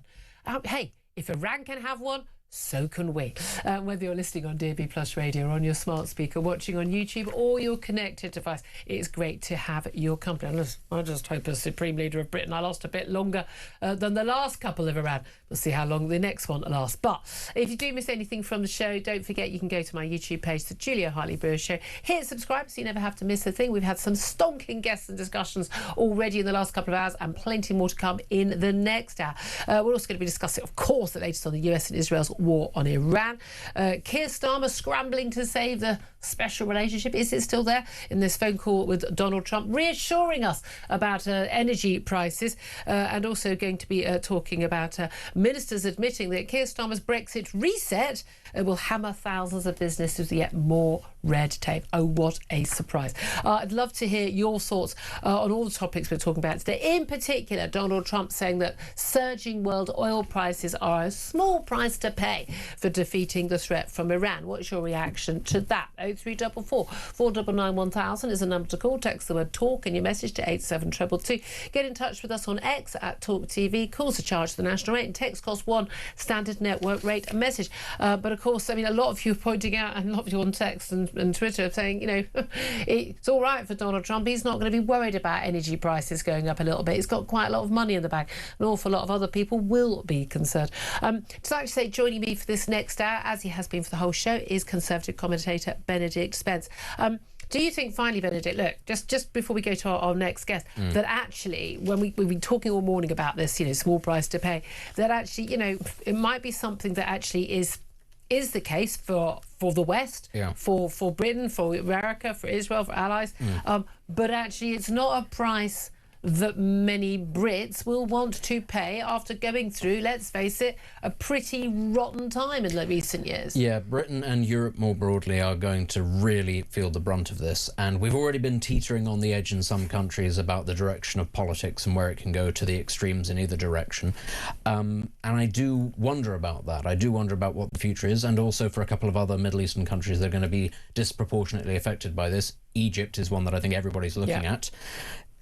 Hey, if Iran can have one, so can we. Whether you're listening on DAB Plus Radio or on your smart speaker, watching on YouTube or your connected device, it's great to have your company. I just hope as Supreme Leader of Britain I last a bit longer than the last couple of Iran. We'll see how long the next one lasts. But if you do miss anything from the show, don't forget you can go to my YouTube page, The Julia Hartley-Brewer Show. Hit subscribe so you never have to miss a thing. We've had some stonking guests and discussions already in the last couple of hours and plenty more to come in the next hour. We're also going to be discussing, of course, the latest on the US and Israel's war on Iran. Keir Starmer scrambling to save the special relationship. Is it still there? In this phone call with Donald Trump, reassuring us about energy prices, and also going to be talking about ministers admitting that Keir Starmer's Brexit reset will hammer thousands of businesses with yet more red tape. Oh, what a surprise. I'd love to hear your thoughts on all the topics we're talking about today. In particular, Donald Trump saying that surging world oil prices are a small price to pay for defeating the threat from Iran. What's your reaction to that? 0344 499 1000 is a number to call. Text the word TALK and your message to 87222. Get in touch with us on X at Talk TV. Calls are charged to the national rate and text costs £1 standard network rate message. But of course, I mean, a lot of you pointing out, and a lot of you on text and Twitter saying, you know, it's all right for Donald Trump. He's not going to be worried about energy prices going up a little bit. He's got quite a lot of money in the bank. An awful lot of other people will be concerned. To actually say, joining me for this next hour, as he has been for the whole show, is Conservative commentator Benedict Spence. Do you think, finally, Benedict, look, just before we go to our next guest, that actually, when we've been talking all morning about this, you know, small price to pay, that actually, you know, it might be something that actually is the case for the West, for Britain, for America, for Israel, for allies, but actually it's not a price that many Brits will want to pay after going through, let's face it, a pretty rotten time in the recent years.
Yeah, Britain and Europe more broadly are going to really feel the brunt of this, and we've already been teetering on the edge in some countries about the direction of politics and where it can go to the extremes in either direction. And I do wonder about that. I do wonder about what the future is, and also for a couple of other Middle Eastern countries that are going to be disproportionately affected by this. Egypt is one that I think everybody's looking at.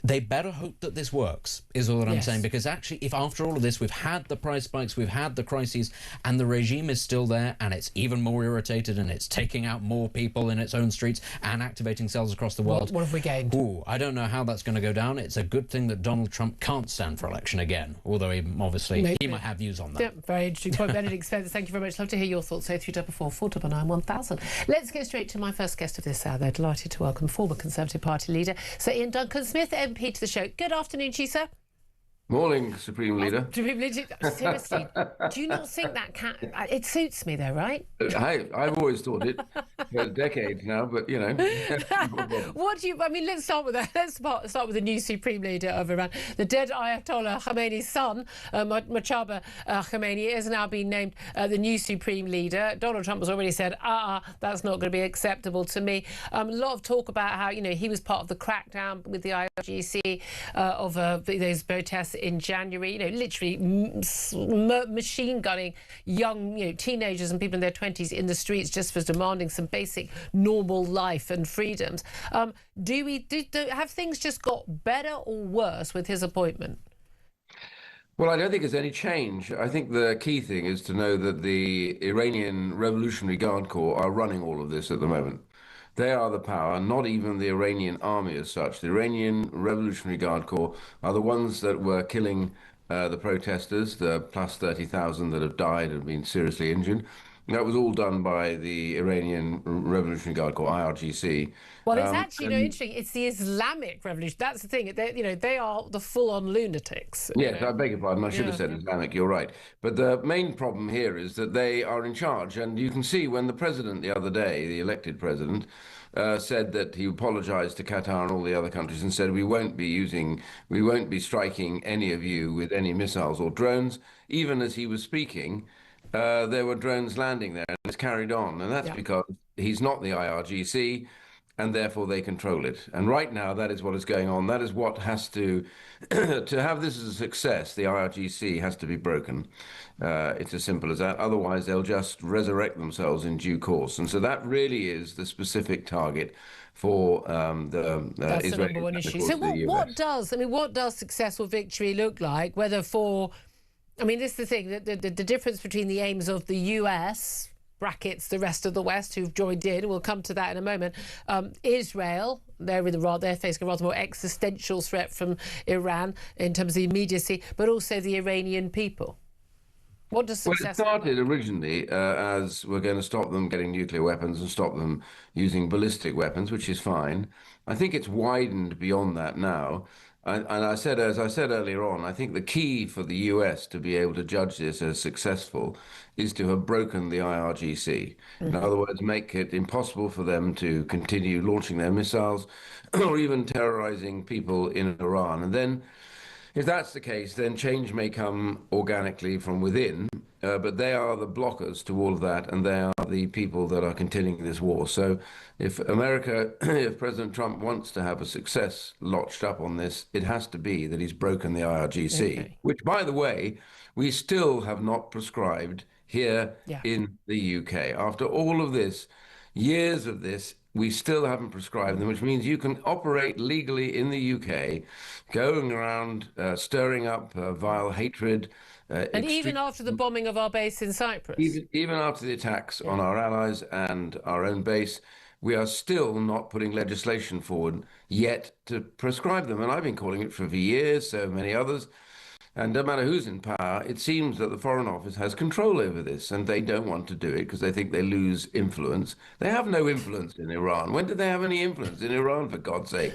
They better hope that this works, is all that I'm saying, because actually, if after all of this we've had the price spikes, we've had the crises, and the regime is still there, and it's even more irritated, and it's taking out more people in its own streets and activating cells across the world.
What have we gained?
Ooh, I don't know how that's going to go down. It's a good thing that Donald Trump can't stand for election again, although he obviously he might have views on that.
Yeah, very interesting point, Benedict Spence. Thank you very much. Love to hear your thoughts. 0344 499 1000. Let's go straight to my first guest of this hour. They're delighted to welcome former Conservative Party leader Sir Ian Duncan-Smith, MP, to the show. Good afternoon to you, sir.
Morning, Supreme Leader.
Supreme Leader, seriously, do you not think that it suits me though, right?
I've always thought it for decades now, but you know.
What do you? I mean, let's start with that. Let's start with the new Supreme Leader of Iran, the dead Ayatollah Khamenei's son, Mojtaba Khamenei, has now been named the new Supreme Leader. Donald Trump has already said, that's not going to be acceptable to me. A lot of talk about how, you know, he was part of the crackdown with the IRGC of those protests in January, you know, literally machine gunning young, you know, teenagers and people in their 20s in the streets just for demanding some basic normal life and freedoms. Have things just got better or worse with his appointment?
Well, I don't think there's any change. I think the key thing is to know that the Iranian Revolutionary Guard Corps are running all of this at the moment. They are the power, not even the Iranian army as such. The Iranian Revolutionary Guard Corps are the ones that were killing the protesters, the plus 30,000 that have died and been seriously injured. That was all done by the Iranian Revolutionary Guard Corps, IRGC.
Well, it's actually interesting. It's the Islamic Revolution. That's the thing. They are the full-on lunatics.
Yes, I beg your pardon. I should have said Islamic. You're right. But the main problem here is that they are in charge. And you can see when the president the other day, the elected president, said that he apologized to Qatar and all the other countries and said, we won't be striking any of you with any missiles or drones. Even as he was speaking, there were drones landing there. is carried on, and that's because he's not the IRGC, and therefore they control it. And right now, that is what is going on. That is what has to, to have this as a success, the IRGC has to be broken. It's as simple as that. Otherwise, they'll just resurrect themselves in due course. And so that really is the specific target for
That's
Israeli
the number one issue. So what does successful victory look like? Whether for, I mean, this is the thing, the difference between the aims of the US, brackets the rest of the West who've joined in, we'll come to that in a moment, Israel, they're facing a rather more existential threat from Iran in terms of the immediacy, but also the Iranian people. What does success
Well, it started originally as we're going to stop them getting nuclear weapons and stop them using ballistic weapons, which is fine. I think it's widened beyond that now. And as I said earlier on, I think the key for the US to be able to judge this as successful is to have broken the IRGC. In other words, make it impossible for them to continue launching their missiles or even terrorizing people in Iran. And then, if that's the case, then change may come organically from within, but they are the blockers to all of that, and they are the people that are continuing this war. So if if President Trump wants to have a success lotched up on this, it has to be that he's broken the IRGC, which, by the way, we still have not prescribed here in the UK. After all of this, years of this, we still haven't prescribed them, which means you can operate legally in the UK, going around stirring up vile hatred.
And even after the bombing of our base in Cyprus.
Even after the attacks on our allies and our own base, we are still not putting legislation forward yet to prescribe them. And I've been calling it for years, so many others. And no matter who's in power, it seems that the Foreign Office has control over this, and they don't want to do it because they think they lose influence. They have no influence in Iran. When did they have any influence in Iran, for God's sake?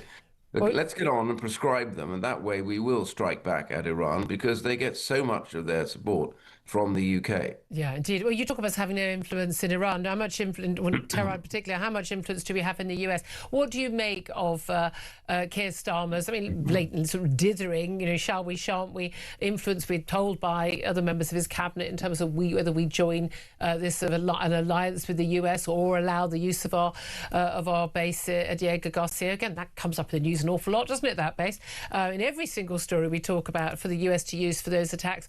Look, let's get on and prescribe them, and that way we will strike back at Iran because they get so much of their support from the UK.
Yeah, indeed. Well, you talk about having no influence in Iran. How much influence, Tehran in particular, how much influence do we have in the US? What do you make of Keir Starmer's, I mean, blatant sort of dithering, shall we, shan't we, influence we're told by other members of his cabinet in terms of whether we join this sort of an alliance with the US or allow the use of our base at Diego Garcia? Again, that comes up in the news an awful lot, doesn't it, that base? In every single story we talk about for the US to use for those attacks.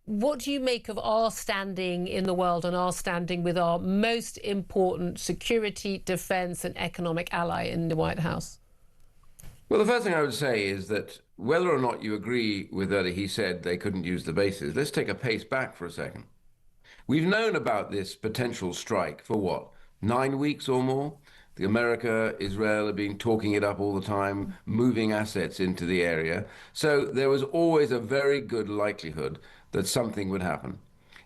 What do you make of our standing in the world and our standing with our most important security, defence and economic ally in the White House?
Well, the first thing I would say is that whether or not you agree with that he said they couldn't use the bases, let's take a pace back for a second. We've known about this potential strike for what, 9 weeks or more? America, Israel have been talking it up all the time, moving assets into the area. So there was always a very good likelihood that something would happen.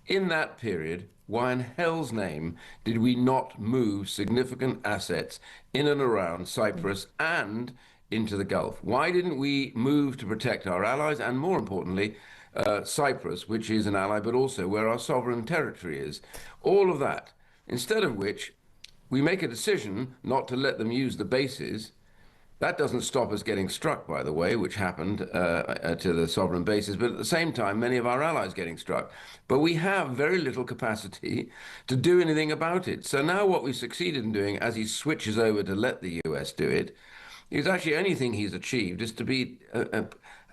In that period, why in hell's name did we not move significant assets in and around Cyprus and into the Gulf? Why didn't we move to protect our allies and, more importantly, Cyprus, which is an ally, but also where our sovereign territory is? All of that. Instead of which, we make a decision not to let them use the bases. That doesn't stop us getting struck, by the way, which happened to the sovereign bases, but at the same time, many of our allies getting struck. But we have very little capacity to do anything about it. So now what we've succeeded in doing, as he switches over to let the US do it, is actually only thing he's achieved is to be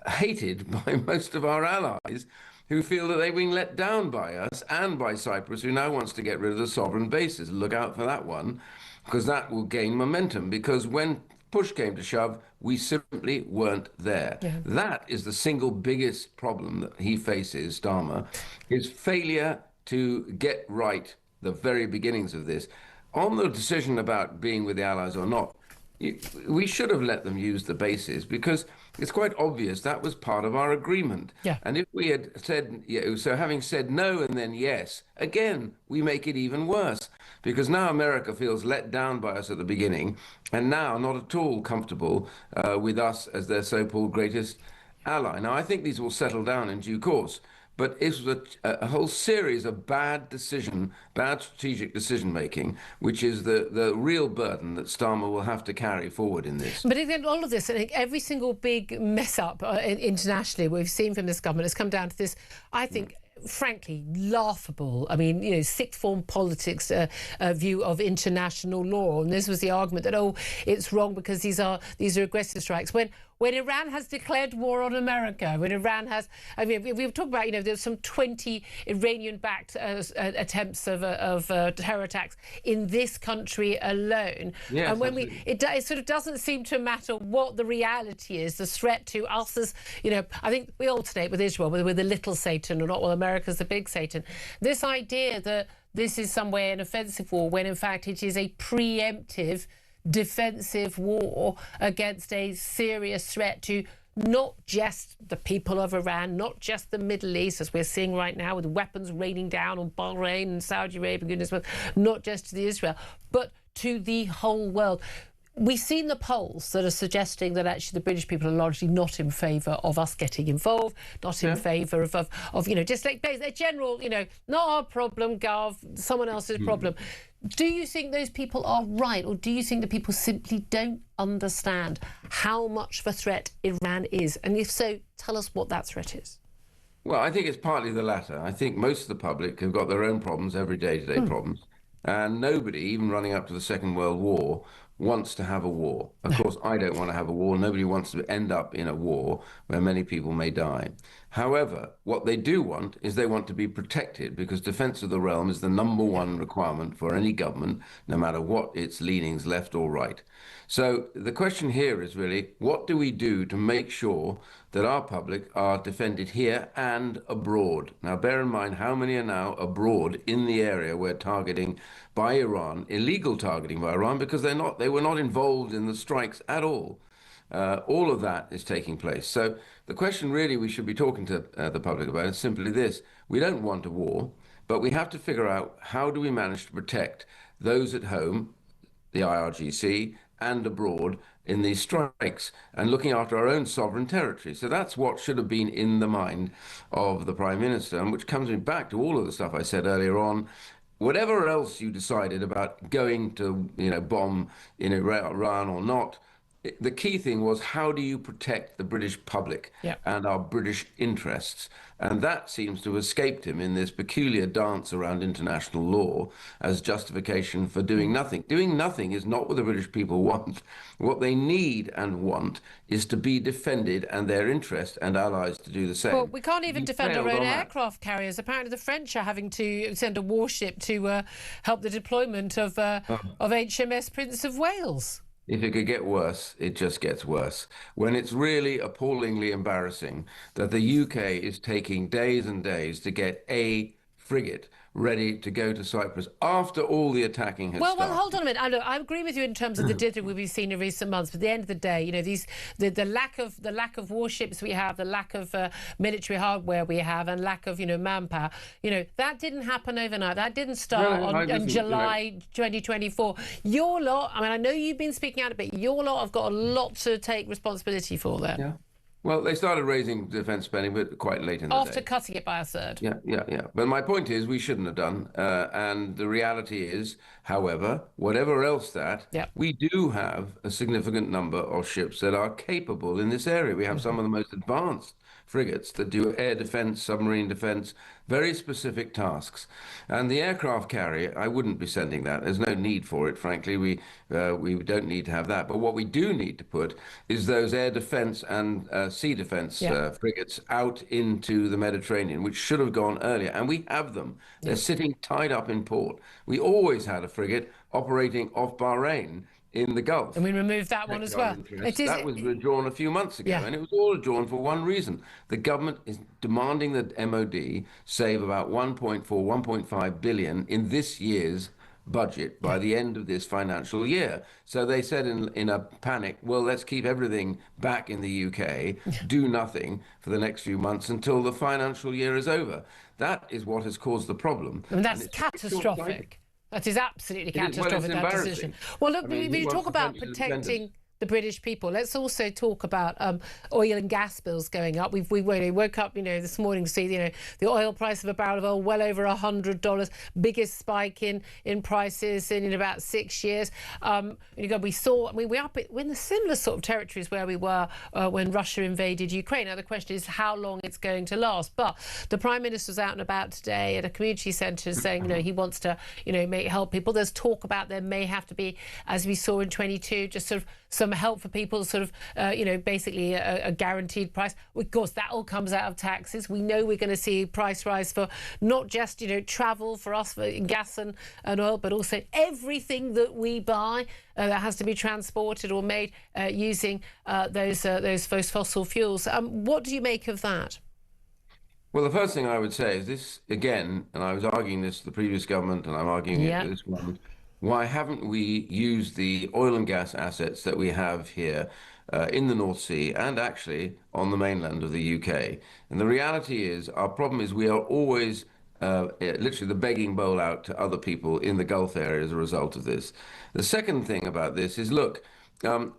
hated by most of our allies who feel that they've been let down by us and by Cyprus, who now wants to get rid of the sovereign bases. Look out for that one, because that will gain momentum, because when push came to shove, we simply weren't there. That is the single biggest problem that he faces, Starmer, his failure to get right the very beginnings of this. On the decision about being with the Allies or not, we should have let them use the bases, because it's quite obvious that was part of our agreement. And if we had said, so having said no and then yes, again, we make it even worse, because now America feels let down by us at the beginning and now not at all comfortable with us as their so-called greatest ally. Now, I think these will settle down in due course. But it was a whole series of bad strategic decision-making, which is the real burden that Starmer will have to carry forward in this.
But again, all of this, I think every single big mess-up internationally we've seen from this government has come down to this, I think, frankly, laughable. I mean, you know, sixth form politics view of international law. And this was the argument that, oh, it's wrong because these are aggressive strikes. When Iran has declared war on America, when Iran has, I mean, we've talked about, you know, there's some 20 Iranian-backed attempts of terror attacks in this country alone.
Yes,
and when it sort of doesn't seem to matter what the reality is, the threat to us as, you know, I think we alternate with Israel, whether we're the little Satan or not, well, America's the big Satan. This idea that this is some way an offensive war, when in fact it is a preemptive defensive war against a serious threat to not just the people of Iran, not just the Middle East, as we're seeing right now with weapons raining down on Bahrain and Saudi Arabia, goodness, not just to the Israel, but to the whole world. We've seen the polls that are suggesting that actually the British people are largely not in favour of us getting involved, not in favour of you know, just like a general, you know, not our problem, Gov, someone else's problem. Do you think those people are right, or do you think that people simply don't understand how much of a threat Iran is? And if so, tell us what that threat is.
Well, I think it's partly the latter. I think most of the public have got their own problems, every day-to-day problems. And nobody, even running up to the Second World War, wants to have a war. Of course, I don't want to have a war. Nobody wants to end up in a war where many people may die. However, what they do want is they want to be protected, because defense of the realm is the #1 requirement for any government, no matter what its leanings, left or right. So the question here is really, what do we do to make sure that our public are defended here and abroad? Now, bear in mind how many are now abroad in the area we're targeting by Iran, illegal targeting by Iran, because they were not involved in the strikes at all. All of that is taking place. So the question really we should be talking to the public about is simply this. We don't want a war, but we have to figure out how do we manage to protect those at home, the IRGC, and abroad in these strikes, and looking after our own sovereign territory. So that's what should have been in the mind of the Prime Minister, and which comes me back to all of the stuff I said earlier on. Whatever else you decided about going to, you know, bomb in Iran or not, the key thing was, how do you protect the British public and our British interests? And that seems to have escaped him in this peculiar dance around international law as justification for doing nothing. Doing nothing is not what the British people want. What they need and want is to be defended, and their interest and allies to do the same.
Well, we can't even defend our own aircraft carriers. Apparently the French are having to send a warship to help the deployment of HMS Prince of Wales.
If it could get worse, it just gets worse. When it's really appallingly embarrassing that the UK is taking days and days to get a frigate ready to go to Cyprus after all the attacking has started.
Well, hold on a minute. I agree with you in terms of the difficulty we've seen in recent months. But at the end of the day, you know, the lack of warships we have, the lack of military hardware we have, and lack of, you know, manpower. You know, that didn't happen overnight. That didn't start in July 2024. Your lot. I mean, I know you've been speaking out a bit. Your lot have got a lot to take responsibility for there.
Yeah. Well, they started raising defence spending, but quite late in the day.
After cutting it by a third.
Yeah. But my point is, we shouldn't have done. And the reality is, however, whatever else we do have a significant number of ships that are capable in this area. We have some of the most advanced frigates that do air defence, submarine defence, very specific tasks. And the aircraft carrier, I wouldn't be sending that. There's no need for it, frankly. We don't need to have that. But what we do need to put is those air defence and sea defence frigates out into the Mediterranean, which should have gone earlier. And we have them. They're sitting tied up in port. We always had a frigate operating off Bahrain in the Gulf.
And we removed that one as well.
That was withdrawn a few months ago, and it was all withdrawn for one reason. The government is demanding that MOD save about 1.5 billion in this year's budget by the end of this financial year. So they said in a panic, well, let's keep everything back in the UK, do nothing for the next few months until the financial year is over. That is what has caused the problem.
And that's catastrophic. That is absolutely catastrophic, that decision. Well, look, we talk about protecting the British people. Let's also talk about oil and gas bills going up. We woke up, this morning to see, the oil price of a barrel of oil well over $100, biggest spike in prices in about 6 years. We saw, we're in the similar sort of territories where we were when Russia invaded Ukraine. Now the question is how long it's going to last. But the Prime Minister was out and about today at a community centre saying, he wants to, help people. There's talk about there may have to be, as we saw in 22, just sort of some help for people, sort of, basically a guaranteed price. Of course, that all comes out of taxes. We know we're going to see price rise for not just, travel for us, for gas and oil, but also everything that we buy that has to be transported or made using those fossil fuels. What do you make of that?
Well, the first thing I would say is this, again, and I was arguing this to the previous government, and I'm arguing it to this one. Why haven't we used the oil and gas assets that we have here in the North Sea and actually on the mainland of the UK? And the reality is, our problem is we are always literally the begging bowl out to other people in the Gulf area as a result of this. The second thing about this is, look,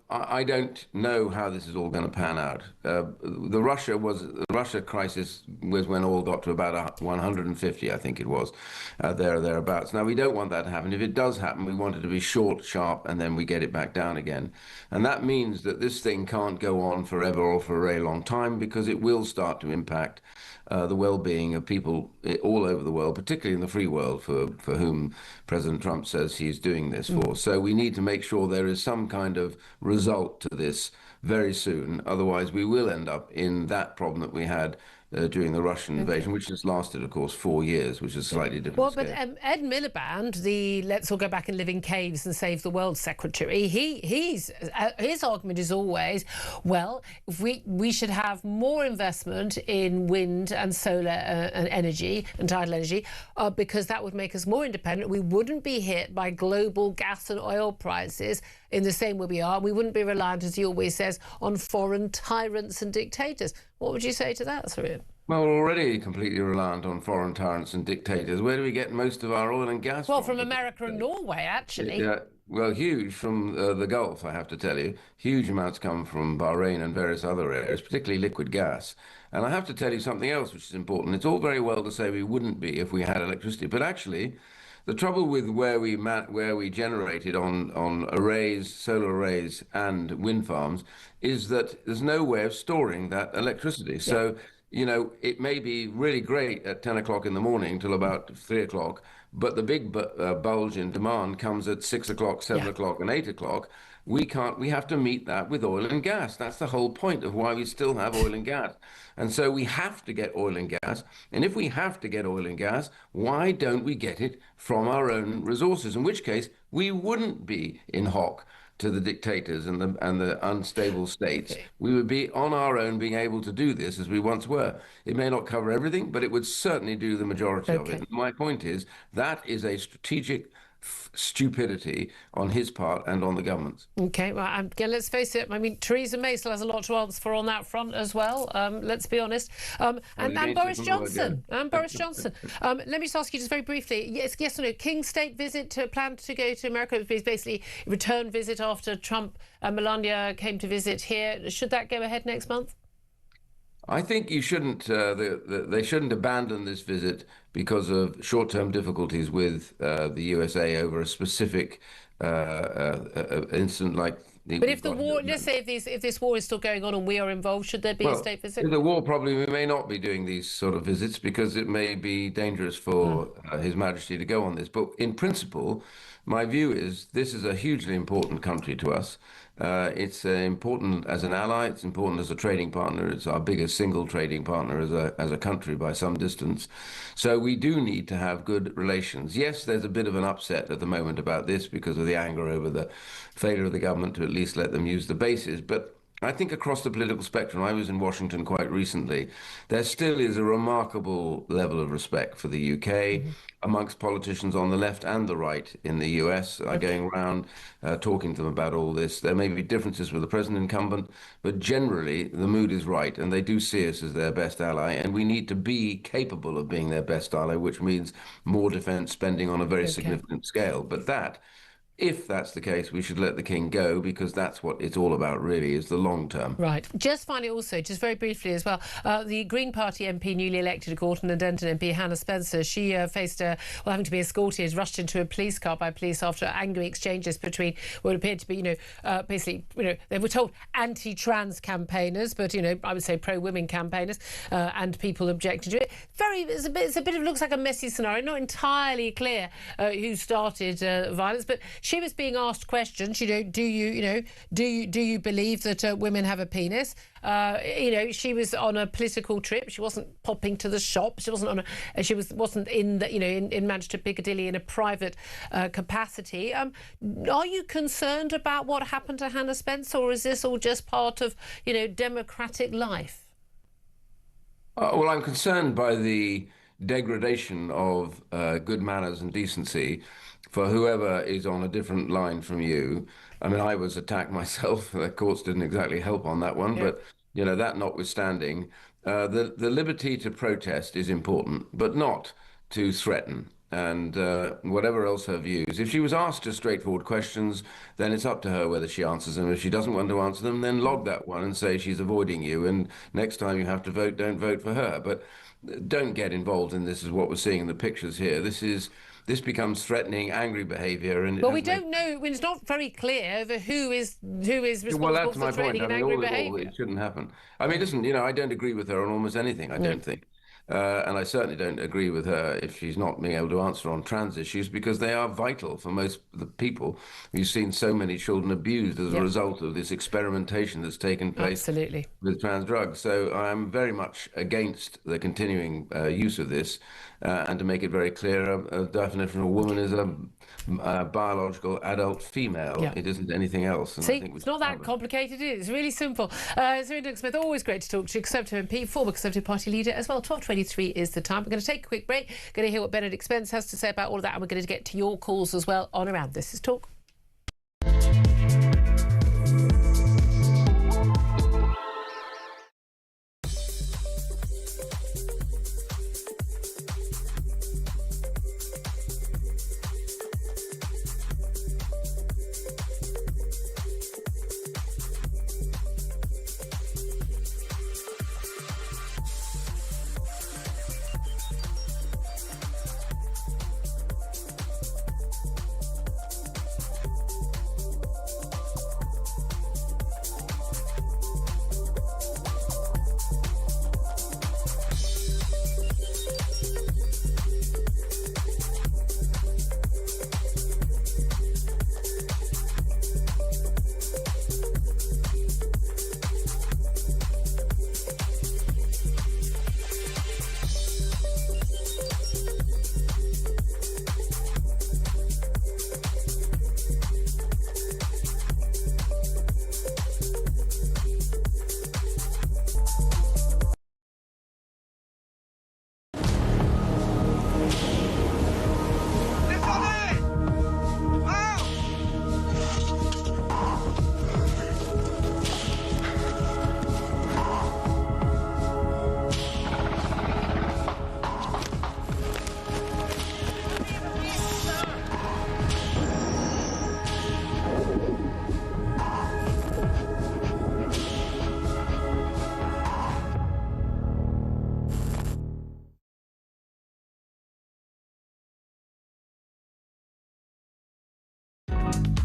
I don't know how this is all going to pan out. The Russia crisis was when oil got to about 150, I think it was, thereabouts. Now, we don't want that to happen. If it does happen, we want it to be short, sharp, and then we get it back down again. And that means that this thing can't go on forever or for a very long time, because it will start to impact the well-being of people all over the world, particularly in the free world, for whom President Trump says he's doing this for. So we need to make sure there is some kind of result to this very soon. Otherwise, we will end up in that problem that we had during the Russian invasion, which has lasted, of course, 4 years, which is slightly different.
Well, but Ed Miliband, the Let's All Go Back and Live in Caves and Save the World secretary, his argument is always, well, if we should have more investment in wind and solar energy and tidal energy, because that would make us more independent. We wouldn't be hit by global gas and oil prices in the same way we are. We wouldn't be reliant, as he always says, on foreign tyrants and dictators. What would you say to that, Sir?
Well, we're already completely reliant on foreign tyrants and dictators. Where do we get most of our oil and gas from?
Well, from America and Norway, actually.
Yeah, well, huge from the Gulf, I have to tell you. Huge amounts come from Bahrain and various other areas, particularly liquid gas. And I have to tell you something else which is important. It's all very well to say we wouldn't be if we had electricity, but actually, the trouble with where we generated on arrays, solar arrays and wind farms is that there's no way of storing that electricity. Yeah. So, it may be really great at 10 o'clock in the morning till about 3 o'clock, but the big bulge in demand comes at 6 o'clock, 7 o'clock and 8 o'clock. We have to meet that with oil and gas. That's the whole point of why we still have oil and gas. And so we have to get oil and gas. And if we have to get oil and gas, why don't we get it from our own resources? In which case, we wouldn't be in hock to the dictators and the unstable states. We would be on our own, being able to do this as we once were. It may not cover everything, but it would certainly do the majority of it. My point is, that is a strategic stupidity on his part and on the government's.
Okay, well, again, let's face it. I mean, Theresa May still has a lot to answer for on that front as well. Let's be honest. And Boris Johnson. Boris Johnson. Let me just ask you just very briefly. Yes or no? King State visit planned to go to America. It was basically a return visit after Trump and Melania came to visit here. Should that go ahead next month?
I think you shouldn't. They shouldn't abandon this visit because of short-term difficulties with the USA over a specific incident like.
But if the war, let's say if this war is still going on and we are involved, should there be a state visit?
In the war, probably we may not be doing these sort of visits because it may be dangerous for His Majesty to go on this. But in principle, my view is this is a hugely important country to us. It's important as an ally. It's important as a trading partner. It's our biggest single trading partner as a country by some distance. So we do need to have good relations. Yes, there's a bit of an upset at the moment about this because of the anger over the failure of the government to at least let them use the bases. But I think across the political spectrum, I was in Washington quite recently, there still is a remarkable level of respect for the UK amongst politicians on the left and the right in the US are going around talking to them about all this. There may be differences with the present incumbent, but generally the mood is right and they do see us as their best ally, and we need to be capable of being their best ally, which means more defense spending on a very significant scale. But that if that's the case, we should let the king go, because that's what it's all about, really, is the long term.
Right. Just finally, also, just very briefly as well, the Green Party MP, newly elected Gorton and Denton MP, Hannah Spencer, she faced having to be escorted, rushed into a police car by police after angry exchanges between what appeared to be, basically, they were told anti-trans campaigners, but, I would say pro-women campaigners, and people objecting to it. It's a bit of, looks like a messy scenario, not entirely clear who started violence, but she was being asked questions. Do you believe that women have a penis? She was on a political trip. She wasn't popping to the shop. She wasn't wasn't in the, in Manchester Piccadilly in a private capacity. Are you concerned about what happened to Hannah Spencer, or is this all just part of democratic life?
Well, I'm concerned by the degradation of good manners and decency for whoever is on a different line from you. I mean, I was attacked myself. The courts didn't exactly help on that one, but that notwithstanding, the liberty to protest is important, but not to threaten. And whatever else her views, if she was asked just straightforward questions, then it's up to her whether she answers them. If she doesn't want to answer them, then log that one and say she's avoiding you, and next time you have to vote, don't vote for her. But don't get involved in this, is what we're seeing in the pictures here. This becomes threatening, angry behaviour, and
we don't know. It's not very clear over who is responsible
well, that's
for
my
threatening
point.
and angry behaviour.
It shouldn't happen. I mean, listen, I don't agree with her on almost anything. I don't think. And I certainly don't agree with her if she's not being able to answer on trans issues, because they are vital for most of the people. We've seen so many children abused as a result of this experimentation that's taken place with trans drugs. So I'm very much against the continuing use of this, and to make it very clear, a definition of a woman is a biological adult female. It isn't anything else. And
See,
I think
it's not that complicated, is it? It's really simple. Serena Smith, always great to talk to you, Conservative MP, former Conservative Party leader as well. 12:23 is the time. We're going to take a quick break. Going to hear what Benedict Spence has to say about all of that, and we're going to get to your calls as well on Around This Is Talk.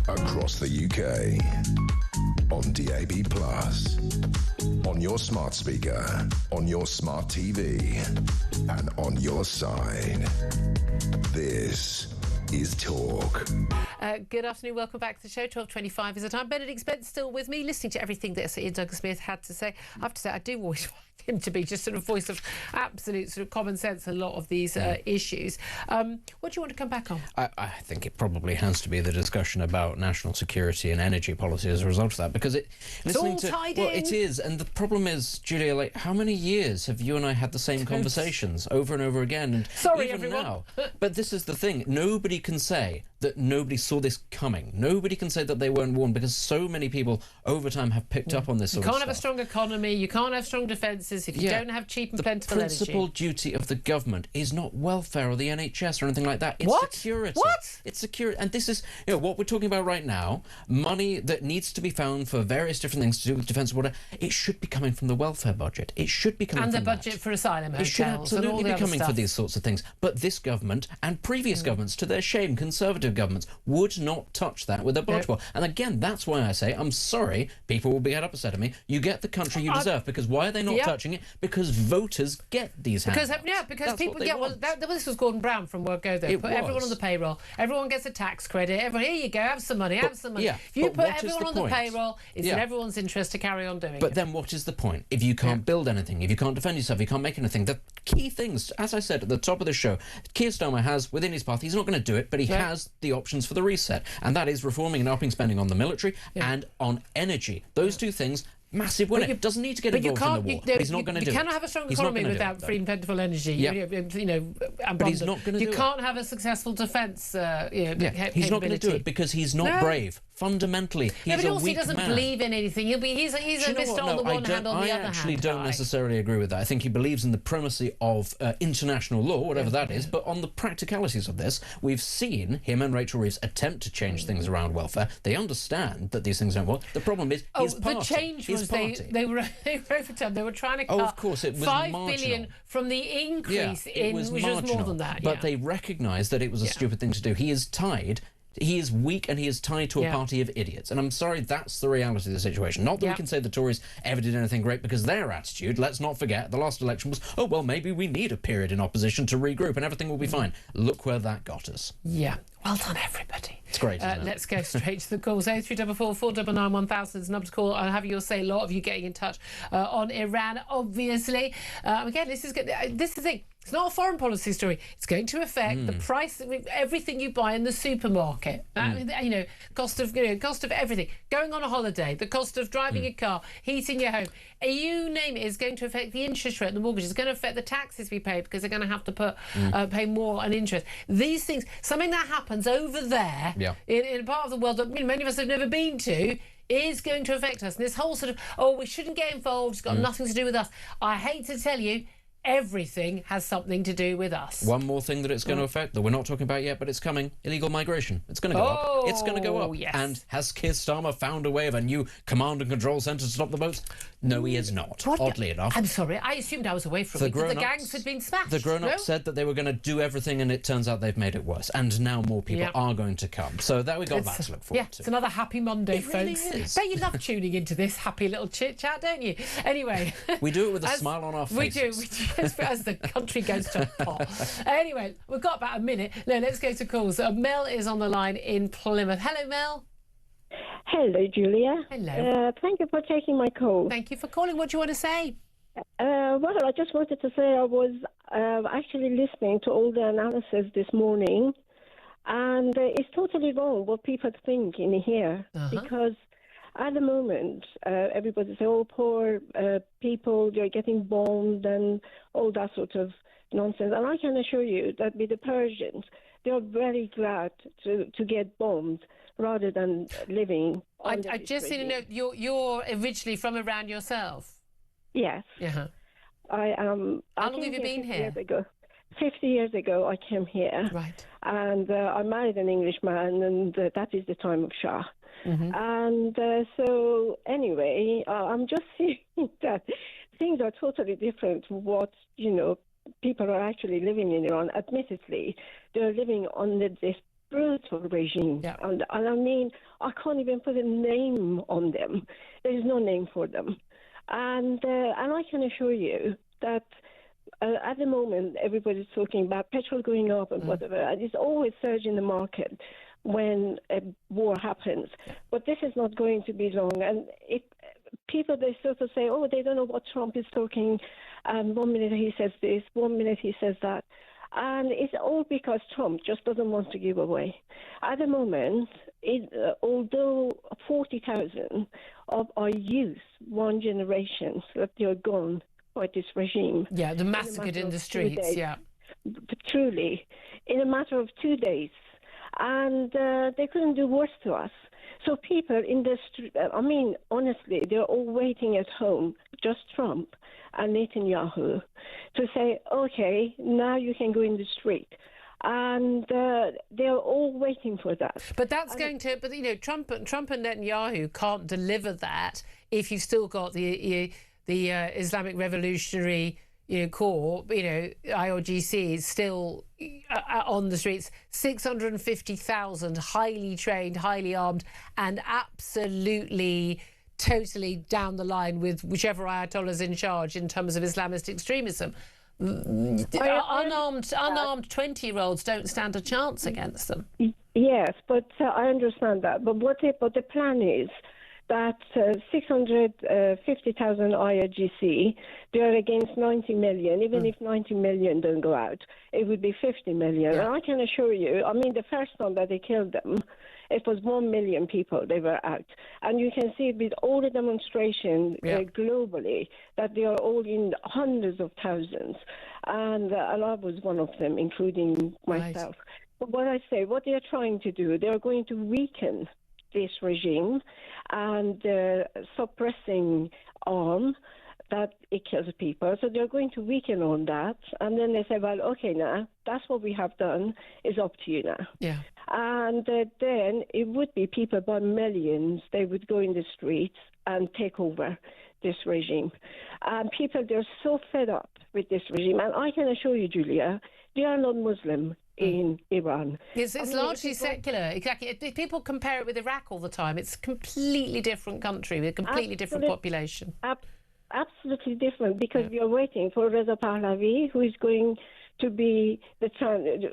Across the UK, on DAB+, on your smart speaker, on your smart TV, and on your side. This is Talk.
Good afternoon, welcome back to the show. 12:25 is the time. Benedict Spence still with me, listening to everything that Ian Douglas Smith had to say. I have to say, I do always want him to be just sort of voice of absolute sort of common sense in a lot of these issues. What do you want to come back on?
I think it probably has to be the discussion about national security and energy policy as a result of that, because
it's all tied in.
It is, and the problem is, Julia, like, how many years have you and I had the same conversations over and over again? And
sorry,
even
everyone.
Now, but this is the thing: nobody can say that nobody saw this coming. Nobody can say that they weren't warned, because so many people over time have picked up on this sort of stuff.
You can't have a strong economy, you can't have strong defences if you don't have cheap and plentiful energy.
The principal duty of the government is not welfare or the NHS or anything like that. It's security.
What?
It's security. And this is, what we're talking about right now, money that needs to be found for various different things to do with defence and border. It should be coming from the welfare budget. It should be coming from
the budget for asylum hotels.
It should absolutely be coming
for
these sorts of things. But this government and previous governments, to their shame, Conservative governments, would not touch that with a barge pole. And again, that's why I say, I'm sorry, people will get upset at me. You get the country you deserve, because why are they not touching it? Because voters get these handouts.
Because people get... this was Gordon Brown from Work Go There. Put everyone on the payroll. Everyone gets a tax credit. Everyone, here you go, have some money, have some money. If you put everyone on the payroll, it's in everyone's interest to carry on doing it.
But then what is the point? If you can't build anything, if you can't defend yourself, you can't make anything. The key things, as I said at the top of the show, Keir Starmer has within his path, he's not going to do it, but he has the options for the reset. And that is reforming and upping spending on the military and on energy. Those two things, massive winner. It doesn't need to get involved in the war. He's not going to do it.
You cannot have a strong economy without free and plentiful energy.
But he's not going to do it.
You can't have a successful defence.
He's not going to do it because he's not brave. Fundamentally, he's a weak man.
But also he doesn't believe in anything. He's a mister on the one hand, on the other hand.
I actually don't necessarily agree with that. I think he believes in the primacy of international law, whatever that is. But on the practicalities of this, we've seen him and Rachel Reeves attempt to change things around welfare. They understand that these things don't work. The problem is his party.
The change was they were overturned. They were trying to cut
of course, it was
$5 billion from the increase in, which was more than that.
But they recognised that it was a stupid thing to do. He is tied. He is weak and he is tied to a party of idiots. And I'm sorry, that's the reality of the situation. Not that we can say the Tories ever did anything great, because their attitude, let's not forget, the last election was, oh, well, maybe we need a period in opposition to regroup and everything will be fine. Look where that got us.
Yeah. Well done, everybody.
It's great, isn't it?
Let's go straight to the calls. 0344 499 1000 is the number to call. I'll have your say. A lot of you getting in touch on Iran, obviously. Again, this is good. This is the thing. It's not a foreign policy story. It's going to affect the price of everything you buy in the supermarket. Cost of everything. Going on a holiday, the cost of driving a car, heating your home. You name it, is going to affect the interest rate, the mortgage. It's going to affect the taxes we pay, because they're going to have to pay more on interest. These things, something that happens over there in a part of the world that many of us have never been to, is going to affect us. And this whole sort of, we shouldn't get involved, it's got nothing to do with us. I hate to tell you, everything has something to do with us.
One more thing that it's going to affect that we're not talking about yet, but it's coming: illegal migration. It's going to go up. It's going to go up.
Yes.
And has Keir Starmer found a way of a new command and control centre to stop the boats? No, he is not. Oddly enough.
I'm sorry, I assumed I was away from it. The gangs had been smashed.
The grown-ups said that they were going to do everything, and it turns out they've made it worse. And now more people are going to come. So that we got that to look forward to.
It's another happy Monday, folks.
Really is.
Bet you love tuning into this happy little chit-chat, don't you? Anyway.
We do it with a smile on our faces.
We do. As the country goes to pot. Anyway, we've got about a minute. No, let's go to calls. Mel is on the line in Plymouth. Hello, Mel.
Hello, Julia.
Hello.
Thank you for taking my call.
Thank you for calling. What do you want to say?
Well, I just wanted to say I was actually listening to all the analysis this morning, and it's totally wrong what people think in here, because at the moment, everybody says, oh, poor people, they're getting bombed and all that sort of nonsense. And I can assure you that with the Persians, they are very glad to get bombed rather than living.
I just need to know, you're originally from Iran yourself?
Yes. I am.
How long have you been here?
50 years ago, I came here.
Right.
And I married an Englishman, and that is the time of Shah. And so, anyway, I'm just saying that things are totally different from what, people are actually living in Iran. Admittedly, they're living under this brutal regime. And I mean, I can't even put a name on them. There is no name for them. And I can assure you that at the moment, everybody's talking about petrol going up and whatever. And it's always surge in the market when a war happens. But this is not going to be long. And people, they sort of say, oh, they don't know what Trump is talking. 1 minute he says this, 1 minute he says that. And it's all because Trump just doesn't want to give away. At the moment, although 40,000 of our youth, one generation, that they're gone by this regime.
Yeah, the massacred in the streets,
Truly, in a matter of 2 days. and they couldn't do worse to us. So people in the street, I mean, honestly, they're all waiting at home, just Trump and Netanyahu, to say, okay, now you can go in the street. And they're all waiting for that.
But that's going to, but you know, Trump and Netanyahu can't deliver that if you've still got the Islamic Revolutionary Corps, IRGC is still on the streets, 650,000 highly trained, highly armed, and absolutely, totally down the line with whichever Ayatollah is in charge in terms of Islamist extremism. Unarmed 20-year-olds don't stand a chance against them.
Yes, but I understand that. But what the plan is that 650,000 IRGC, they are against 90 million. Even if 90 million don't go out, it would be 50 million. Yeah. And I can assure you, I mean, the first time that they killed them, it was 1 million people they were out. And you can see with all the demonstrations globally that they are all in hundreds of thousands. And I was one of them, including myself. But what I say, what they are trying to do, they are going to weaken this regime and suppressing arm that it kills people. So they're going to weaken on that. And then they say, well, okay, now that's what we have done. It's up to you now.
Yeah.
And then it would be people by millions. They would go in the streets and take over this regime. And people, they're so fed up with this regime. And I can assure you, Julia, they are not Muslim in Iran.
It's largely secular, exactly. People compare it with Iraq all the time. It's a completely different country with a completely different population.
Absolutely different, because we are waiting for Reza Pahlavi, who is going to be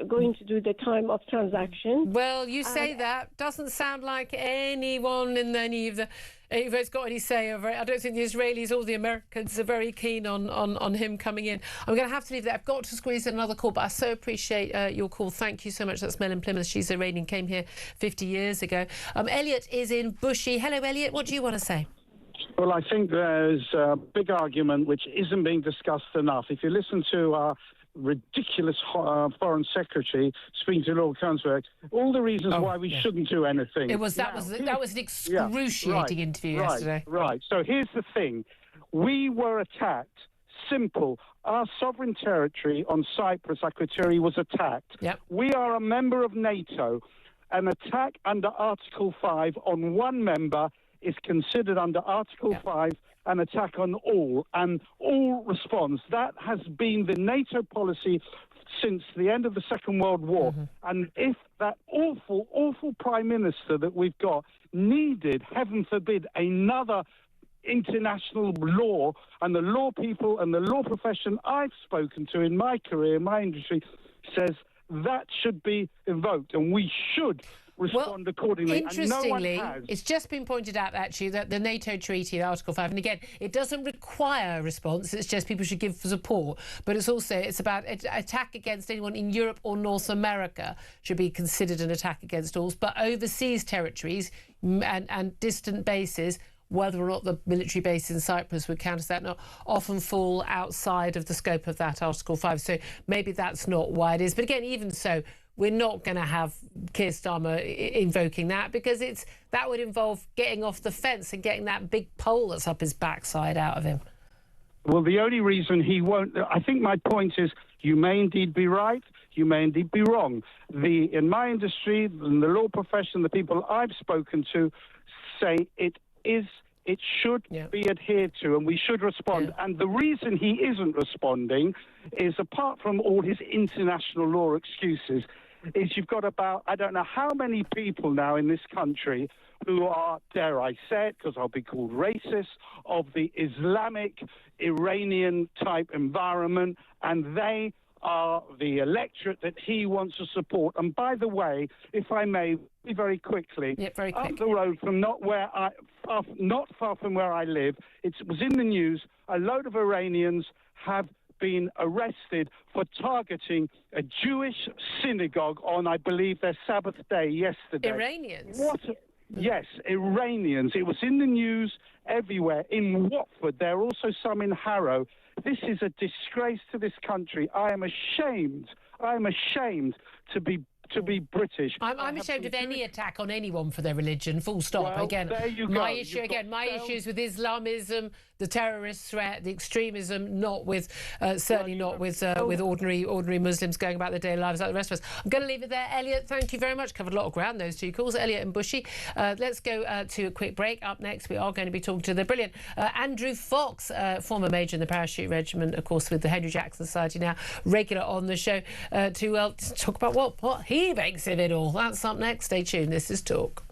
going to do the time of transaction.
Well, you say that. Doesn't sound like anyone in any of the votes got any say over it. I don't think the Israelis or the Americans are very keen on him coming in. I'm going to have to leave that. I've got to squeeze in another call, but I so appreciate your call. Thank you so much. That's Mel in Plymouth. She's Iranian, came here 50 years ago. Elliot is in Bushy. Hello, Elliot. What do you want to say?
Well, I think there's a big argument which isn't being discussed enough. If you listen to our ridiculous foreign secretary speaking to Lord Kansberg, all the reasons why we shouldn't do anything.
That was an excruciating interview yesterday.
Right. So here's the thing: we were attacked. Simple. Our sovereign territory on Cyprus, Akrotiri, was attacked.
Yep.
We are a member of NATO. An attack under Article 5 on one member is considered under Article 5 an attack on all, and all responds. That has been the NATO policy since the end of the Second World War. And if that awful, awful Prime Minister that we've got needed, heaven forbid, another international law, and the law people and the law profession I've spoken to in my career, my industry, says that should be invoked, and we should respond accordingly.
Interestingly,
and no one has.
It's just been pointed out, actually, that the NATO treaty, Article 5, and again, it doesn't require a response, it's just people should give support, but it's about attack against anyone in Europe or North America should be considered an attack against all, but overseas territories and distant bases, whether or not the military base in Cyprus would count as that, not often fall outside of the scope of that Article 5. So maybe that's not why it is. But again, even so, we're not going to have Keir Starmer invoking that, because that would involve getting off the fence and getting that big pole that's up his backside out of him.
Well, the only reason he won't... I think my point is, you may indeed be right, you may indeed be wrong. In my industry, in the law profession, the people I've spoken to say it should be adhered to, and we should respond. And the reason he isn't responding is, apart from all his international law excuses, is you've got about, I don't know how many people now in this country who are, dare I say it, because I'll be called racist, of the Islamic Iranian type environment, and they are the electorate that he wants to support. And by the way, if I may, very quickly, up the road from not far from where I live, it was in the news, a load of Iranians have been arrested for targeting a Jewish synagogue on, I believe, their Sabbath day yesterday.
Iranians?
Yes, Iranians. It was in the news everywhere. In Watford, there are also some in Harrow. This is a disgrace to this country. I am ashamed to be
to be British.
I'm ashamed of any attack on anyone for their religion, full stop.
Well,
again,
there you
my
go.
issue, again, my issues with Islamism, the terrorist threat, the extremism, not with, certainly not with ordinary Muslims going about their daily lives like the rest of us. I'm going to leave it there. Elliot, thank you very much. Covered a lot of ground, those two calls, Elliot and Bushy. Let's go to a quick break. Up next, we are going to be talking to the brilliant Andrew Fox, former major in the parachute regiment, of course, with the Henry Jackson Society, now regular on the show, to talk about what he makes of it all. That's up next. Stay tuned. This is Talk.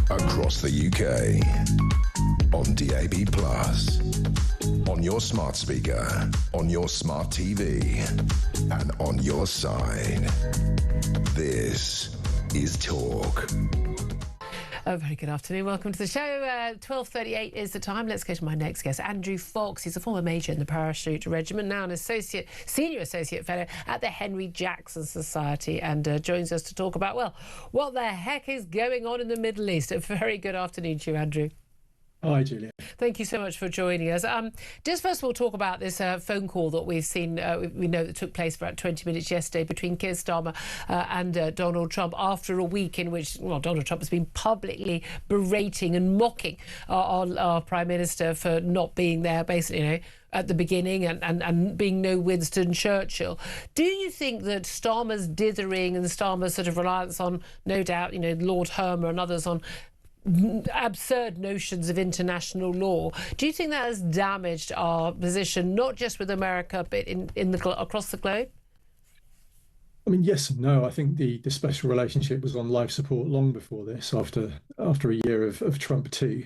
Across the UK, on DAB+, on your smart speaker, on your smart TV, and on your side. This is Talk.
A very good afternoon. Welcome to the show. 12:38 is the time. Let's go to my next guest, Andrew Fox. He's a former major in the parachute regiment, now an senior associate fellow at the Henry Jackson Society, and joins us to talk about, well, what the heck is going on in the Middle East. A very good afternoon to you, Andrew.
Hi, Julia.
Thank you so much for joining us. Just first of all, talk about this phone call that we've seen, we know that took place for about 20 minutes yesterday between Keir Starmer and Donald Trump, after a week in which, well, Donald Trump has been publicly berating and mocking our Prime Minister for not being there, basically, you know, at the beginning and being no Winston Churchill. Do you think that Starmer's dithering and Starmer's sort of reliance on, no doubt, you know, Lord Hermer and others on absurd notions of international law, do you think that has damaged our position, not just with America, but across the globe?
I mean, yes and no. I think the special relationship was on life support long before this, after a year of Trump too.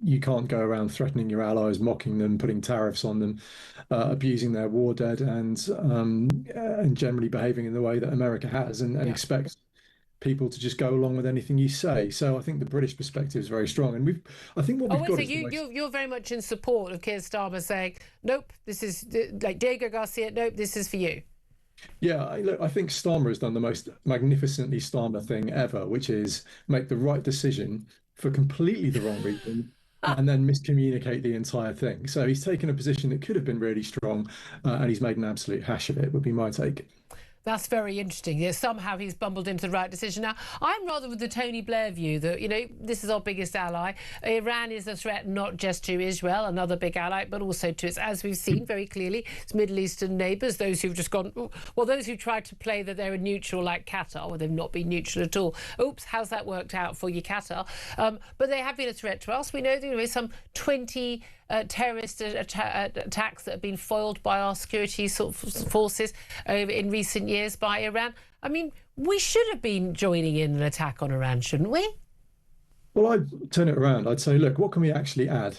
You can't go around threatening your allies, mocking them, putting tariffs on them, abusing their war debt, and generally behaving in the way that America has, and expect people to just go along with anything you say. So I think the British perspective is very strong, and I think what we've got. So
you're very much in support of Keir Starmer saying, "Nope, this is like Diego Garcia. Nope, this is for you."
Yeah, I think Starmer has done the most magnificently Starmer thing ever, which is make the right decision for completely the wrong reason, and then miscommunicate the entire thing. So he's taken a position that could have been really strong, and he's made an absolute hash of it, would be my take.
That's very interesting. Yeah, somehow he's bumbled into the right decision. Now, I'm rather with the Tony Blair view that, you know, this is our biggest ally. Iran is a threat not just to Israel, another big ally, but also to its, as we've seen very clearly, its Middle Eastern neighbours, those who've just gone, well, those who tried to play that they're a neutral like Qatar, well, they've not been neutral at all. Oops, how's that worked out for you, Qatar? But they have been a threat to us. We know there is some 20 terrorist attacks that have been foiled by our security forces in recent years by Iran. I mean, we should have been joining in an attack on Iran, shouldn't we?
Well, I'd turn it around. I'd say, look, what can we actually add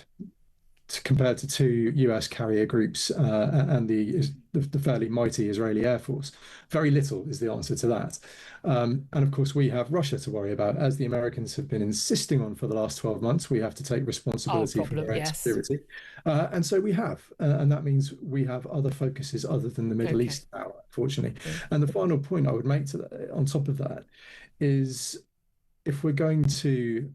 compared to two US carrier groups and the fairly mighty Israeli Air Force? Very little is the answer to that. And of course, we have Russia to worry about. As the Americans have been insisting on for the last 12 months, we have to take responsibility for our own security. And so we have. And that means we have other focuses other than the Middle East now, unfortunately. And the final point I would make on top of that is if we're going to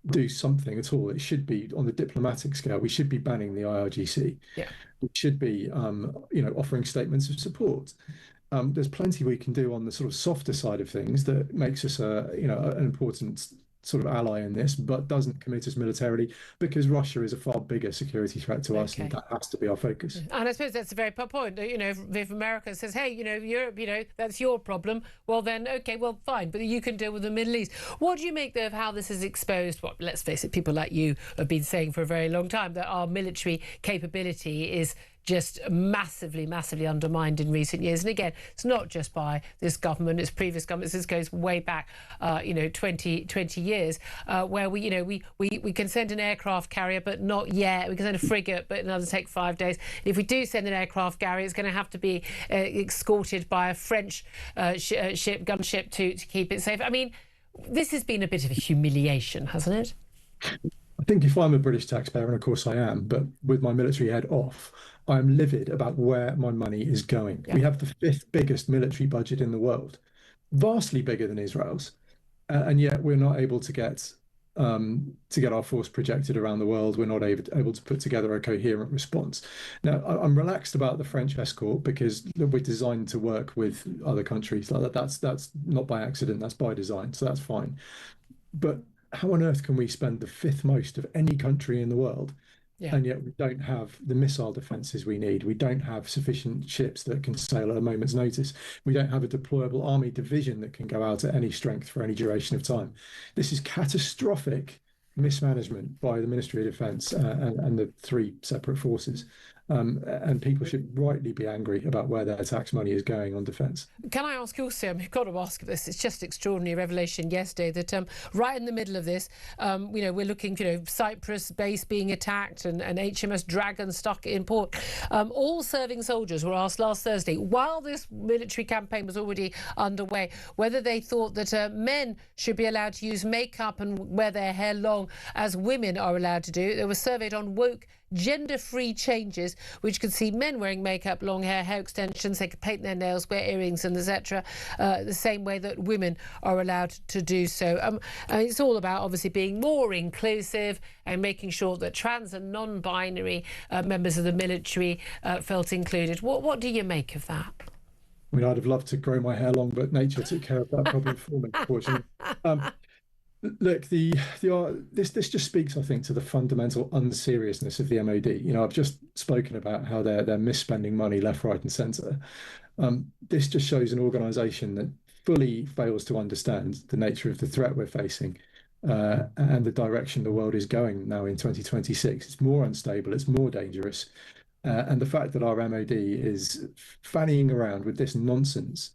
do something at all, it should be on the diplomatic scale. We should be banning the IRGC.
Yeah.
We should be, offering statements of support. There's plenty we can do on the sort of softer side of things that makes us an important sort of ally in this, but doesn't commit us militarily, because Russia is a far bigger security threat to us, and that has to be our focus.
And I suppose that's a very point. If America says, hey, Europe, that's your problem, well then, okay, well, fine, but you can deal with the Middle East. What do you make, though, of how this is exposed? Well, let's face it, people like you have been saying for a very long time that our military capability is just massively undermined in recent years. And again, it's not just by this government, it's previous governments. This goes way back, 20 years, where we can send an aircraft carrier, but not yet. We can send a frigate, but it'll take 5 days. And if we do send an aircraft carrier, it's going to have to be escorted by a French gunship to keep it safe. I mean, this has been a bit of a humiliation, hasn't it?
I think if I'm a British taxpayer, and of course I am, but with my military head off, I'm livid about where my money is going. Yeah. We have the 5th biggest military budget in the world, vastly bigger than Israel's, and yet we're not able to get our force projected around the world. We're not able to put together a coherent response. Now, I'm relaxed about the French escort because we're designed to work with other countries. That's not by accident, that's by design, so that's fine. But how on earth can we spend the 5th most of any country in the world, and yet we don't have the missile defences we need? We don't have sufficient ships that can sail at a moment's notice. We don't have a deployable army division that can go out at any strength for any duration of time. This is catastrophic mismanagement by the Ministry of Defence and the 3 separate forces. And people should rightly be angry about where their tax money is going on defence.
Can I ask you also, I've got to ask this, it's just extraordinary revelation yesterday that right in the middle of this, we're looking, Cyprus base being attacked and HMS Dragon stuck in port. All serving soldiers were asked last Thursday, while this military campaign was already underway, whether they thought that men should be allowed to use makeup and wear their hair long as women are allowed to do. They were surveyed on woke gender-free changes, which could see men wearing makeup, long hair, hair extensions. They could paint their nails, wear earrings, and etc. The same way that women are allowed to do so. And it's all about obviously being more inclusive and making sure that trans and non-binary members of the military felt included. What do you make of that?
I mean, I'd have loved to grow my hair long, but nature took care of that problem for me, unfortunately. Look, this just speaks, I think, to the fundamental unseriousness of the MOD. I've just spoken about how they're misspending money left, right, and centre. This just shows an organisation that fully fails to understand the nature of the threat we're facing and the direction the world is going now in 2026. It's more unstable, it's more dangerous, and the fact that our MOD is fannying around with this nonsense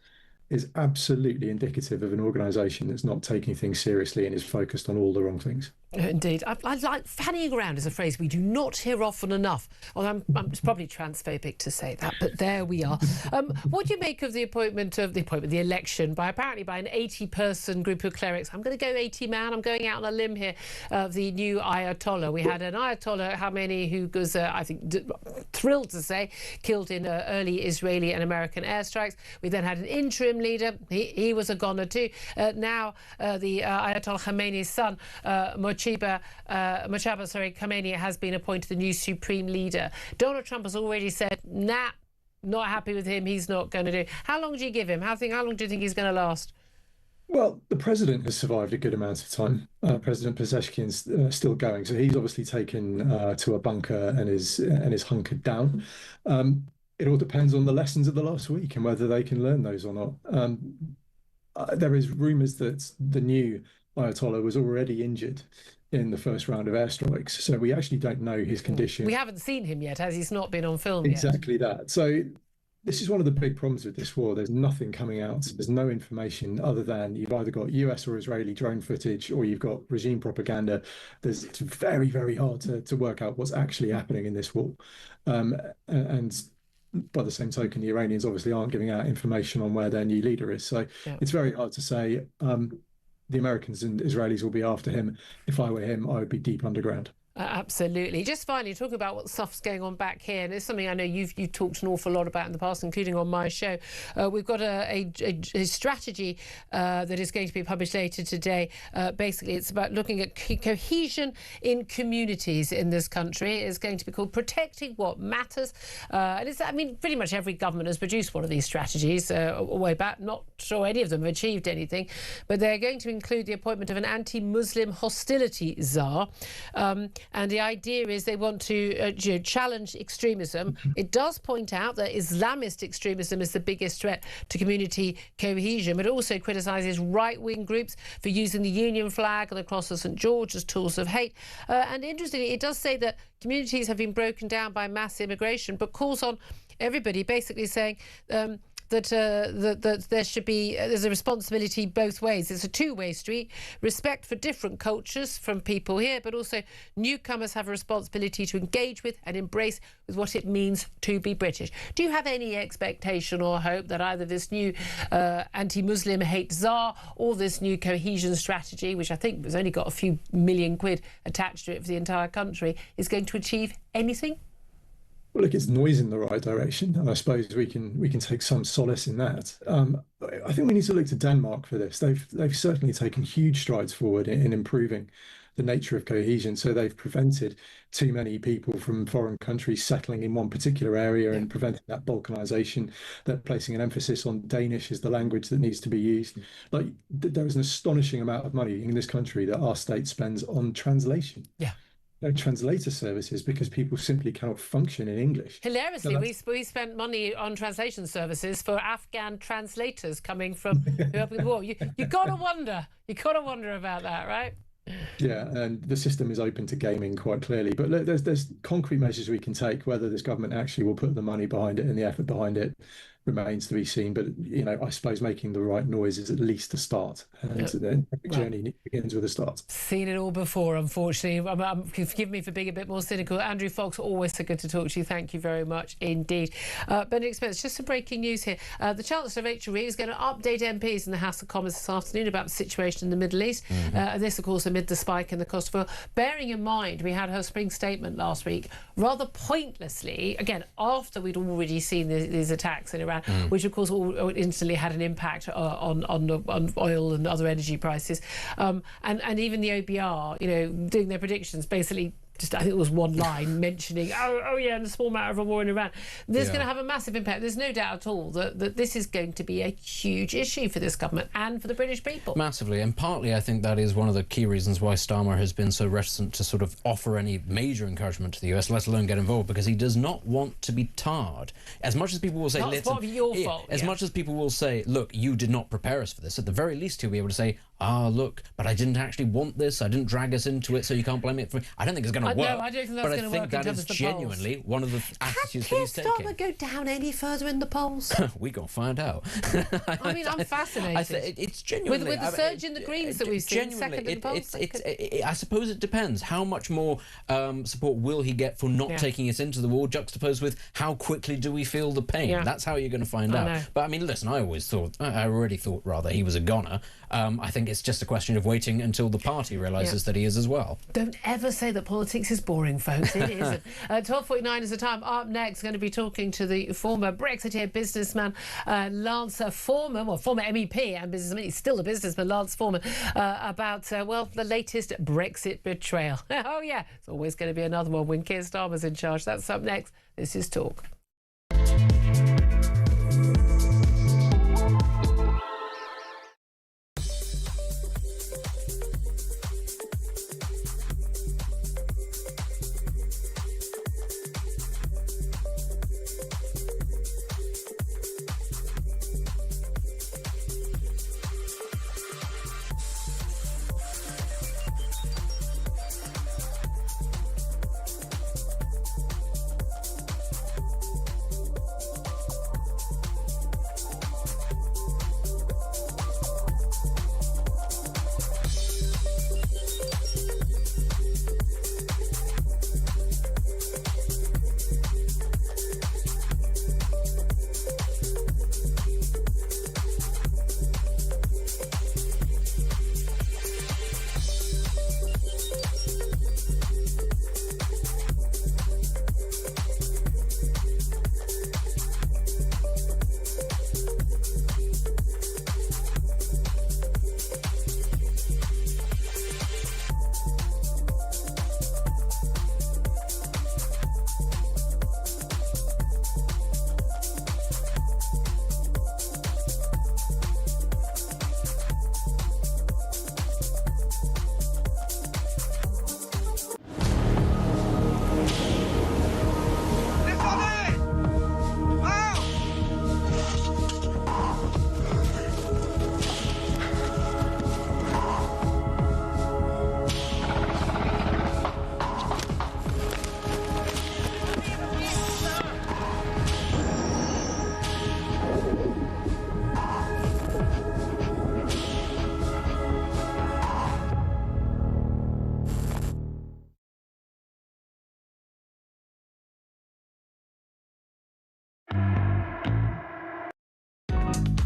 is absolutely indicative of an organisation that's not taking things seriously and is focused on all the wrong things.
Indeed. I like fannying around is a phrase we do not hear often enough. Well, it's probably transphobic to say that, but there we are. What do you make of the election apparently by an 80-person group of clerics? I'm going to go 80-man. I'm going out on a limb here. The new Ayatollah. We had an Ayatollah Khamenei who was, I think, thrilled to say, killed in early Israeli and American airstrikes. We then had an interim leader. He was a goner too. Now the Ayatollah Khamenei's son, Mojtaba Khamenei, has been appointed the new supreme leader. Donald Trump has already said, nah, not happy with him. He's not going to do. How long do you give him? How long do you think he's going to last?
Well, the president has survived a good amount of time. President Pezeshkian's still going, so he's obviously taken to a bunker and is hunkered down. It all depends on the lessons of the last week and whether they can learn those or not. There is rumours that the new Ayatollah was already injured in the first round of airstrikes, so we actually don't know his condition.
We haven't seen him yet, as he's not been on film
Exactly that. So this is one of the big problems with this war. There's nothing coming out. There's no information other than you've either got US or Israeli drone footage or you've got regime propaganda. It's very, very hard to work out what's actually happening in this war. And by the same token, the Iranians obviously aren't giving out information on where their new leader is. So it's very hard to say. The Americans and Israelis will be after him. If I were him, I would be deep underground.
Absolutely. Just finally, talking about what stuff's going on back here, and it's something I know you've talked an awful lot about in the past, including on my show. We've got a strategy that is going to be published later today. Basically, it's about looking at cohesion in communities in this country. It's going to be called Protecting What Matters. And it's, I mean, pretty much every government has produced one of these strategies way back. Not sure any of them have achieved anything, but they're going to include the appointment of an anti-Muslim hostility czar. And the idea is they want to challenge extremism. It does point out that Islamist extremism is the biggest threat to community cohesion, but it also criticises right-wing groups for using the Union flag and the cross of St George as tools of hate. And interestingly, it does say that communities have been broken down by mass immigration, but calls on everybody basically saying that there should be, there's a responsibility both ways. It's a two-way street. Respect for different cultures from people here, but also newcomers have a responsibility to engage with and embrace with what it means to be British. Do you have any expectation or hope that either this new anti-Muslim hate czar or this new cohesion strategy, which I think has only got a few million quid attached to it for the entire country, is going to achieve anything?
Well, look, it's noise in the right direction, and I suppose we can take some solace in that. I think we need to look to Denmark for this. They've certainly taken huge strides forward in improving the nature of cohesion. So they've prevented too many people from foreign countries settling in one particular area and preventing that balkanization. They're placing an emphasis on Danish as the language that needs to be used. Like, there is an astonishing amount of money in this country that our state spends on translation.
Yeah.
Translator services, because people simply cannot function in English.
Hilariously, we spent money on translation services for Afghan translators coming from the war. You gotta wonder about that, right?
Yeah, and the system is open to gaming quite clearly. But look, there's concrete measures we can take. Whether this government actually will put the money behind it and the effort behind it remains to be seen. But, you know, I suppose making the right noise is at least a start. And then every journey begins with a start.
Seen it all before, unfortunately. Forgive me for being a bit more cynical. Andrew Fox, always so good to talk to you. Thank you very much indeed. Benedict Spence, just some breaking news here. The Chancellor, Rachel Reeves, is going to update MPs in the House of Commons this afternoon about the situation in the Middle East. And this, of course, amid the spike in the cost of oil. Bearing in mind, we had her spring statement last week, rather pointlessly, again, after we'd already seen these attacks in Iran, which, of course, instantly had an impact on oil and other energy prices. And even the OBR, you know, doing their predictions, basically just, I think it was one line mentioning, oh yeah, in a small matter of a war in Iran. There's going to have a massive impact. There's no doubt at all that this is going to be a huge issue for this government and for the British people.
Massively, and partly I think that is one of the key reasons why Starmer has been so reticent to sort of offer any major encouragement to the US, let alone get involved, because he does not want to be tarred. As much as people will say,
that's part of your fault.
As much as people will say, look, you did not prepare us for this, at the very least he'll be able to say, look, but I didn't actually want this, I didn't drag us into it, so you can't blame it for me. I don't think it's going to work.
No, I don't think that's going to work.
But I think that is genuinely one of the attitudes that he's taking.
Can Starmer go down any further in the polls?
We got to find out.
I mean, I'm fascinated.
It's genuinely...
With the surge in the Greens that we've seen, second in the polls.
I suppose it depends. How much more support will he get for not taking us into the war, juxtaposed with how quickly do we feel the pain? Yeah. That's how you're going to find out. But I mean, listen, I already thought he was a goner. I think it's just a question of waiting until the party realises that he is as well.
Don't ever say that politics is boring, folks. It isn't. 12:49 is the time. Up next, going to be talking to the former Brexiteer businessman, Lance Foreman, former MEP and businessman. He's still a businessman, Lance Foreman, about, the latest Brexit betrayal. Oh, yeah, it's always going to be another one when Keir Starmer's in charge. That's up next. This is Talk.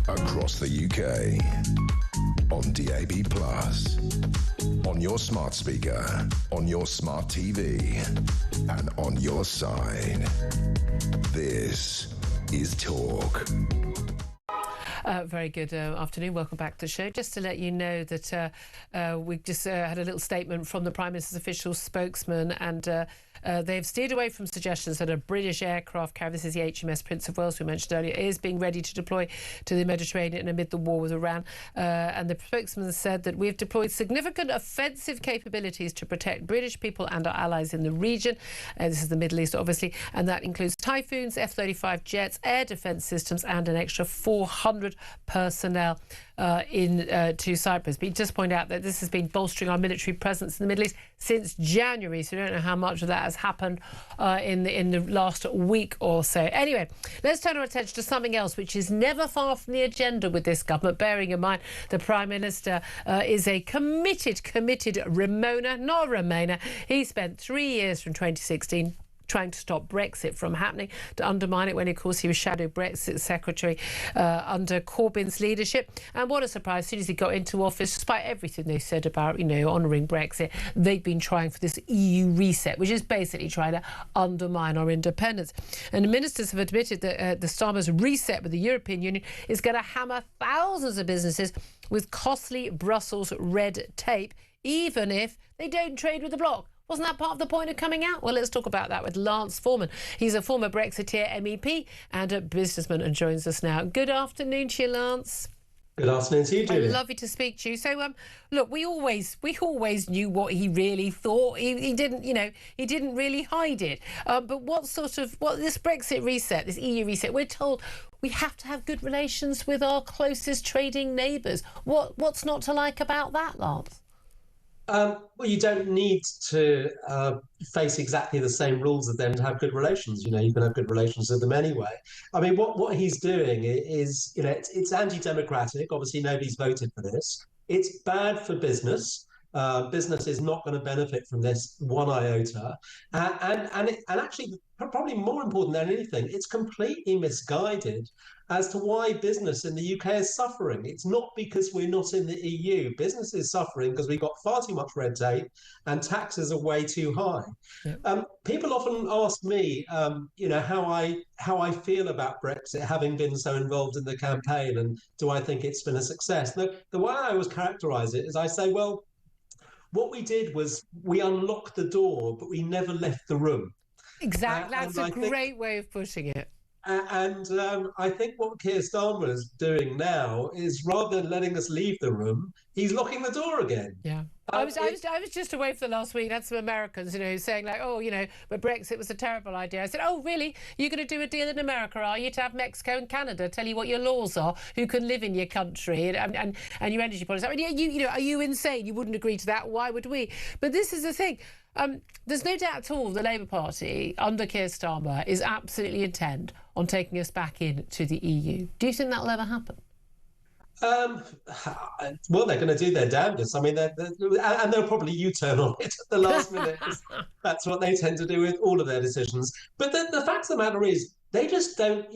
across the UK, on DAB+, on your smart speaker, on your smart TV, and on your side. This is Talk.
Very good afternoon. Welcome back to the show. Just to let you know that we've just had a little statement from the Prime Minister's official spokesman, and they've steered away from suggestions that a British aircraft carrier, this is the HMS Prince of Wales we mentioned earlier, is being ready to deploy to the Mediterranean amid the war with Iran. And the spokesman said that we've deployed significant offensive capabilities to protect British people and our allies in the region. This is the Middle East, obviously, and that includes Typhoons, F-35 jets, air defence systems, and an extra 400 personnel to Cyprus. But just point out that this has been bolstering our military presence in the Middle East since January, so we don't know how much of that has happened in the last week or so. Anyway, let's turn our attention to something else which is never far from the agenda with this government, bearing in mind the Prime Minister is a committed Remainer, not a Remainer. He spent 3 years from 2016 trying to stop Brexit from happening, to undermine it when, of course, he was shadow Brexit Secretary under Corbyn's leadership. And what a surprise, as soon as he got into office, despite everything they said about, honouring Brexit, they've been trying for this EU reset, which is basically trying to undermine our independence. And the ministers have admitted that the Starmer's reset with the European Union is going to hammer thousands of businesses with costly Brussels red tape, even if they don't trade with the bloc. Wasn't that part of the point of coming out? Well, let's talk about that with Lance Foreman. He's a former Brexiteer MEP and a businessman and joins us now. Good afternoon to you, Lance.
Good afternoon to you, Julia.
Lovely to speak to you. So, look, we always knew what he really thought. He didn't, he didn't really hide it. But what this Brexit reset, this EU reset, we're told we have to have good relations with our closest trading neighbours. What's not to like about that, Lance?
Well, you don't need to face exactly the same rules as them to have good relations. You can have good relations with them anyway. I mean, what he's doing is, it's anti-democratic. Obviously, nobody's voted for this. It's bad for business. Business is not going to benefit from this one iota. And actually, probably more important than anything, it's completely misguided as to why business in the UK is suffering. It's not because we're not in the EU. Business is suffering because we've got far too much red tape and taxes are way too high. Yeah. People often ask me, how I feel about Brexit, having been so involved in the campaign, and do I think it's been a success? The way I always characterise it is I say, well, what we did was we unlocked the door, but we never left the room.
Exactly. That's a great way of putting it.
And I think what Keir Starmer is doing now is, rather than letting us leave the room, he's locking the door again.
Yeah. I was just away for the last week. Had some Americans, saying like, but Brexit was a terrible idea. I said, oh, really? You're going to do a deal in America, are you, to have Mexico and Canada tell you what your laws are, who can live in your country and your energy policy? I mean, are you insane? You wouldn't agree to that. Why would we? But this is the thing. There's no doubt at all the Labour Party under Keir Starmer is absolutely intent on taking us back into the EU. Do you think that'll ever happen?
Well, they're going to do their damnedest. I mean, and they'll probably U-turn on it at the last minute. That's what they tend to do with all of their decisions. But the fact of the matter is, they just don't,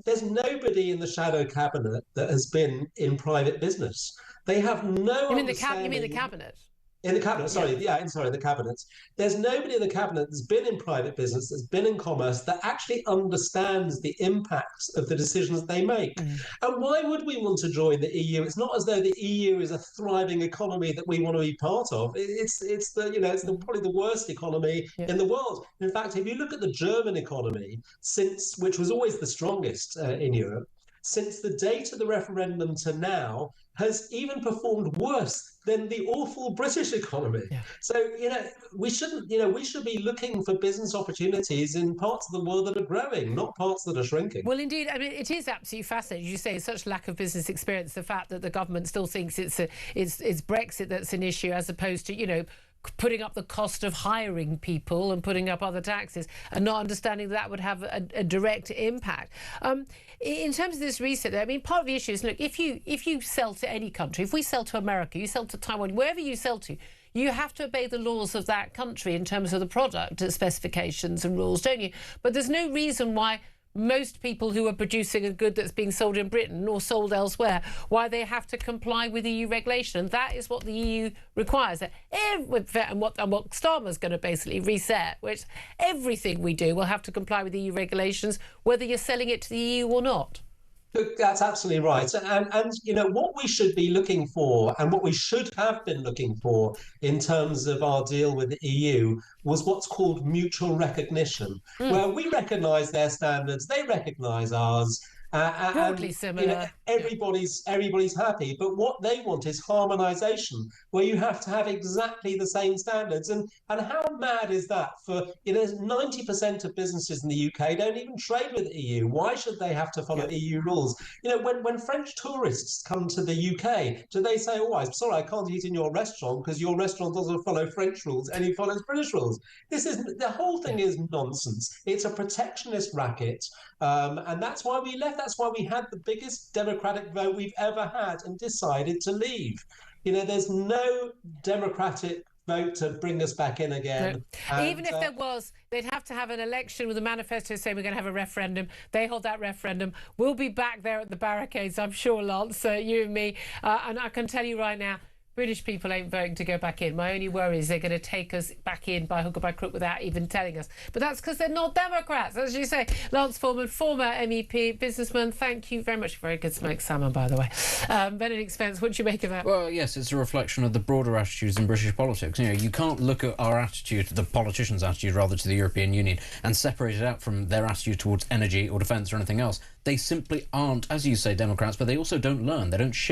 there's nobody in the shadow cabinet that has been in private business. They have no
You mean the cabinet?
In the cabinet, sorry, the cabinet. There's nobody in the cabinet that's been in private business, that's been in commerce, that actually understands the impacts of the decisions they make. And why would we want to join the EU? It's not as though the EU is a thriving economy that we want to be part of. It's probably the worst economy in the world. In fact, if you look at the German economy, which was always the strongest in Europe, since the date of the referendum to now, has even performed worse than the awful British economy. Yeah. So, we should be looking for business opportunities in parts of the world that are growing, not parts that are shrinking.
Well, indeed, I mean, it is absolutely fascinating. You say such lack of business experience, the fact that the government still thinks it's Brexit that's an issue, as opposed to, putting up the cost of hiring people and putting up other taxes, and not understanding that would have a direct impact. In terms of this reset, I mean, part of the issue is, look, if you sell to any country, if we sell to America, you sell to Taiwan, wherever you sell to, you have to obey the laws of that country in terms of the product specifications and rules, don't you? But there's no reason why most people who are producing a good that's being sold in Britain or sold elsewhere, why they have to comply with EU regulation. And that is what the EU requires. And what Starmer's going to basically reset, which everything we do will have to comply with EU regulations, whether you're selling it to the EU or not.
Look, that's absolutely right. And you know, what we should be looking for and what we should have been looking for in terms of our deal with the EU was what's called mutual recognition, where we recognise their standards, they recognise ours.
Broadly similar.
You know, everybody's happy, but what they want is harmonisation, where you have to have exactly the same standards. And how mad is that? For 90% of businesses in the UK don't even trade with the EU. Why should they have to follow EU rules? You know, when French tourists come to the UK, do they say, "Oh, I'm sorry, I can't eat in your restaurant because your restaurant doesn't follow French rules and he follows British rules"? The whole thing is nonsense. It's a protectionist racket. And that's why we left. That's why we had the biggest democratic vote we've ever had and decided to leave. You know, there's no democratic vote to bring us back in again.
No. And, even if there was, they'd have to have an election with a manifesto saying we're going to have a referendum. They hold that referendum. We'll be back there at the barricades, I'm sure, Lance, you and me. And I can tell you right now, British people ain't voting to go back in. My only worry is they're going to take us back in by hook or by crook without even telling us. But that's because they're not Democrats, as you say. Lance Foreman, former MEP, businessman, thank you very much. Very good smoked salmon, by the way. Benedict Spence, what do you make of that?
Well, yes, it's a reflection of the broader attitudes in British politics. You know, you can't look at our attitude, the politicians' attitude, rather, to the European Union and separate it out from their attitude towards energy or defence or anything else. They simply aren't, as you say, Democrats, but they also don't learn. They don't shift.